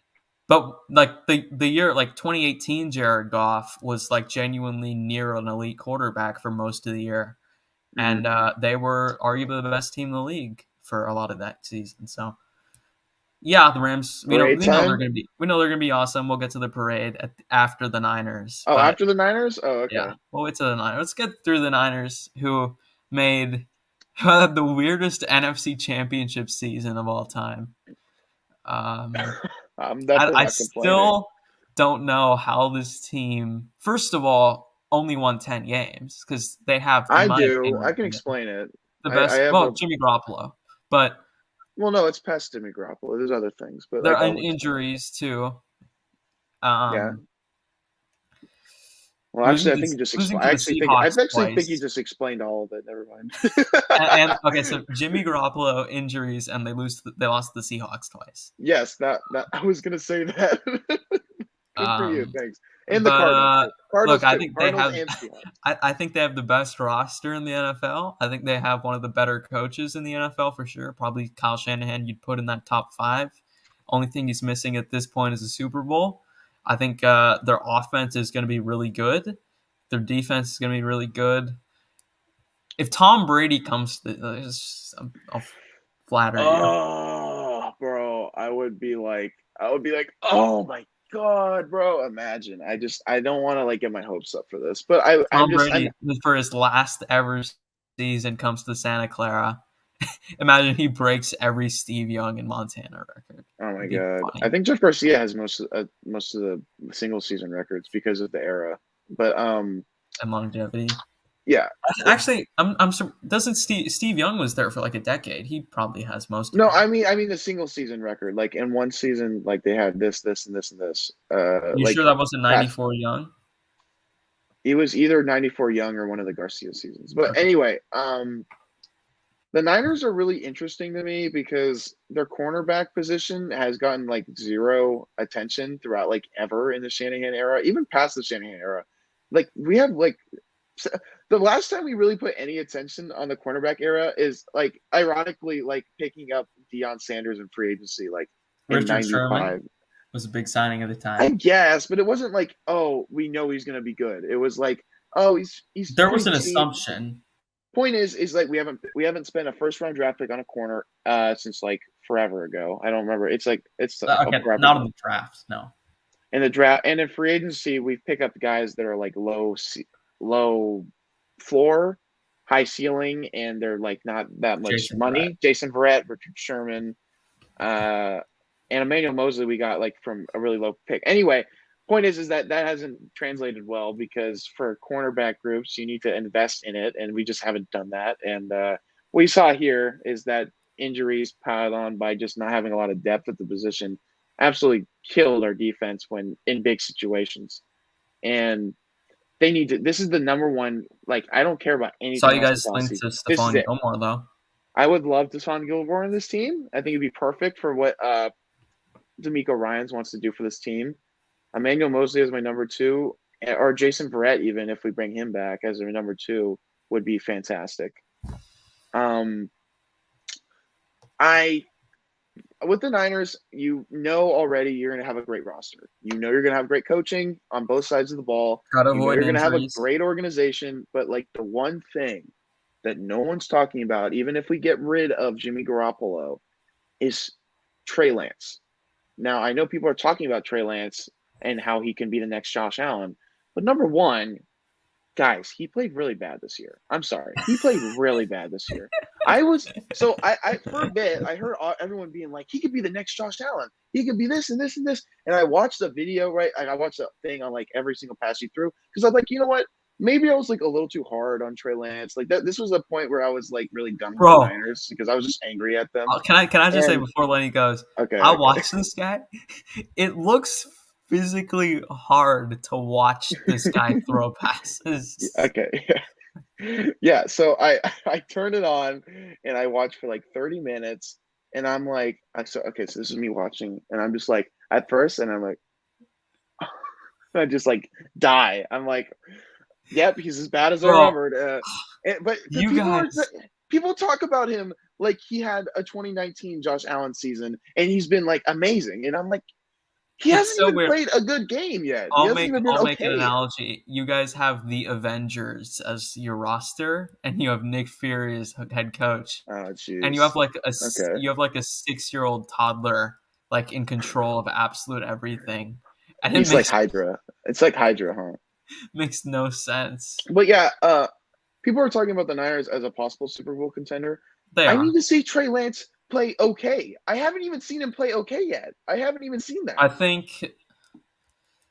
But the year 2018, Jared Goff was genuinely near an elite quarterback for most of the year, and they were arguably the best team in the league for a lot of that season. So Yeah, the Rams. We know they're time? gonna be. We know they're gonna be awesome. We'll get to the parade after the Niners. Oh, But after the Niners? Oh, okay. yeah, we'll get to the Niners. Let's get through the Niners, who had the weirdest NFC Championship season of all time. I'm definitely I not complaining. still don't know how this team. First of all, only won 10 games because they have. In my opinion, I can explain it. the I best. have Well, Jimmy Garoppolo, but well, no, it's past Jimmy Garoppolo. There's other things, but there like are I'll injuries too. yeah. Well, actually, I think you just explained. I actually think you just explained all of it. Never mind. and okay, so Jimmy Garoppolo injuries, and they lost the Seahawks twice. Yes, that I was gonna say that. Good for you, thanks. And the Cardinals. Cardinals. Look, I think Cardinals they have. I think they have the best roster in the NFL. I think they have one of the better coaches in the NFL for sure. Probably Kyle Shanahan. You'd put in that top 5. Only thing he's missing at this point is a Super Bowl. I think their offense is going to be really good. Their defense is going to be really good. If Tom Brady comes to I'll flatter you. Oh, bro, I would be like, oh my God, bro. Imagine. I don't want to like get my hopes up for this, but Tom Brady for his last ever season comes to Santa Clara. Imagine he breaks every Steve Young and Montana record. Oh my God! Funny. I think Jeff Garcia has most of the single season records because of the era, but and longevity. Yeah, actually, doesn't Steve Young was there for like a decade? He probably has most. No, I mean the single season record. Like in one season, like they had this, and this, and this. You like, sure that wasn't 94 Young? It was either 94 Young or one of the Garcia seasons. But anyway, the Niners are really interesting to me because their cornerback position has gotten like zero attention throughout like ever in the Shanahan era, even past the Shanahan era. Like we have like the last time we really put any attention on the cornerback era is like ironically like picking up Deion Sanders in free agency like Richard in 95. Sherman was a big signing at the time. I guess, but it wasn't like, oh, we know he's going to be good. It was like, oh, he's there was an assumption. Point is like we haven't spent a first round draft pick on a corner since like forever ago. I don't remember. It's like not in the draft, no. In the draft and in free agency, we pick up guys that are like low floor, high ceiling, and they're like not that much money. Jason Verrett, Richard Sherman, and Emmanuel Mosley we got like from a really low pick. Anyway, point is that hasn't translated well because for cornerback groups you need to invest in it, and we just haven't done that. And what you saw here is that injuries piled on by just not having a lot of depth at the position absolutely killed our defense when in big situations. And they need to. This is the number one. Like I don't care about anything. Saw you guys linked to Stephon Gilmore though. I would love Stephon Gilmore in this team. I think it'd be perfect for what D'Amico Ryans wants to do for this team. Emmanuel Mosley as my number 2, or Jason Verrett, even if we bring him back as our number 2, would be fantastic. With the Niners, you know already you're going to have a great roster. You know you're going to have great coaching on both sides of the ball. You know you're going to have a great organization, but like the one thing that no one's talking about, even if we get rid of Jimmy Garoppolo, is Trey Lance. Now, I know people are talking about Trey Lance and how he can be the next Josh Allen. But number one, guys, he played really bad this year. I'm sorry. He played really bad this year. I for a bit, I heard everyone being like, he could be the next Josh Allen. He could be this and this and this. And I watched the video, right? I watched the thing on like every single pass he threw because I'm like, you know what? Maybe I was like a little too hard on Trey Lance. Like that. This was a point where I was like really done with the Niners because I was just angry at them. Can I just say before Lenny goes? Okay. I watched this guy. It looks physically hard to watch this guy throw passes. Okay. Yeah. So I turned it on and I watched for like 30 minutes and I'm like, so this is me watching and I'm just like at first and I'm like, I just like die. I'm like. Yep, he's as bad as I remembered. But people talk about him like he had a 2019 Josh Allen season, and he's been like amazing. And I'm like, he hasn't even played a good game yet. I'll make an analogy. You guys have the Avengers as your roster, and you have Nick Fury as head coach. Oh, jeez. And you have like a 6-year-old toddler like in control of absolute everything. And he's like Hydra. It's like Hydra, huh? Makes no sense. But yeah, people are talking about the Niners as a possible Super Bowl contender. I need to see Trey Lance play okay. I haven't even seen him play okay yet. I haven't even seen that. I think,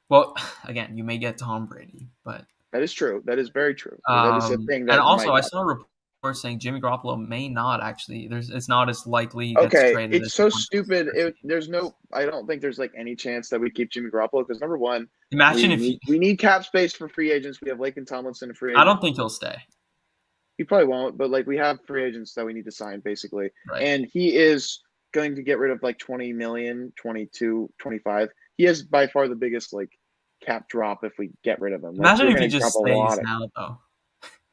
well, again, you may get Tom Brady, but that is true. That is very true. That is a thing that. And also, I saw a report saying Jimmy Garoppolo may not actually. It's not as likely. He gets traded it's so stupid. There's no. I don't think there's like any chance that we keep Jimmy Garoppolo because number one, we need cap space for free agents. We have Laken Tomlinson, a free agent. I don't think he'll stay. He probably won't, but like we have free agents that we need to sign basically. Right. And he is going to get rid of like 20 million, 22, 25. He has by far the biggest like cap drop if we get rid of him. Imagine if he just stays now though.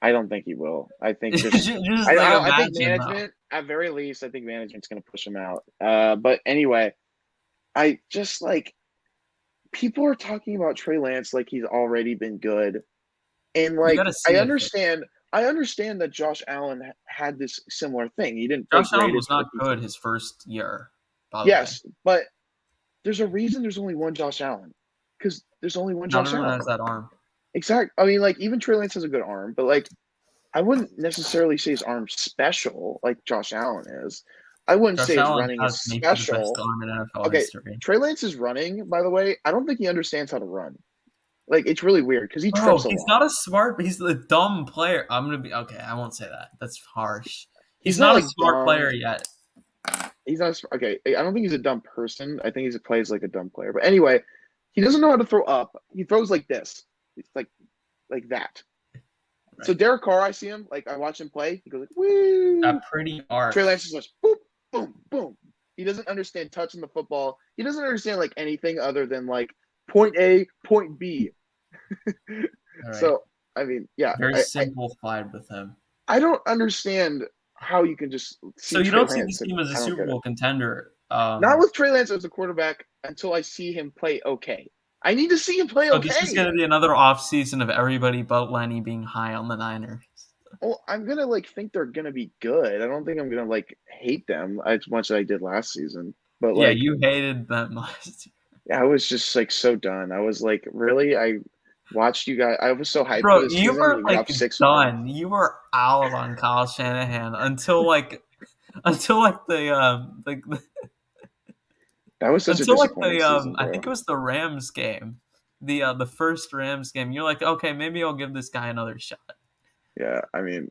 I don't think he will. I think I think management at very least, I think management's going to push him out. But anyway, I just like people are talking about Trey Lance like he's already been good. And like I understand that Josh Allen had this similar thing. He didn't. Josh Allen was not good his first year. Yes, but there's a reason there's only one Josh Allen because there's only one Josh Allen. Not everyone has that arm. Exactly. I mean, like even Trey Lance has a good arm, but like I wouldn't necessarily say his arm's special like Josh Allen is. I wouldn't say his running is special. Okay, Trey Lance's running, by the way, I don't think he understands how to run. Like, it's really weird because he trips a lot. He's not a smart, but he's a dumb player. I'm going to be – okay, I won't say that. That's harsh. He's not a smart player yet. He's not – okay, I don't think he's a dumb person. I think he plays like a dumb player. But anyway, he doesn't know how to throw up. He throws like this. It's like that. Right. So Derek Carr, I see him. Like, I watch him play. He goes like, woo. That pretty arc. Trey Lance just goes, boom, boom, boom. He doesn't understand touching the football. He doesn't understand, like, anything other than, like, point A, point B. Right. So, I mean, yeah. Very simplified with him. I don't understand how you can just see So you don't see this team as a Super Bowl contender? Not with Trey Lance as a quarterback until I see him play okay. I need to see him play okay. This is going to be another offseason of everybody but Lenny being high on the Niners. Well, I'm going to, like, think they're going to be good. I don't think I'm going to, like, hate them as much as I did last season. But like, yeah, you hated them last year. Yeah, I was just like so done. I was like, really? I watched you guys. I was so hyped. Bro, for this you season. were like done. You were out on Kyle Shanahan until the that was such a disappointing season, I think it was the Rams game, the first Rams game. You're like, okay, maybe I'll give this guy another shot. Yeah, I mean,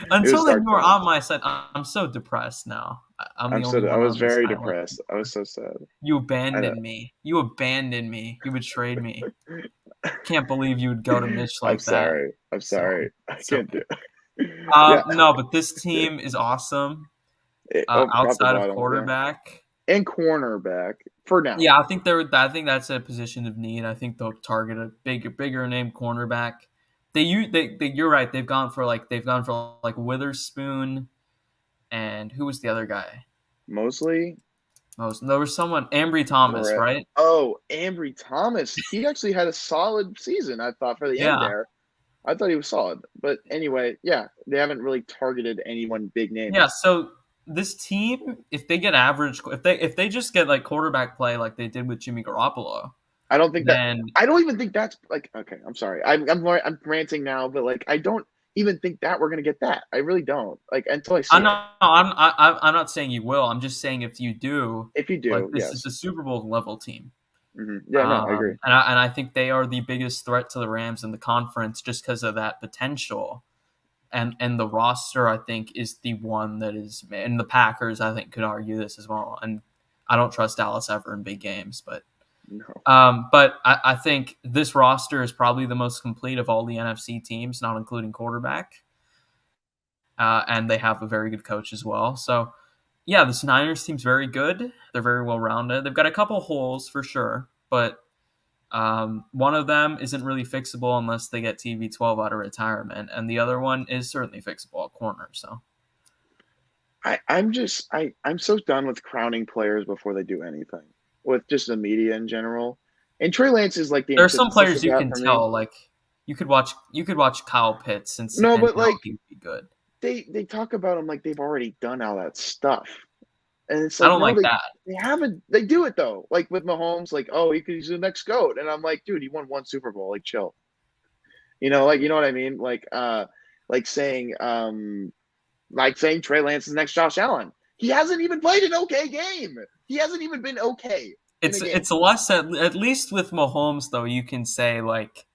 until then you were on my side. I'm so depressed now. I was very depressed. I was so sad. You abandoned me. You betrayed me. Can't believe you would go to Mitch like that. I'm sorry. I can't do it. No, but this team is awesome. Outside of quarterback and cornerback for now. Yeah, I think that's a position of need. I think they'll target a bigger name cornerback. You're right. They've gone for Witherspoon, and who was the other guy? Mosley. There was someone, Ambry Thomas, right? Oh, Ambry Thomas. He actually had a solid season, I thought, for the end there. I thought he was solid. But anyway, yeah, they haven't really targeted anyone big name. Yeah, so this team, if they get average, if they just get like quarterback play like they did with Jimmy Garoppolo, I don't even think that's like, okay, I'm sorry. I'm ranting now, but like I don't even think that we're gonna get that. I really don't. Like until I see I'm not saying you will. I'm just saying if you do, like, this is a Super Bowl level team. Mm-hmm. Yeah, no, I agree. And I think they are the biggest threat to the Rams in the conference just because of that potential. And the roster, I think, is the one that is, and the Packers, I think, could argue this as well. And I don't trust Dallas ever in big games, but but I think this roster is probably the most complete of all the NFC teams, not including quarterback. And they have a very good coach as well. So, yeah, this Niners team's very good. They're very well-rounded. They've got a couple holes for sure, but one of them isn't really fixable unless they get TB12 out of retirement, and the other one is certainly fixable at corner. So, I'm so done with crowning players before they do anything. With just the media in general, and Trey Lance is like the. There are some players you can tell, like you could watch Kyle Pitts and but like he'd be good. They talk about him like they've already done all that stuff. And it's like, I don't like that. They haven't. They do it though. Like with Mahomes, like, oh, he's the next GOAT, and I'm like, dude, he won 1 Super Bowl. Like, chill. You know what I mean? Like saying Trey Lance is the next Josh Allen. He hasn't even played an okay game. He hasn't even been okay. It's less at least with Mahomes though. You can say like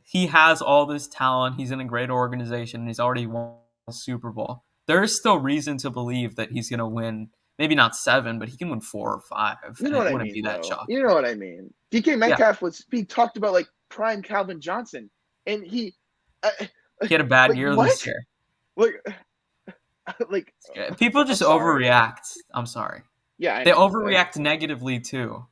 he has all this talent. He's in a great organization. And he's already won a Super Bowl. There is still reason to believe that he's going to win. Maybe not 7, but he can win 4 or 5. You know what I mean? Be that shocking. You know what I mean? DK Metcalf was being talked about like prime Calvin Johnson, and he had a bad year this year. Like people just overreact. I'm sorry. Yeah, they overreact negatively too.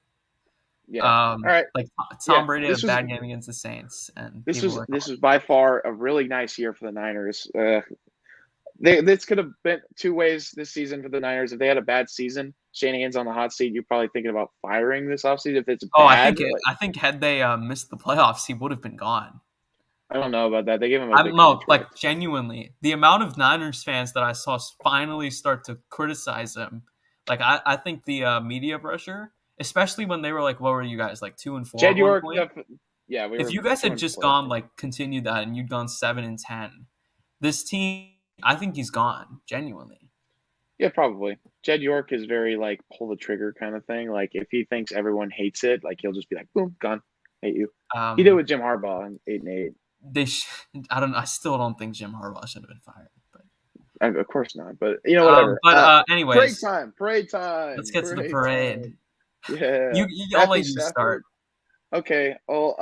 Yeah. All right. Like Tom Brady had a bad game against the Saints, and this was by far a really nice year for the Niners. This could have been 2 ways this season for the Niners. If they had a bad season, Shanahan's on the hot seat. You're probably thinking about firing this offseason. If it's bad, I think had they missed the playoffs, he would have been gone. I don't know about that. They gave him I don't know, like genuinely, the amount of Niners fans that I saw finally start to criticize him. Like I think the media pressure, especially when they were like, what were you guys, like 2-4? Jed York, yeah. If you guys had just gone like continued that and you'd gone 7-10, this team, I think he's gone genuinely. Yeah, probably. Jed York is very like pull the trigger kind of thing. Like if he thinks everyone hates it, like he'll just be like, boom, gone, hate you. He did with Jim Harbaugh in 8-8. I don't. I still don't think Jim Harbaugh should have been fired. But of course not. But whatever. Anyways, parade time. Let's get to the parade. Time. Yeah. I'll let you start. Okay. Well,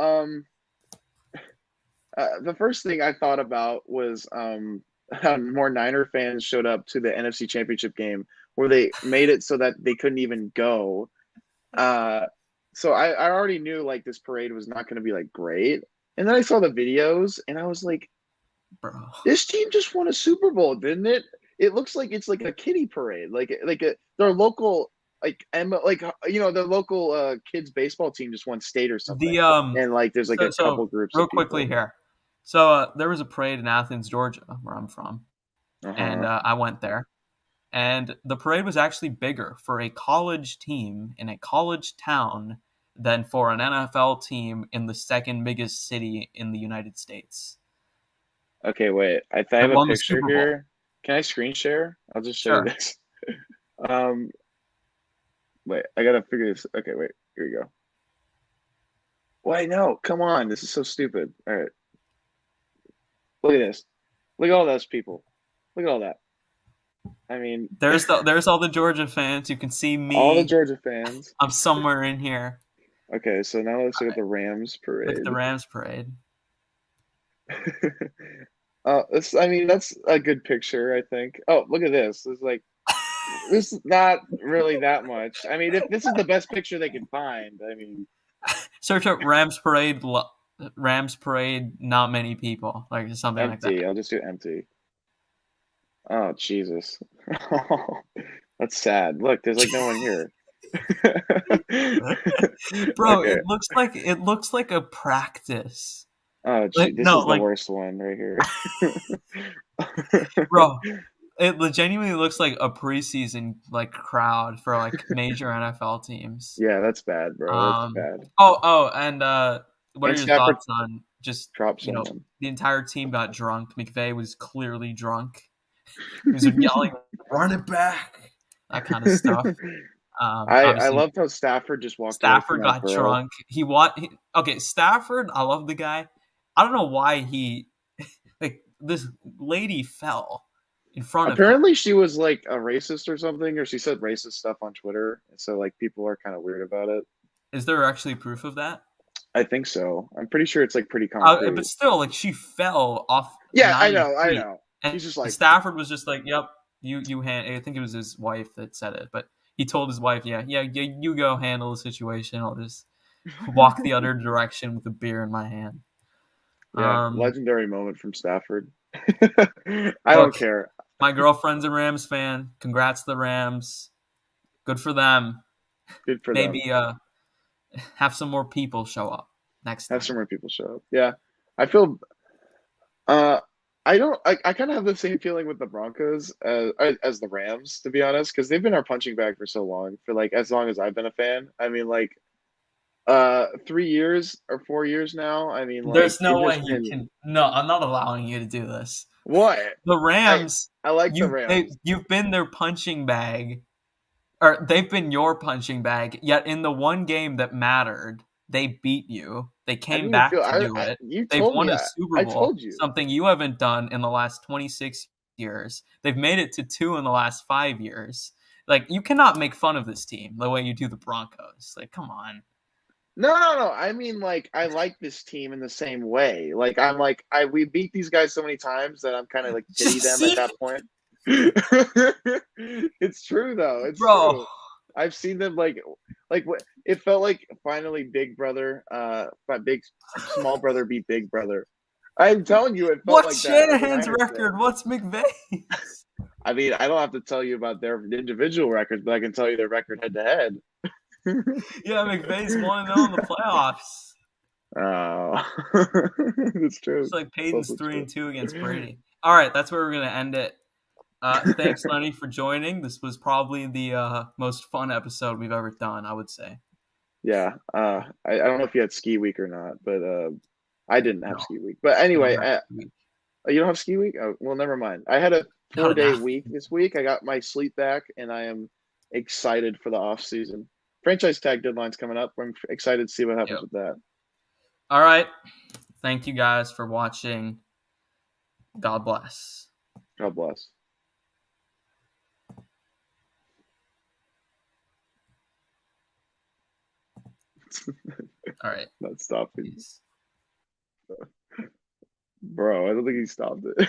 the first thing I thought about was more Niner fans showed up to the NFC Championship game where they made it so that they couldn't even go. So I already knew like this parade was not going to be like great. And then I saw the videos, and I was like, "Bro, this team just won a Super Bowl, didn't it? It looks like it's like a kiddie parade, their local, their local kids baseball team just won state or something. And like there's like a couple groups. Real quickly here, so there was a parade in Athens, Georgia, where I'm from, and I went there, and the parade was actually bigger for a college team in a college town than for an NFL team in the second biggest city in the United States. Okay, wait. I have a picture here. Can I screen share? I'll just show you this. Wait, I gotta figure this. Okay, wait. Here we go. Wait, no. Come on. This is so stupid. All right. Look at this. Look at all those people. Look at all that. I mean, there's all the Georgia fans. You can see me. All the Georgia fans. I'm somewhere in here. Okay, so now let's look at the Rams parade. Look at the Rams parade. That's a good picture, I think. Oh, look at this. It's like this is not really that much. I mean, if this is the best picture they can find, I mean, search up Rams parade. Rams parade. Not many people. Like something empty. Like that. I'll just do empty. Oh Jesus, that's sad. Look, there's like no one here. Bro, okay. It looks like a practice. Oh, this is the worst one right here. Bro, it genuinely looks like a preseason like crowd for like major NFL teams. Yeah, that's bad, bro. That's bad. And what are your thoughts on just the entire team got drunk? McVay was clearly drunk. He was yelling, "Run it back!" That kind of stuff. I loved how Stafford just walked. Stafford got drunk. Stafford. I love the guy. I don't know why this lady fell in front of him. Apparently she was like a racist or something, or she said racist stuff on Twitter, so like people are kind of weird about it. Is there actually proof of that? I think so. I'm pretty sure it's like pretty concrete. But still, like she fell off. Yeah, I know. And he's just like Stafford was just like, "Yep, you I think it was his wife that said it, but he told his wife, yeah, you go handle the situation. I'll just walk the other direction with a beer in my hand." Yeah, legendary moment from Stafford. I don't care. My girlfriend's a Rams fan. Congrats to the Rams. Good for them. Good for them. Maybe have some more people show up next time. Have some more people show up. Yeah. I feel I don't. I kind of have the same feeling with the Broncos as the Rams, to be honest, because they've been our punching bag for so long, for like as long as I've been a fan. I mean, like 3 years or 4 years now. I mean, like There's no they've way just you been can. No, I'm not allowing you to do this. what The I Rams, I like the Rams. you've been their punching bag, or they've been your punching bag. Yet in the one game that mattered, they beat you. They I didn't came even feel. back to do it. You They've told won me. a Super I Bowl, told you. something you haven't done in the last 26 years. They've made it to 2 in the last 5 years. Like, you cannot make fun of this team the way you do the Broncos. Like, come on. No. I mean, like, I like this team in the same way. Like, I'm like, we beat these guys so many times that I'm kind of like pity them at See, that point. It's true though. It's bro. true. I've seen them like what it felt like finally big small brother beat big brother. I'm telling you, it felt like What's that as a Shanahan's Niners record? fan. What's McVay's? I mean, I don't have to tell you about their individual records, but I can tell you their record head to head. Yeah, McVay's 1-0 in the playoffs. Oh, it's true. It's like It's Peyton's also 3-2 against true. Brady. All right, that's where we're gonna end it. Thanks, Lenny, for joining. This was probably the most fun episode we've ever done, I would say. Yeah. I don't know if you had ski week or not, but I didn't have No, ski week. But I don't anyway, have to week. you don't have ski week? Oh, well, never mind. I had a Not 4-day enough. week this week. I got my sleep back, and I am excited for the off season. Franchise tag deadline's coming up. I'm excited to see what happens Yep. with that. All right. Thank you guys for watching. God bless. God bless. All right. Not stopping. Peace. Bro, I don't think he stopped it.